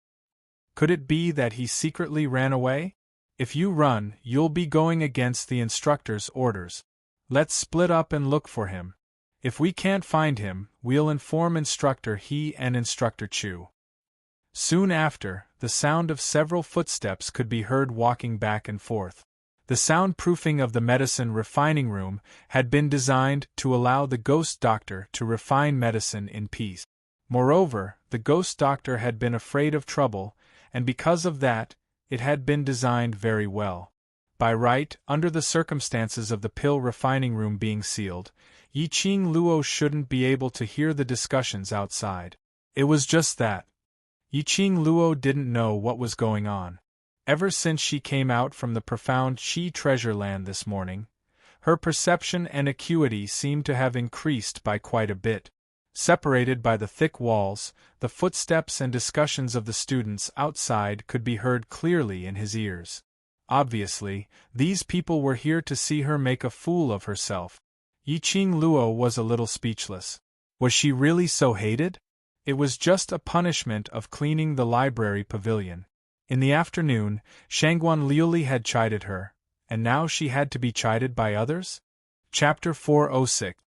Could it be that he secretly ran away? If you run, you'll be going against the instructor's orders. Let's split up and look for him. If we can't find him, we'll inform Instructor He and Instructor Chu. Soon after, the sound of several footsteps could be heard walking back and forth. The soundproofing of the medicine refining room had been designed to allow the ghost doctor to refine medicine in peace. Moreover, the ghost doctor had been afraid of trouble, and because of that, it had been designed very well. By right, under the circumstances of the pill refining room being sealed, Yiqing Luo shouldn't be able to hear the discussions outside. It was just that. Yiqing Luo didn't know what was going on. Ever since she came out from the profound Qi treasure land this morning, her perception and acuity seemed to have increased by quite a bit. Separated by the thick walls, the footsteps and discussions of the students outside could be heard clearly in his ears. Obviously, these people were here to see her make a fool of herself. Yiqing Luo was a little speechless. Was she really so hated? It was just a punishment of cleaning the library pavilion. In the afternoon, Shangguan Liuli had chided her, and now she had to be chided by others? Chapter 406.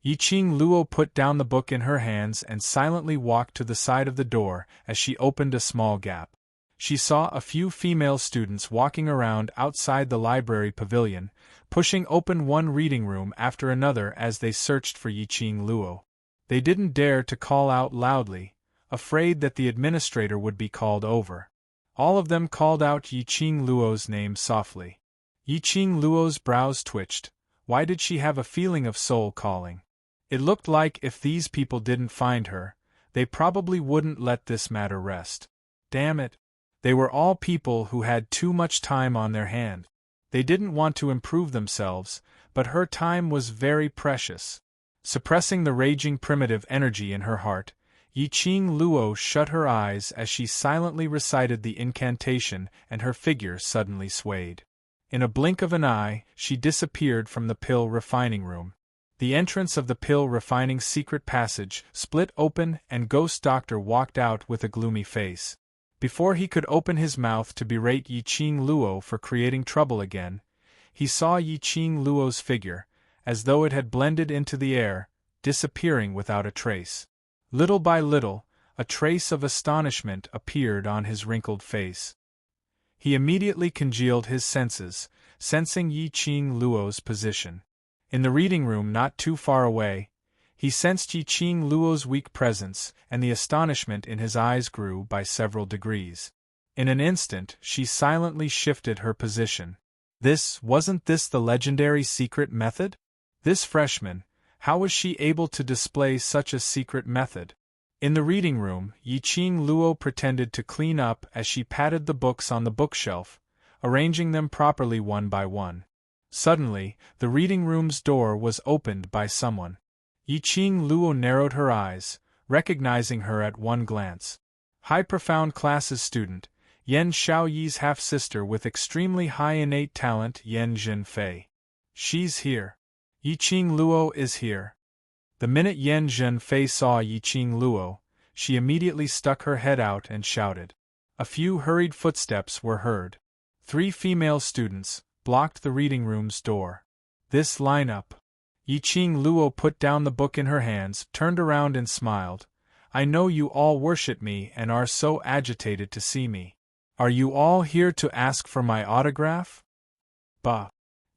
Yiqing Luo put down the book in her hands and silently walked to the side of the door as she opened a small gap. She saw a few female students walking around outside the library pavilion, pushing open one reading room after another as they searched for Yiqing Luo. They didn't dare to call out loudly, afraid that the administrator would be called over. All of them called out Yiqing Luo's name softly. Yiqing Luo's brows twitched. Why did she have a feeling of soul calling? It looked like if these people didn't find her, they probably wouldn't let this matter rest. Damn it. They were all people who had too much time on their hand. They didn't want to improve themselves, but her time was very precious. Suppressing the raging primitive energy in her heart, Yiqing Luo shut her eyes as she silently recited the incantation, and her figure suddenly swayed. In a blink of an eye, she disappeared from the pill refining room. The entrance of the pill refining secret passage split open and Ghost Doctor walked out with a gloomy face. Before he could open his mouth to berate Yiqing Luo for creating trouble again, he saw Yiqing Luo's figure, as though it had blended into the air, disappearing without a trace. Little by little, a trace of astonishment appeared on his wrinkled face. He immediately congealed his senses, sensing Yiqing Luo's position. In the reading room not too far away, he sensed Yiqing Luo's weak presence, and the astonishment in his eyes grew by several degrees. In an instant, she silently shifted her position. Wasn't this the legendary secret method? This freshman, how was she able to display such a secret method? In the reading room, Yiqing Luo pretended to clean up as she patted the books on the bookshelf, arranging them properly one by one. Suddenly, the reading room's door was opened by someone. Yiqing Luo narrowed her eyes, recognizing her at one glance. High Profound Classes student, Yan Xiaoyi's half-sister with extremely high innate talent, Yan Zhenfei. She's here. Yiqing Luo is here. The minute Yan Zhenfei saw Yiqing Luo, she immediately stuck her head out and shouted. A few hurried footsteps were heard. 3 female students blocked the reading room's door. This lineup. Yiqing Luo put down the book in her hands, turned around and smiled. I know you all worship me and are so agitated to see me. Are you all here to ask for my autograph? Bah.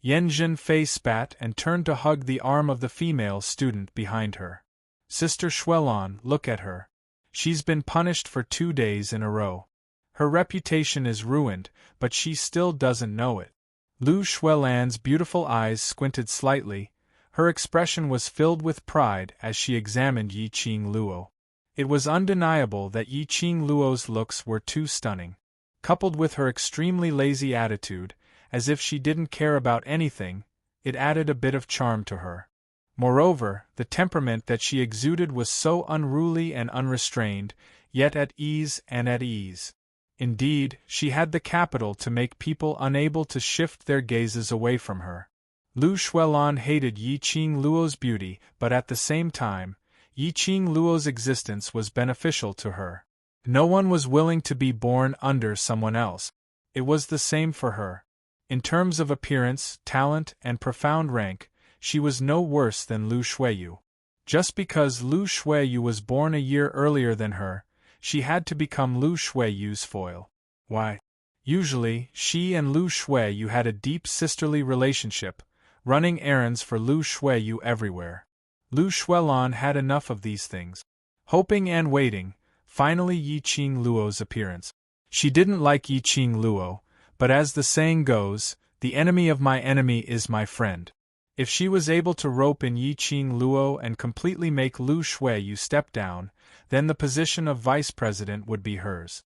Yan Zhenfei spat and turned to hug the arm of the female student behind her. Sister Xuelon, look at her. She's been punished for 2 days in a row. Her reputation is ruined, but she still doesn't know it. Lu Xuelan's beautiful eyes squinted slightly. Her expression was filled with pride as she examined Yiqing Luo. It was undeniable that Yiqing Luo's looks were too stunning. Coupled with her extremely lazy attitude, as if she didn't care about anything, it added a bit of charm to her. Moreover, the temperament that she exuded was so unruly and unrestrained, yet at ease and at ease. Indeed, she had the capital to make people unable to shift their gazes away from her. Lu Xuelon hated Yiqing Luo's beauty, but at the same time, Yiqing Luo's existence was beneficial to her. No one was willing to be born under someone else. It was the same for her. In terms of appearance, talent, and profound rank, she was no worse than Lu Shuiyu. Just because Lu Shuiyu was born a year earlier than her, she had to become Lu Shuiyu's foil. Why? Usually, she and Lu Shuiyu had a deep sisterly relationship, running errands for Lu Shuiyu everywhere. Lu Shuilan had enough of these things. Hoping and waiting, finally Yiqing Luo's appearance. She didn't like Yiqing Luo, but as the saying goes, the enemy of my enemy is my friend. If she was able to rope in Yiqing Luo and completely make Lu Shuiyu step down, then the position of vice president would be hers.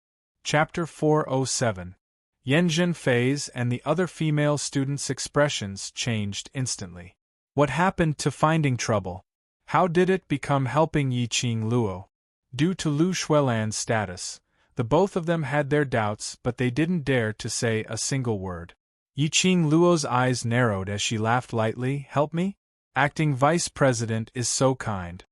Chapter 407. Yan Zhenfei's and the other female students' expressions changed instantly. What happened to finding trouble? How did it become helping Yiqing Luo? Due to Lu Shuilan's status, the both of them had their doubts, but they didn't dare to say a single word. Yiqing Luo's eyes narrowed as she laughed lightly. Help me? Acting vice president is so kind.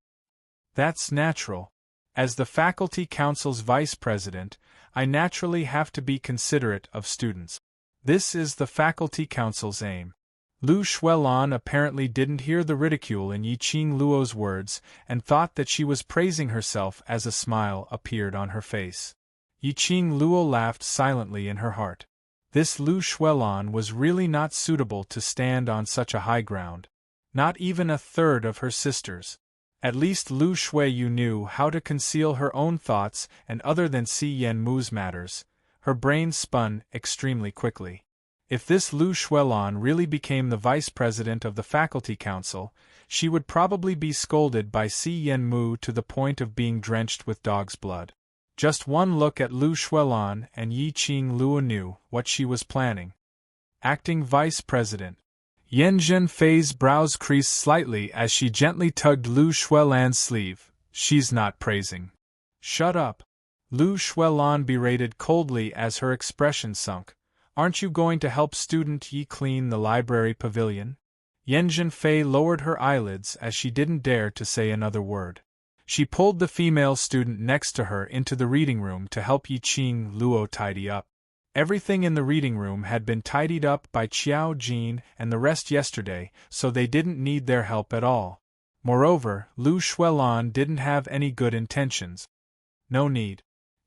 That's natural. As the faculty council's vice president, I naturally have to be considerate of students. This is the faculty council's aim. Lu Shuilan apparently didn't hear the ridicule in Yiqing Luo's words and thought that she was praising herself as a smile appeared on her face. Yiqing Luo laughed silently in her heart. This Lu Shuilan was really not suitable to stand on such a high ground. Not even a third of her sisters. At least Lu Shuiyu knew how to conceal her own thoughts, and other than Si Yanmu's matters, her brain spun extremely quickly. If this Lu Shuilan really became the vice president of the faculty council, she would probably be scolded by Si Yanmu to the point of being drenched with dog's blood. Just one look at Lu Shuilan and Yiqing Luo knew what she was planning. Acting vice president. Yan Zhenfei's brows creased slightly as she gently tugged Lu Shuilan's sleeve. She's not praising. Shut up. Lu Shuilan berated coldly as her expression sunk. Aren't you going to help student Yi clean the library pavilion? Yan Zhenfei lowered her eyelids as she didn't dare to say another word. She pulled the female student next to her into the reading room to help Yiqing Luo tidy up. Everything in the reading room had been tidied up by Qiao Jin and the rest yesterday, so they didn't need their help at all. Moreover, Lu Shuilan didn't have any good intentions. No need.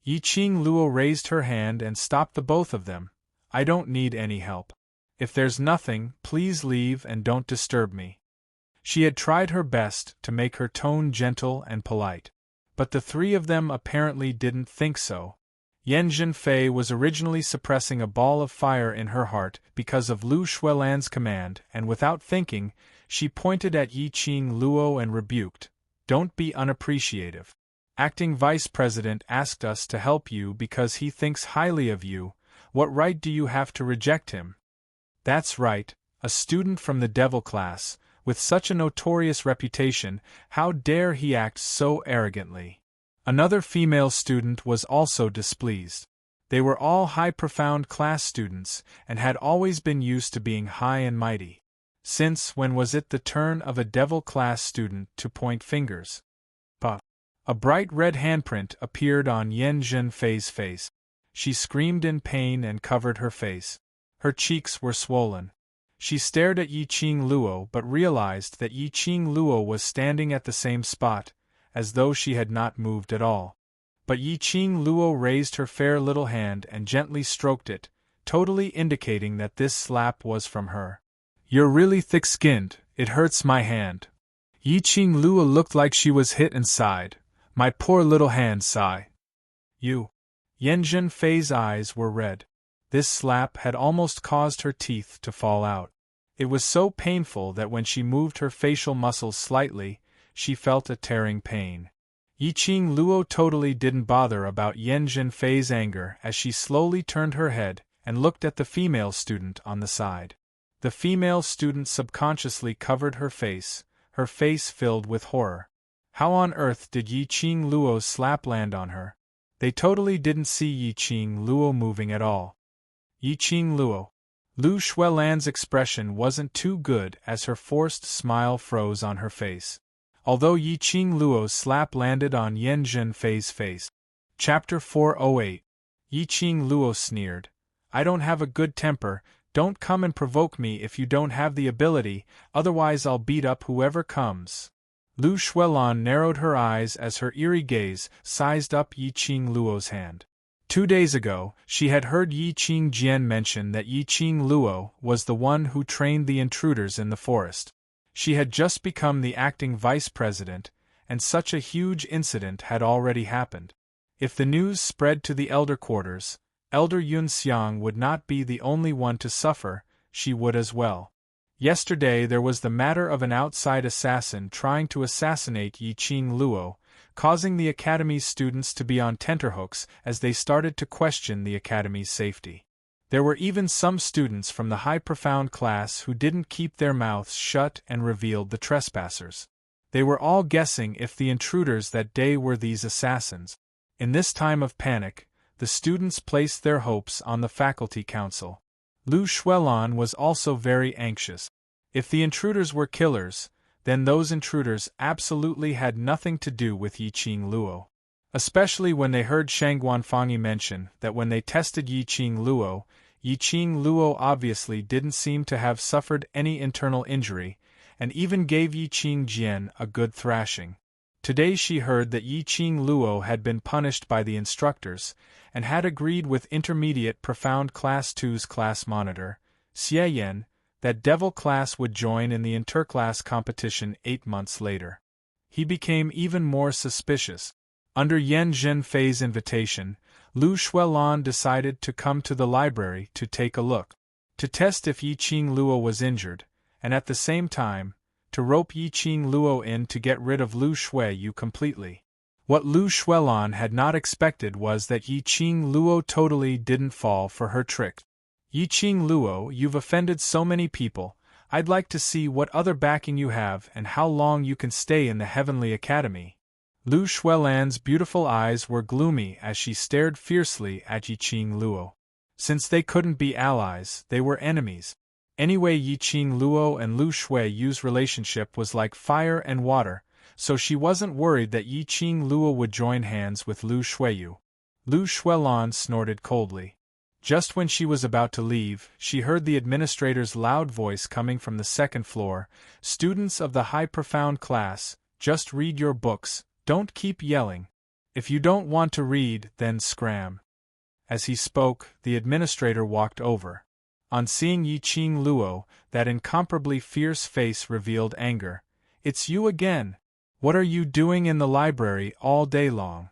Yiqing Luo raised her hand and stopped the both of them. I don't need any help. If there's nothing, please leave and don't disturb me. She had tried her best to make her tone gentle and polite. But the three of them apparently didn't think so. Yan Zhenfei was originally suppressing a ball of fire in her heart because of Lu Shuilan's command, and without thinking, she pointed at Yiqing Luo and rebuked, "Don't be unappreciative. Acting vice president asked us to help you because he thinks highly of you. What right do you have to reject him?" That's right, a student from the devil class, with such a notorious reputation, how dare he act so arrogantly? Another female student was also displeased. They were all high profound class students, and had always been used to being high and mighty. Since when was it the turn of a devil class student to point fingers? But a bright red handprint appeared on Yan Zhenfei's face. She screamed in pain and covered her face. Her cheeks were swollen. She stared at Yiqing Luo but realized that Yiqing Luo was standing at the same spot, as though she had not moved at all. But Yiqing Luo raised her fair little hand and gently stroked it, totally indicating that this slap was from her. "You're really thick-skinned, it hurts my hand." Yiqing Luo looked like she was hit and sighed. "My poor little hand, sigh." "You." Yan Zhenfei's eyes were red. This slap had almost caused her teeth to fall out. It was so painful that when she moved her facial muscles slightly, she felt a tearing pain. Yiqing Luo totally didn't bother about Yan Zhenfei's anger as she slowly turned her head and looked at the female student on the side. The female student subconsciously covered her face filled with horror. How on earth did Yiqing Luo's slap land on her? They totally didn't see Yiqing Luo moving at all. Yiqing Luo. Lu Shuilan's expression wasn't too good as her forced smile froze on her face. Although Yiqing Luo's slap landed on Yan Zhenfei's face, Chapter 408. Yi Qing Luo sneered. I don't have a good temper, don't come and provoke me if you don't have the ability, otherwise I'll beat up whoever comes. Lu Xuelan narrowed her eyes as her eerie gaze sized up Yi Qing Luo's hand. 2 days ago, she had heard Yi Qing Jian mention that Yi Qing Luo was the one who trained the intruders in the forest. She had just become the acting vice president, and such a huge incident had already happened. If the news spread to the elder quarters, Elder Yun Xiang would not be the only one to suffer, she would as well. Yesterday there was the matter of an outside assassin trying to assassinate Yi Qing Luo, causing the Academy's students to be on tenterhooks as they started to question the Academy's safety. There were even some students from the high profound class who didn't keep their mouths shut and revealed the trespassers. They were all guessing if the intruders that day were these assassins. In this time of panic, the students placed their hopes on the faculty council. Lu Xuelan was also very anxious. If the intruders were killers, then those intruders absolutely had nothing to do with Yi Qing Luo. Especially when they heard Shang Guanfangyi mention that when they tested Yi Qing Luo obviously didn't seem to have suffered any internal injury, and even gave Yi Qing Jian a good thrashing. Today she heard that Yi Qing Luo had been punished by the instructors, and had agreed with Intermediate Profound Class 2's class monitor, Xie Yan, that Devil class would join in the interclass competition 8 months later. He became even more suspicious. Under Yan Zhenfei's invitation, Lu Xuelan decided to come to the library to take a look, to test if Yi Qing Luo was injured, and at the same time, to rope Yi Qing Luo in to get rid of Lu Xueyu completely. What Lu Xuelan had not expected was that Yi Qing Luo totally didn't fall for her trick. Yi Qing Luo, you've offended so many people, I'd like to see what other backing you have and how long you can stay in the Heavenly Academy. Lu Xuelan's beautiful eyes were gloomy as she stared fiercely at Yi Qing Luo. Since they couldn't be allies, they were enemies. Anyway, Yi Qing Luo and Lu Xueyu's relationship was like fire and water, so she wasn't worried that Yi Qing Luo would join hands with Lu Xueyu. Lu Xuelan snorted coldly. Just when she was about to leave, she heard the administrator's loud voice coming from the second floor. Students of the high profound class, just read your books, don't keep yelling. If you don't want to read, then scram. As he spoke, the administrator walked over. On seeing Yi Qing Luo, that incomparably fierce face revealed anger. It's you again. What are you doing in the library all day long?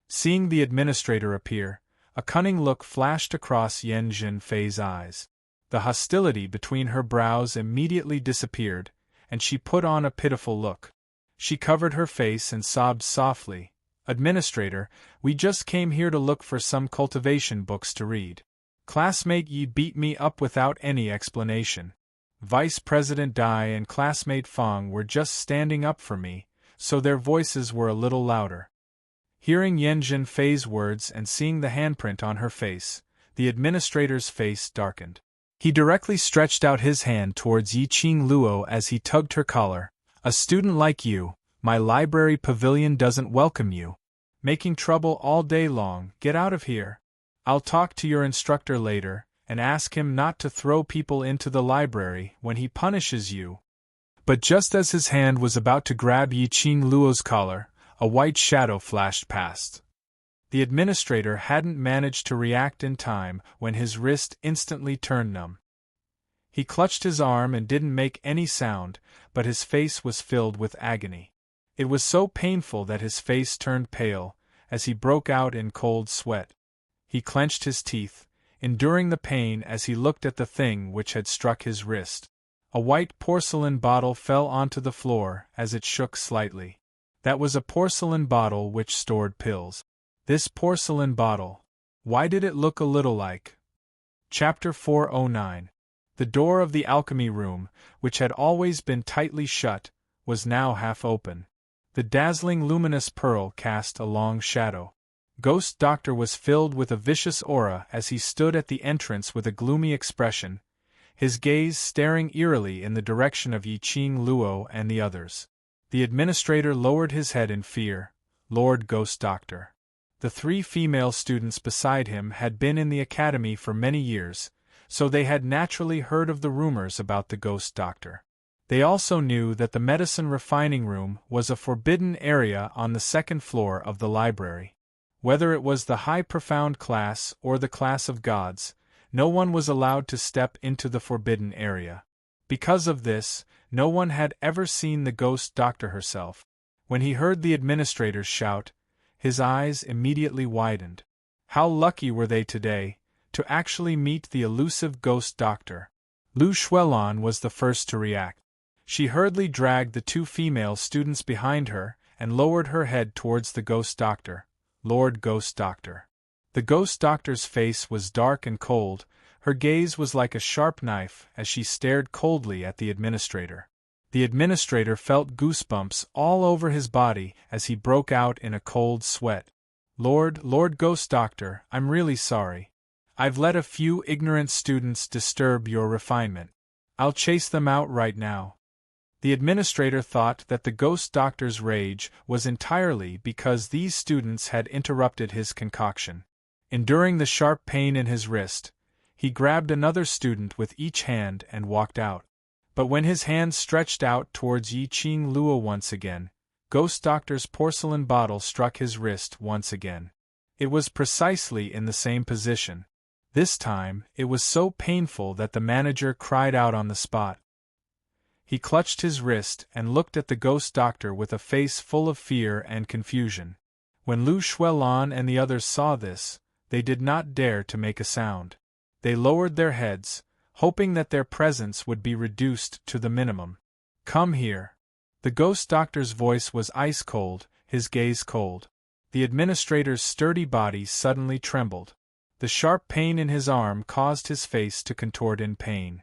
Seeing the administrator appear, a cunning look flashed across Yan Zhenfei's eyes. The hostility between her brows immediately disappeared, and she put on a pitiful look. She covered her face and sobbed softly. Administrator, we just came here to look for some cultivation books to read. Classmate Yi beat me up without any explanation. Vice President Dai and classmate Fang were just standing up for me, so their voices were a little louder. Hearing Yan Zhenfei's words and seeing the handprint on her face, the administrator's face darkened. He directly stretched out his hand towards Yi Qing Luo as he tugged her collar. A student like you, my library pavilion doesn't welcome you. Making trouble all day long, get out of here. I'll talk to your instructor later, and ask him not to throw people into the library when he punishes you. But just as his hand was about to grab Yi Qing Luo's collar, a white shadow flashed past. The administrator hadn't managed to react in time when his wrist instantly turned numb. He clutched his arm and didn't make any sound, but his face was filled with agony. It was so painful that his face turned pale, as he broke out in cold sweat. He clenched his teeth, enduring the pain as he looked at the thing which had struck his wrist. A white porcelain bottle fell onto the floor as it shook slightly. That was a porcelain bottle which stored pills. This porcelain bottle. Why did it look a little like? Chapter 409. The door of the alchemy room, which had always been tightly shut, was now half open. The dazzling luminous pearl cast a long shadow. Ghost Doctor was filled with a vicious aura as he stood at the entrance with a gloomy expression, his gaze staring eerily in the direction of Yi Qing Luo and the others. The administrator lowered his head in fear. Lord Ghost Doctor. The 3 female students beside him had been in the academy for many years, so they had naturally heard of the rumors about the ghost doctor. They also knew that the medicine refining room was a forbidden area on the 2nd floor of the library. Whether it was the high profound class or the class of gods, no one was allowed to step into the forbidden area. Because of this, no one had ever seen the ghost doctor herself. When he heard the administrators shout, his eyes immediately widened. How lucky were they today, to actually meet the elusive ghost doctor. Lu Xuelon was the first to react. She hurriedly dragged the 2 female students behind her and lowered her head towards the ghost doctor. Lord Ghost Doctor. The ghost doctor's face was dark and cold, her gaze was like a sharp knife as she stared coldly at the administrator. The administrator felt goosebumps all over his body as he broke out in a cold sweat. Lord Ghost Doctor, I'm really sorry. I've let a few ignorant students disturb your refinement. I'll chase them out right now. The administrator thought that the ghost doctor's rage was entirely because these students had interrupted his concoction. Enduring the sharp pain in his wrist, he grabbed another student with each hand and walked out. But when his hand stretched out towards Yi Qing Luo once again, ghost doctor's porcelain bottle struck his wrist once again. It was precisely in the same position. This time, it was so painful that the manager cried out on the spot. He clutched his wrist and looked at the ghost doctor with a face full of fear and confusion. When Lu Xuelon and the others saw this, they did not dare to make a sound. They lowered their heads, hoping that their presence would be reduced to the minimum. Come here. The ghost doctor's voice was ice cold, his gaze cold. The administrator's sturdy body suddenly trembled. The sharp pain in his arm caused his face to contort in pain.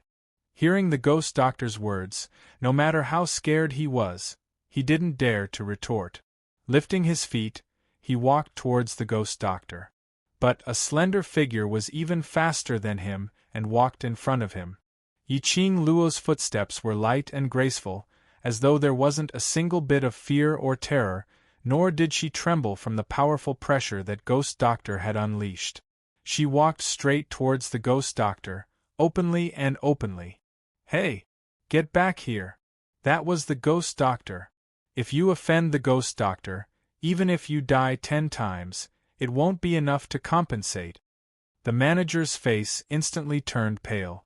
Hearing the ghost doctor's words, no matter how scared he was, he didn't dare to retort. Lifting his feet, he walked towards the ghost doctor. But a slender figure was even faster than him and walked in front of him. Yi Qing Luo's footsteps were light and graceful, as though there wasn't a single bit of fear or terror, nor did she tremble from the powerful pressure that ghost doctor had unleashed. She walked straight towards the ghost doctor, openly and openly. Hey! Get back here! That was the ghost doctor. If you offend the ghost doctor, even if you die 10 times, it won't be enough to compensate. The manager's face instantly turned pale.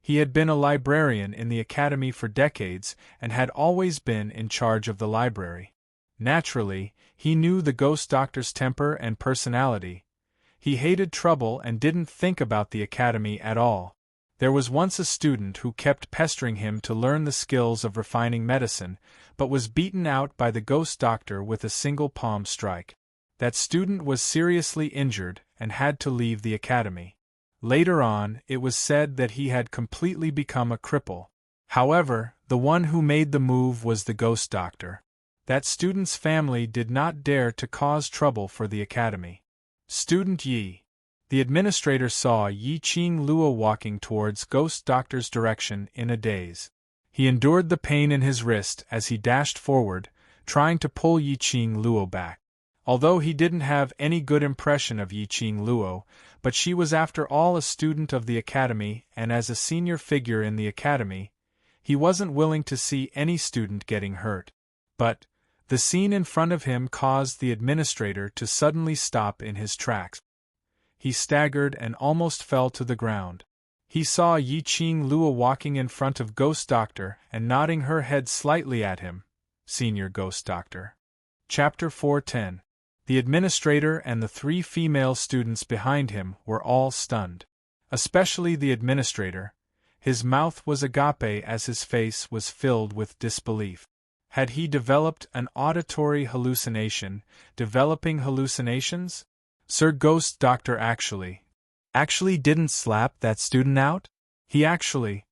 He had been a librarian in the academy for decades and had always been in charge of the library. Naturally, he knew the ghost doctor's temper and personality. He hated trouble and didn't think about the academy at all. There was once a student who kept pestering him to learn the skills of refining medicine, but was beaten out by the ghost doctor with a single palm strike. That student was seriously injured and had to leave the academy. Later on, it was said that he had completely become a cripple. However, the one who made the move was the ghost doctor. That student's family did not dare to cause trouble for the academy. Student Yi. The administrator saw Yi Qing Luo walking towards ghost doctor's direction in a daze. He endured the pain in his wrist as he dashed forward, trying to pull Yi Qing Luo back. Although he didn't have any good impression of Yi Qing Luo, but she was after all a student of the academy, and as a senior figure in the academy, he wasn't willing to see any student getting hurt. But the scene in front of him caused the administrator to suddenly stop in his tracks. He staggered and almost fell to the ground. He saw Yi Qing Luo walking in front of Ghost Doctor and nodding her head slightly at him. Senior Ghost Doctor. Chapter 410. The administrator and the 3 female students behind him were all stunned. Especially the administrator. His mouth was agape as his face was filled with disbelief. Had he developed an auditory hallucination, developing hallucinations? Sir Ghost Doctor actually didn't slap that student out? He actually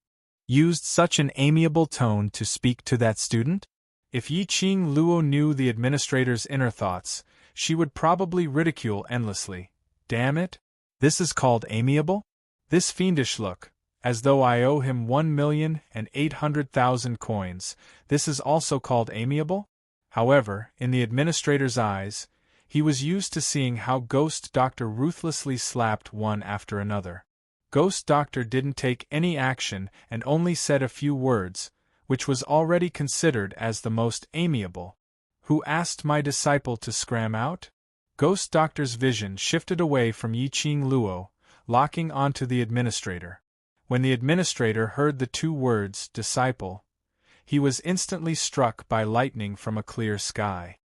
used such an amiable tone to speak to that student? If Yi Qing Luo knew the administrator's inner thoughts, she would probably ridicule endlessly. Damn it! This is called amiable? This fiendish look, as though I owe him 1,800,000 coins, this is also called amiable? However, in the administrator's eyes, He was used to seeing how Ghost Doctor ruthlessly slapped one after another. Ghost Doctor didn't take any action and only said a few words, which was already considered as the most amiable. Who asked my disciple to scram out? Ghost Doctor's vision shifted away from Yiqing Luo, locking onto the administrator. When the administrator heard the two words, disciple, he was instantly struck by lightning from a clear sky.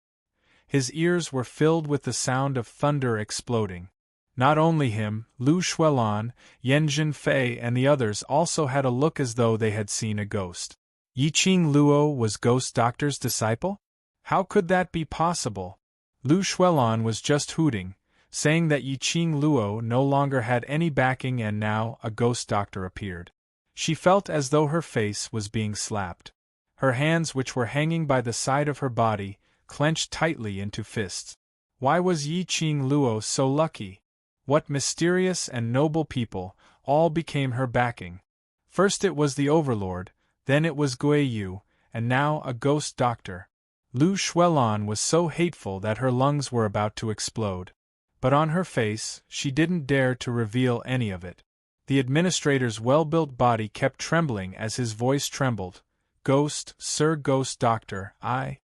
His ears were filled with the sound of thunder exploding. Not only him, Lu Xuelan, Yan Zhenfei and the others also had a look as though they had seen a ghost. Yiqing Luo was Ghost Doctor's disciple? How could that be possible? Lu Xuelan was just hooting, saying that Yiqing Luo no longer had any backing and now a Ghost Doctor appeared. She felt as though her face was being slapped. Her hands, which were hanging by the side of her body, clenched tightly into fists. Why was Yiqing Luo so lucky? What mysterious and noble people all became her backing? First it was the Overlord, then it was Gui Yu, and now a Ghost Doctor. Lu Xuelan was so hateful that her lungs were about to explode. But on her face, she didn't dare to reveal any of it. The administrator's well-built body kept trembling as his voice trembled. Ghost, Sir Ghost Doctor, I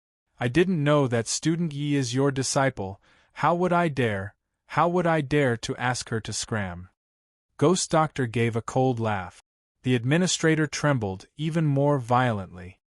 didn't know that student Yi is your disciple. How would I dare to ask her to scram? Ghost Doctor gave a cold laugh. The administrator trembled even more violently.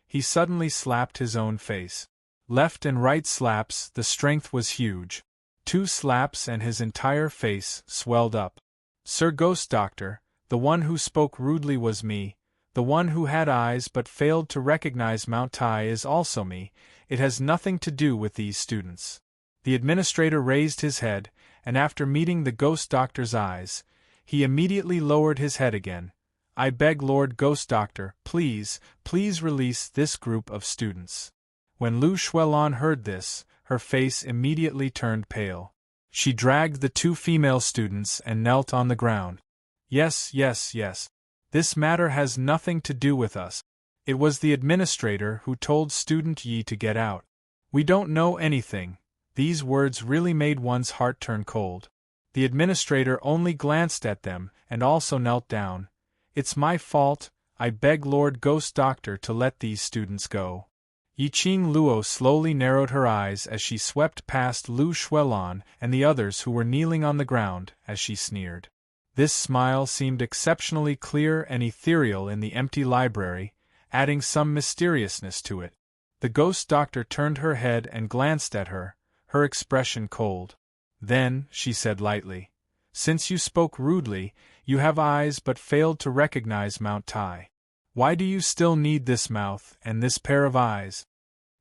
He suddenly slapped his own face. Left and right slaps, the strength was huge. 2 slaps and his entire face swelled up. Sir Ghost Doctor, the one who spoke rudely was me. The one who had eyes but failed to recognize Mount Tai is also me. It has nothing to do with these students. The administrator raised his head, and after meeting the Ghost Doctor's eyes, he immediately lowered his head again. I beg Lord Ghost Doctor, please release this group of students. When Lu Xuelan heard this, her face immediately turned pale. She dragged the 2 female students and knelt on the ground. Yes. This matter has nothing to do with us. It was the administrator who told student Yi to get out. We don't know anything. These words really made one's heart turn cold. The administrator only glanced at them and also knelt down. It's my fault. I beg Lord Ghost Doctor to let these students go. Yiqing Luo slowly narrowed her eyes as she swept past Lu Xuelan and the others who were kneeling on the ground as she sneered. This smile seemed exceptionally clear and ethereal in the empty library, adding some mysteriousness to it. The Ghost Doctor turned her head and glanced at her, her expression cold. Then, she said lightly, since you spoke rudely, you have eyes but failed to recognize Mount Tai. Why do you still need this mouth and this pair of eyes?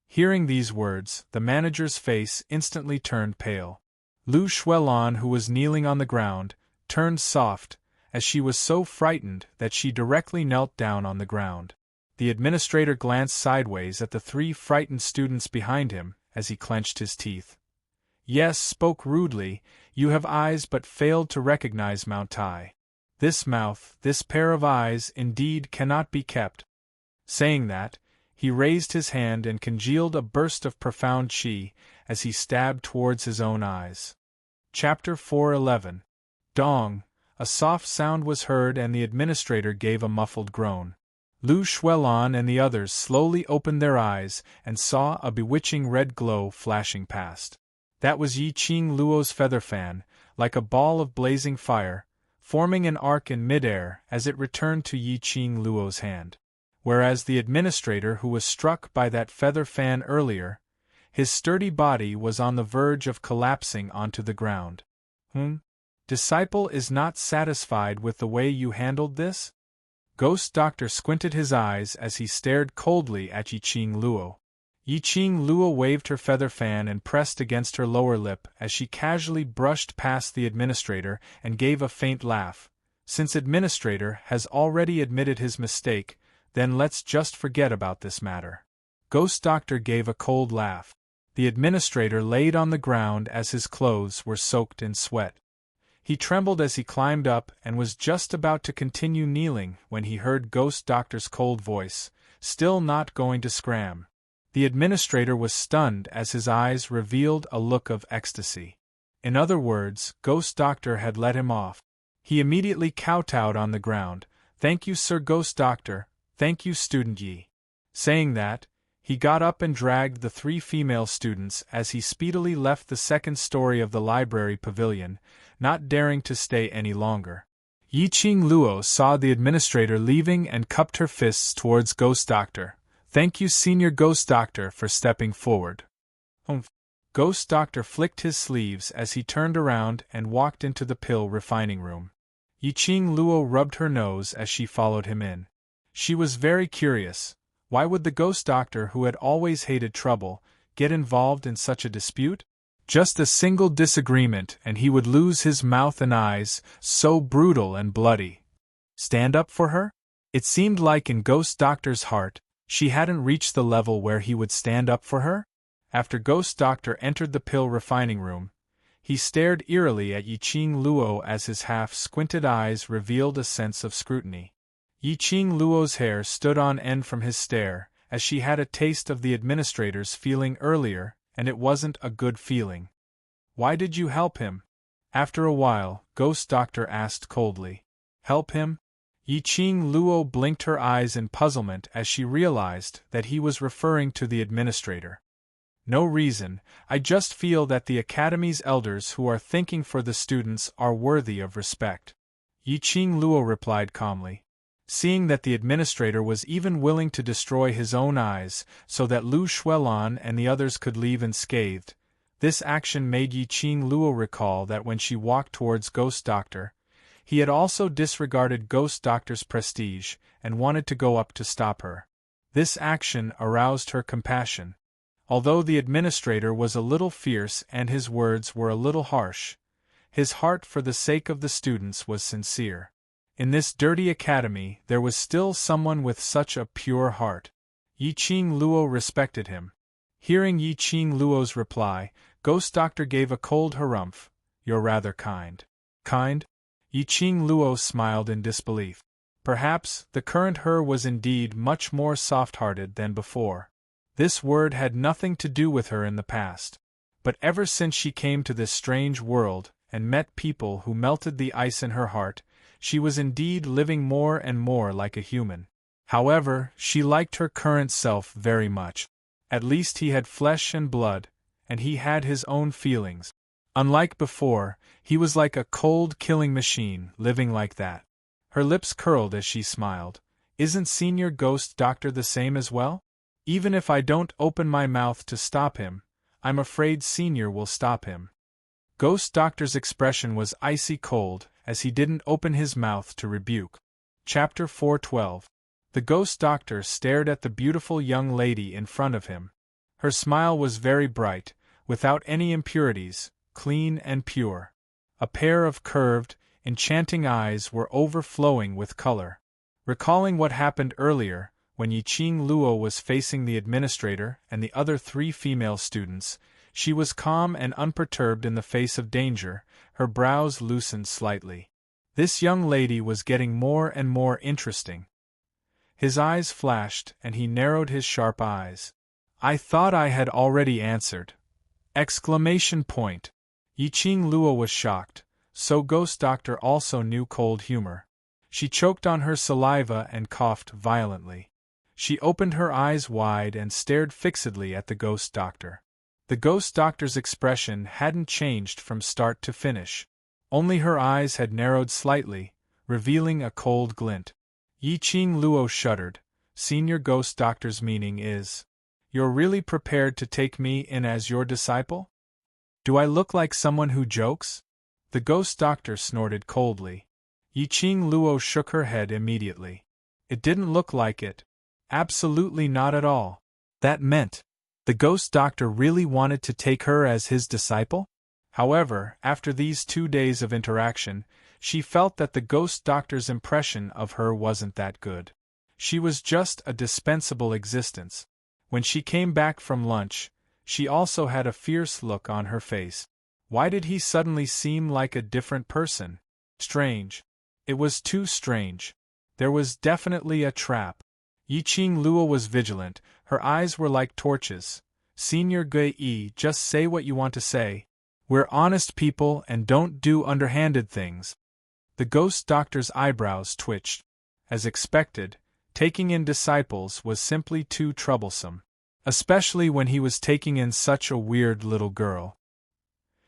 Hearing these words, the manager's face instantly turned pale. Lu Xuelan, who was kneeling on the ground, turned soft, as she was so frightened that she directly knelt down on the ground. The administrator glanced sideways at the 3 frightened students behind him as he clenched his teeth. Yes, spoke rudely, you have eyes but failed to recognize Mount Tai. This mouth, this pair of eyes, indeed cannot be kept. Saying that, he raised his hand and congealed a burst of profound qi as he stabbed towards his own eyes. Chapter 411. Dong! A soft sound was heard and the administrator gave a muffled groan. Lu Xuelan and the others slowly opened their eyes and saw a bewitching red glow flashing past. That was Yiqing Luo's feather fan, like a ball of blazing fire, forming an arc in midair as it returned to Yiqing Luo's hand. Whereas the administrator who was struck by that feather fan earlier, his sturdy body was on the verge of collapsing onto the ground. Disciple is not satisfied with the way you handled this? Ghost Doctor squinted his eyes as he stared coldly at Yiqing Luo. Yiqing Luo waved her feather fan and pressed against her lower lip as she casually brushed past the administrator and gave a faint laugh. Since administrator has already admitted his mistake, then let's just forget about this matter. Ghost Doctor gave a cold laugh. The administrator laid on the ground as his clothes were soaked in sweat. He trembled as he climbed up and was just about to continue kneeling when he heard Ghost Doctor's cold voice, still not going to scram. The administrator was stunned as his eyes revealed a look of ecstasy. In other words, Ghost Doctor had let him off. He immediately kowtowed on the ground. "Thank you, Sir Ghost Doctor, thank you, Student Yi." Saying that, he got up and dragged the 3 female students as he speedily left the second story of the library pavilion, not daring to stay any longer. Yi Qing Luo saw the administrator leaving and cupped her fists towards Ghost Doctor. "Thank you, Senior Ghost Doctor, for stepping forward." Ghost Doctor flicked his sleeves as he turned around and walked into the pill refining room. Yi Qing Luo rubbed her nose as she followed him in. She was very curious. Why would the Ghost Doctor, who had always hated trouble, get involved in such a dispute? Just a single disagreement and he would lose his mouth and eyes, so brutal and bloody. Stand up for her? It seemed like in Ghost Doctor's heart, she hadn't reached the level where he would stand up for her. After Ghost Doctor entered the pill refining room, he stared eerily at Yi Qing Luo as his half-squinted eyes revealed a sense of scrutiny. Yi Qing Luo's hair stood on end from his stare, as she had a taste of the administrator's feeling earlier, and it wasn't a good feeling. "Why did you help him?" After a while, Ghost Doctor asked coldly. "Help him?" Yi Qing Luo blinked her eyes in puzzlement as she realized that he was referring to the administrator. "No reason, I just feel that the Academy's elders who are thinking for the students are worthy of respect," Yi Qing Luo replied calmly. Seeing that the administrator was even willing to destroy his own eyes so that Lu Xuelan and the others could leave unscathed, this action made Yi Qing Luo recall that when she walked towards Ghost Doctor, he had also disregarded Ghost Doctor's prestige and wanted to go up to stop her. This action aroused her compassion. Although the administrator was a little fierce and his words were a little harsh, his heart for the sake of the students was sincere. In this dirty academy there was still someone with such a pure heart. Yi Qing Luo respected him. Hearing Yi Qing Luo's reply, Ghost Doctor gave a cold harumph. "You're rather kind." "Kind?" Yi Qing Luo smiled in disbelief. Perhaps the current her was indeed much more soft-hearted than before. This word had nothing to do with her in the past. But ever since she came to this strange world and met people who melted the ice in her heart, she was indeed living more and more like a human. However, she liked her current self very much. At least he had flesh and blood, and he had his own feelings. Unlike before, he was like a cold killing machine, living like that. Her lips curled as she smiled. "Isn't Senior Ghost Doctor the same as well? Even if I don't open my mouth to stop him, I'm afraid Senior will stop him." Ghost Doctor's expression was icy cold, as he didn't open his mouth to rebuke. Chapter 412. The Ghost Doctor stared at the beautiful young lady in front of him. Her smile was very bright, without any impurities, clean and pure. A pair of curved, enchanting eyes were overflowing with color. Recalling what happened earlier, when Yi Qing Luo was facing the administrator and the other 3 female students, she was calm and unperturbed in the face of danger, her brows loosened slightly. This young lady was getting more and more interesting. His eyes flashed and he narrowed his sharp eyes. "I thought I had already answered." Exclamation point. Yi Qing Luo was shocked, so Ghost Doctor also knew cold humor. She choked on her saliva and coughed violently. She opened her eyes wide and stared fixedly at the Ghost Doctor. The Ghost Doctor's expression hadn't changed from start to finish. Only her eyes had narrowed slightly, revealing a cold glint. Yi Qing Luo shuddered. "Senior Ghost Doctor's meaning is, you're really prepared to take me in as your disciple? Do I look like someone who jokes?" The Ghost Doctor snorted coldly. Yi Qing Luo shook her head immediately. It didn't look like it. Absolutely not at all. That meant the Ghost Doctor really wanted to take her as his disciple? However, after these 2 days of interaction, she felt that the Ghost Doctor's impression of her wasn't that good. She was just a dispensable existence. When she came back from lunch, she also had a fierce look on her face. Why did he suddenly seem like a different person? Strange. It was too strange. There was definitely a trap. Yiqing Luo was vigilant, her eyes were like torches. Senior Gui, just say what you want to say. We're honest people and don't do underhanded things. The ghost doctor's eyebrows twitched. As expected, taking in disciples was simply too troublesome. Especially when he was taking in such a weird little girl.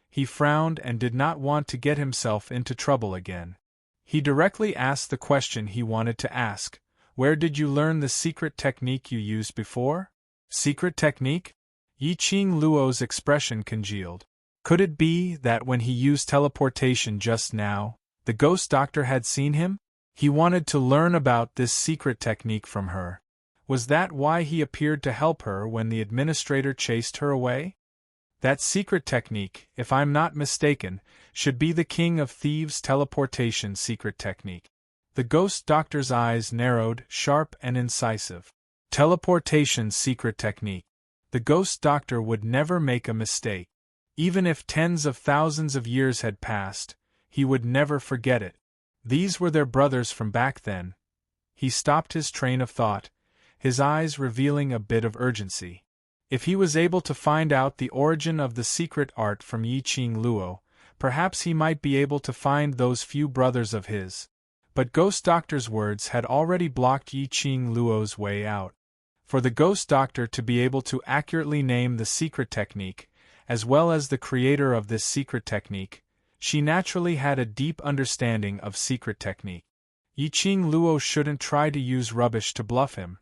He frowned and did not want to get himself into trouble again. He directly asked the question he wanted to ask. Where did you learn the secret technique you used before? Secret technique? Yiqing Luo's expression congealed. Could it be that when he used teleportation just now, the ghost doctor had seen him? He wanted to learn about this secret technique from her. Was that why he appeared to help her when the administrator chased her away? That secret technique, if I'm not mistaken, should be the King of Thieves' teleportation secret technique. The ghost doctor's eyes narrowed, sharp and incisive. Teleportation secret technique. The ghost doctor would never make a mistake. Even if tens of thousands of years had passed, he would never forget it. These were their brothers from back then. He stopped his train of thought, his eyes revealing a bit of urgency. If he was able to find out the origin of the secret art from Yiqing Luo, perhaps he might be able to find those few brothers of his. But Ghost Doctor's words had already blocked Yiqing Luo's way out. For the Ghost Doctor to be able to accurately name the secret technique, as well as the creator of this secret technique, she naturally had a deep understanding of secret technique. Yiqing Luo shouldn't try to use rubbish to bluff him.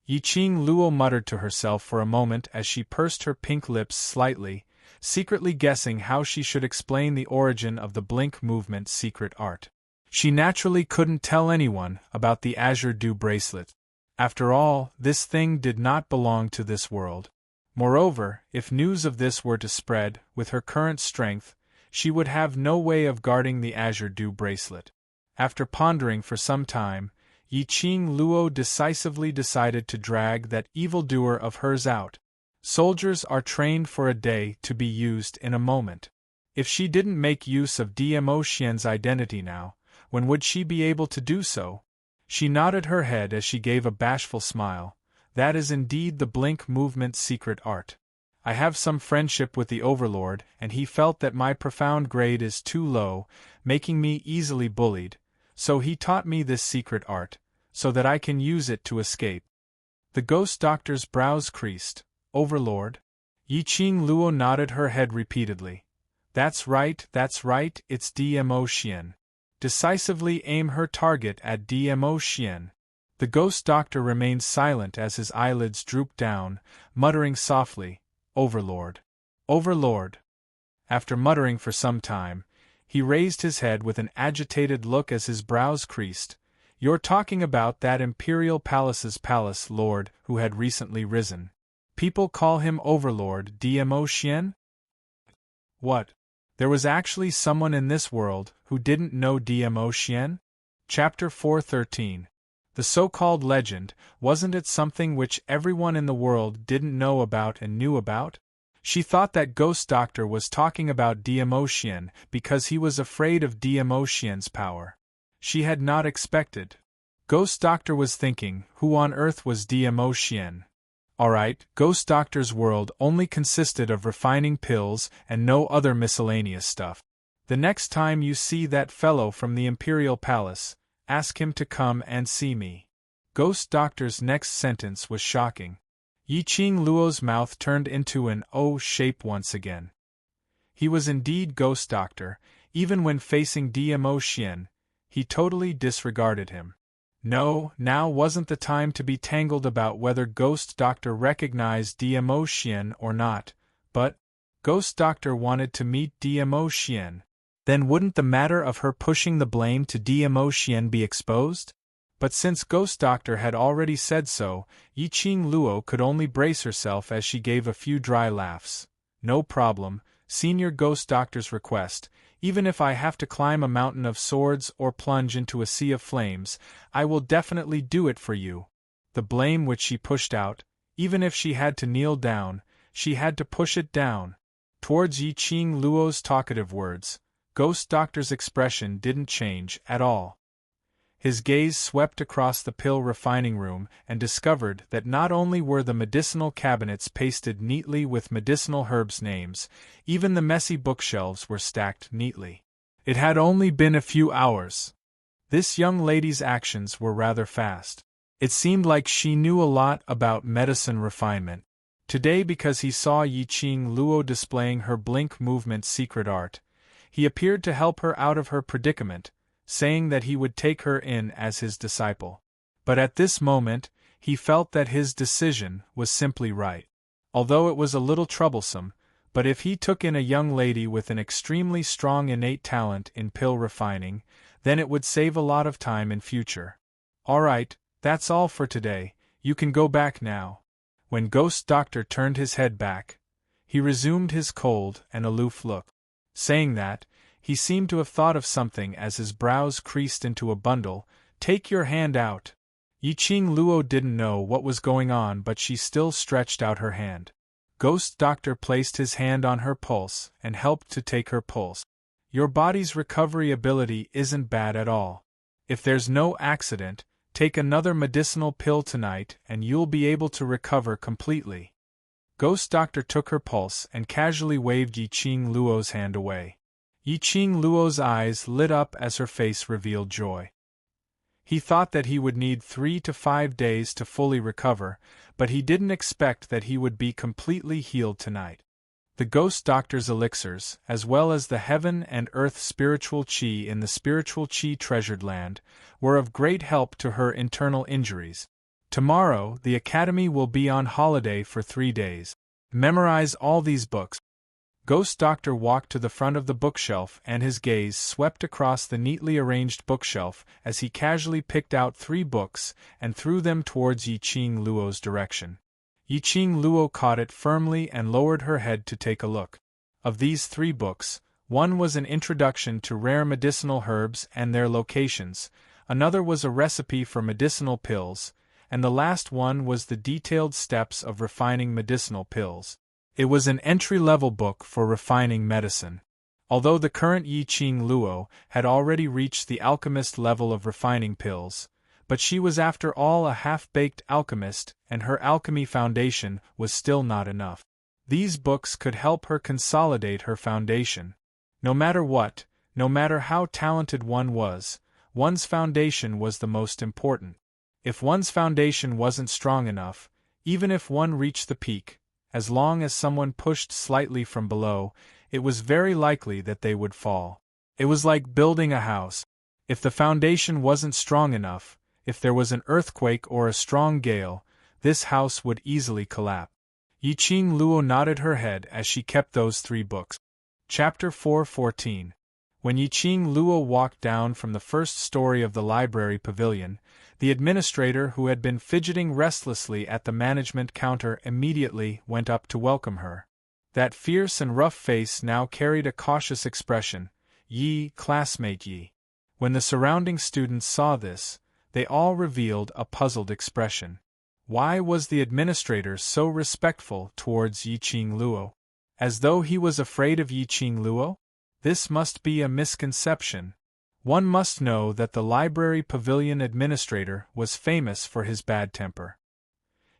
Yiqing Luo muttered to herself for a moment as she pursed her pink lips slightly, secretly guessing how she should explain the origin of the blink movement secret art. She naturally couldn't tell anyone about the Azure Dew bracelet. After all, this thing did not belong to this world. Moreover, if news of this were to spread, with her current strength, she would have no way of guarding the Azure Dew bracelet. After pondering for some time, Yiqing Luo decisively decided to drag that evildoer of hers out. Soldiers are trained for a day to be used in a moment. If she didn't make use of DMO Xian's identity now, when would she be able to do so? She nodded her head as she gave a bashful smile. That is indeed the blink movement secret art. I have some friendship with the Overlord, and he felt that my profound grade is too low, making me easily bullied, so he taught me this secret art, so that I can use it to escape. The ghost doctor's brows creased. Overlord? Yiqing Luo nodded her head repeatedly. That's right, it's DMO Xian. Decisively aim her target at DMO Xian. The ghost doctor remained silent as his eyelids drooped down, muttering softly, Overlord. Overlord. After muttering for some time, he raised his head with an agitated look as his brows creased. You're talking about that Imperial Palace's palace lord who had recently risen. People call him Overlord DMO Xian? What? There was actually someone in this world who didn't know DMO Xian? Chapter 413. The so-called legend, wasn't it something which everyone in the world didn't know about and knew about? She thought that Ghost Doctor was talking about DMO Xian because he was afraid of DMO Xian's power. She had not expected. Ghost Doctor was thinking, who on earth was DMO Xian? Alright, Ghost Doctor's world only consisted of refining pills and no other miscellaneous stuff. The next time you see that fellow from the Imperial Palace, ask him to come and see me. Ghost Doctor's next sentence was shocking. Yiqing Luo's mouth turned into an O shape once again. He was indeed Ghost Doctor, even when facing DMO Xian, he totally disregarded him. No, now wasn't the time to be tangled about whether Ghost Doctor recognized DMO Xian or not, but Ghost Doctor wanted to meet DMO Xian. Then wouldn't the matter of her pushing the blame to DMO Xian be exposed? But since Ghost Doctor had already said so, Yiqing Luo could only brace herself as she gave a few dry laughs. No problem, Senior Ghost Doctor's request. Even if I have to climb a mountain of swords or plunge into a sea of flames, I will definitely do it for you. The blame which she pushed out, even if she had to kneel down, she had to push it down. Towards Yiqing Luo's talkative words, Ghost Doctor's expression didn't change at all. His gaze swept across the pill refining room and discovered that not only were the medicinal cabinets pasted neatly with medicinal herbs' names, even the messy bookshelves were stacked neatly. It had only been a few hours. This young lady's actions were rather fast. It seemed like she knew a lot about medicine refinement. Today, because he saw Yiqing Luo displaying her blink movement secret art, he appeared to help her out of her predicament, saying that he would take her in as his disciple. But at this moment, he felt that his decision was simply right. Although it was a little troublesome, but if he took in a young lady with an extremely strong innate talent in pill refining, then it would save a lot of time in future. All right, that's all for today, you can go back now. When Ghost Doctor turned his head back, he resumed his cold and aloof look. Saying that, he seemed to have thought of something as his brows creased into a bundle. Take your hand out. Yiqing Luo didn't know what was going on, but she still stretched out her hand. Ghost Doctor placed his hand on her pulse and helped to take her pulse. Your body's recovery ability isn't bad at all. If there's no accident, take another medicinal pill tonight and you'll be able to recover completely. Ghost Doctor took her pulse and casually waved Yiqing Luo's hand away. Yiqing Luo's eyes lit up as her face revealed joy. He thought that he would need 3 to 5 days to fully recover, but he didn't expect that he would be completely healed tonight. The Ghost Doctor's elixirs, as well as the heaven and earth spiritual qi in the spiritual qi treasured land, were of great help to her internal injuries. Tomorrow, the Academy will be on holiday for 3 days. Memorize all these books. Ghost Doctor walked to the front of the bookshelf and his gaze swept across the neatly arranged bookshelf as he casually picked out 3 books and threw them towards Yiqing Luo's direction. Yiqing Luo caught it firmly and lowered her head to take a look. Of these 3 books, one was an introduction to rare medicinal herbs and their locations, another was a recipe for medicinal pills, and the last one was the detailed steps of refining medicinal pills. It was an entry-level book for refining medicine. Although the current Yiqing Luo had already reached the alchemist level of refining pills, but she was after all a half-baked alchemist, and her alchemy foundation was still not enough. These books could help her consolidate her foundation. No matter what, no matter how talented one was, one's foundation was the most important. If one's foundation wasn't strong enough, even if one reached the peak, as long as someone pushed slightly from below, it was very likely that they would fall. It was like building a house. If the foundation wasn't strong enough, if there was an earthquake or a strong gale, this house would easily collapse. Yiqing Luo nodded her head as she kept those 3 books. Chapter 4:14. When Yiqing Luo walked down from the first story of the library pavilion, the administrator who had been fidgeting restlessly at the management counter immediately went up to welcome her. That fierce and rough face now carried a cautious expression. Yi, classmate Yi. When the surrounding students saw this, they all revealed a puzzled expression. Why was the administrator so respectful towards Yiqing Luo? As though he was afraid of Yiqing Luo? This must be a misconception. One must know that the library pavilion administrator was famous for his bad temper.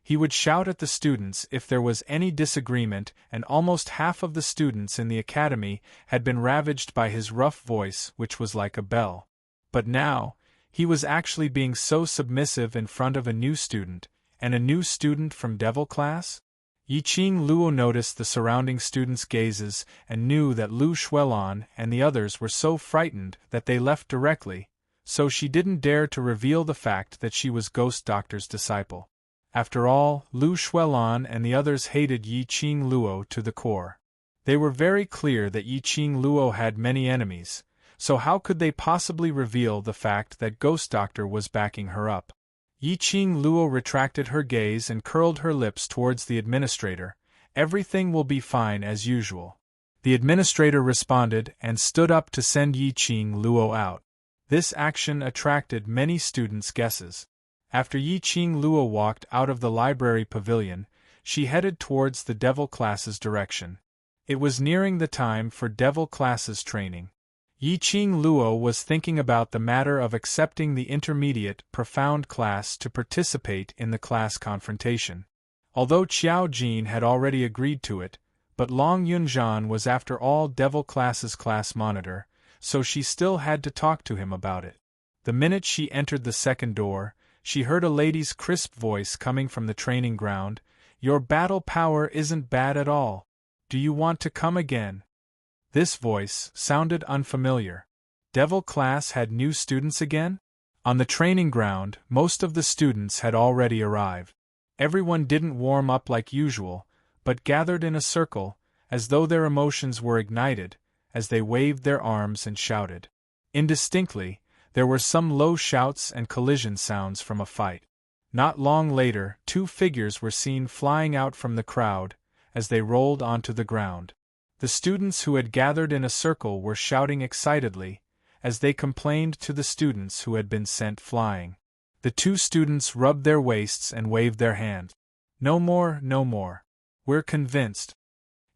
He would shout at the students if there was any disagreement, and almost half of the students in the academy had been ravaged by his rough voice, which was like a bell. But now, he was actually being so submissive in front of a new student, and a new student from Devil class? Yiqing Luo noticed the surrounding students' gazes and knew that Lu Xuelan and the others were so frightened that they left directly, so she didn't dare to reveal the fact that she was Ghost Doctor's disciple. After all, Lu Xuelan and the others hated Yiqing Luo to the core. They were very clear that Yiqing Luo had many enemies, so how could they possibly reveal the fact that Ghost Doctor was backing her up? Yiqing Luo retracted her gaze and curled her lips towards the administrator. Everything will be fine as usual. The administrator responded and stood up to send Yiqing Luo out. This action attracted many students' guesses. After Yiqing Luo walked out of the library pavilion, she headed towards the Devil class's direction. It was nearing the time for Devil class's training. Yiqing Luo was thinking about the matter of accepting the intermediate, profound class to participate in the class confrontation. Although Qiao Jin had already agreed to it, but Long Yunzhan was after all Devil Class's class monitor, so she still had to talk to him about it. The minute she entered the second door, she heard a lady's crisp voice coming from the training ground. "Your battle power isn't bad at all. Do you want to come again?" This voice sounded unfamiliar. Devil Class had new students again? On the training ground, most of the students had already arrived. Everyone didn't warm up like usual, but gathered in a circle, as though their emotions were ignited, as they waved their arms and shouted. Indistinctly, there were some low shouts and collision sounds from a fight. Not long later, two figures were seen flying out from the crowd, as they rolled onto the ground. The students who had gathered in a circle were shouting excitedly, as they complained to the students who had been sent flying. The two students rubbed their waists and waved their hands. "No more, no more. We're convinced."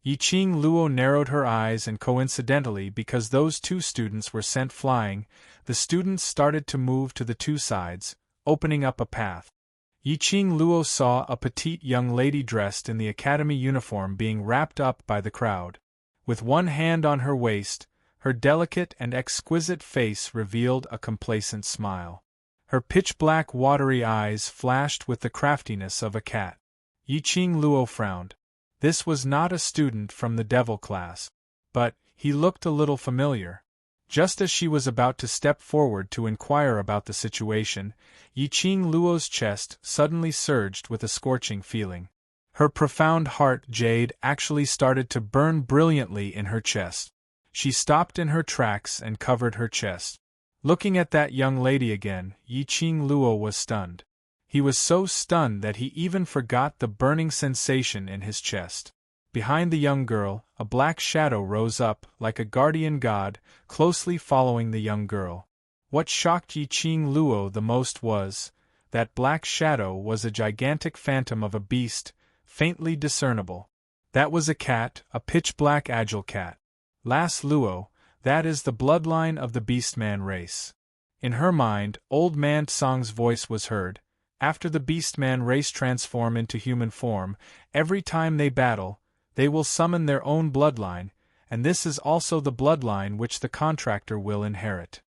Yiqing Luo narrowed her eyes, and coincidentally, because those two students were sent flying, the students started to move to the two sides, opening up a path. Yiqing Luo saw a petite young lady dressed in the academy uniform being wrapped up by the crowd. With one hand on her waist, her delicate and exquisite face revealed a complacent smile. Her pitch-black watery eyes flashed with the craftiness of a cat. Yiqing Luo frowned. This was not a student from the Devil Class. But he looked a little familiar. Just as she was about to step forward to inquire about the situation, Yiqing Luo's chest suddenly surged with a scorching feeling. Her profound heart jade actually started to burn brilliantly in her chest. She stopped in her tracks and covered her chest. Looking at that young lady again, Yiqing Luo was stunned. He was so stunned that he even forgot the burning sensation in his chest. Behind the young girl, a black shadow rose up, like a guardian god, closely following the young girl. What shocked Yiqing Luo the most was that black shadow was a gigantic phantom of a beast, faintly discernible. That was a cat, a pitch-black agile cat. Las Luo, that is the bloodline of the Beastman race. In her mind, Old Man Tsong's voice was heard. After the Beastman race transform into human form, every time they battle, they will summon their own bloodline, and this is also the bloodline which the contractor will inherit.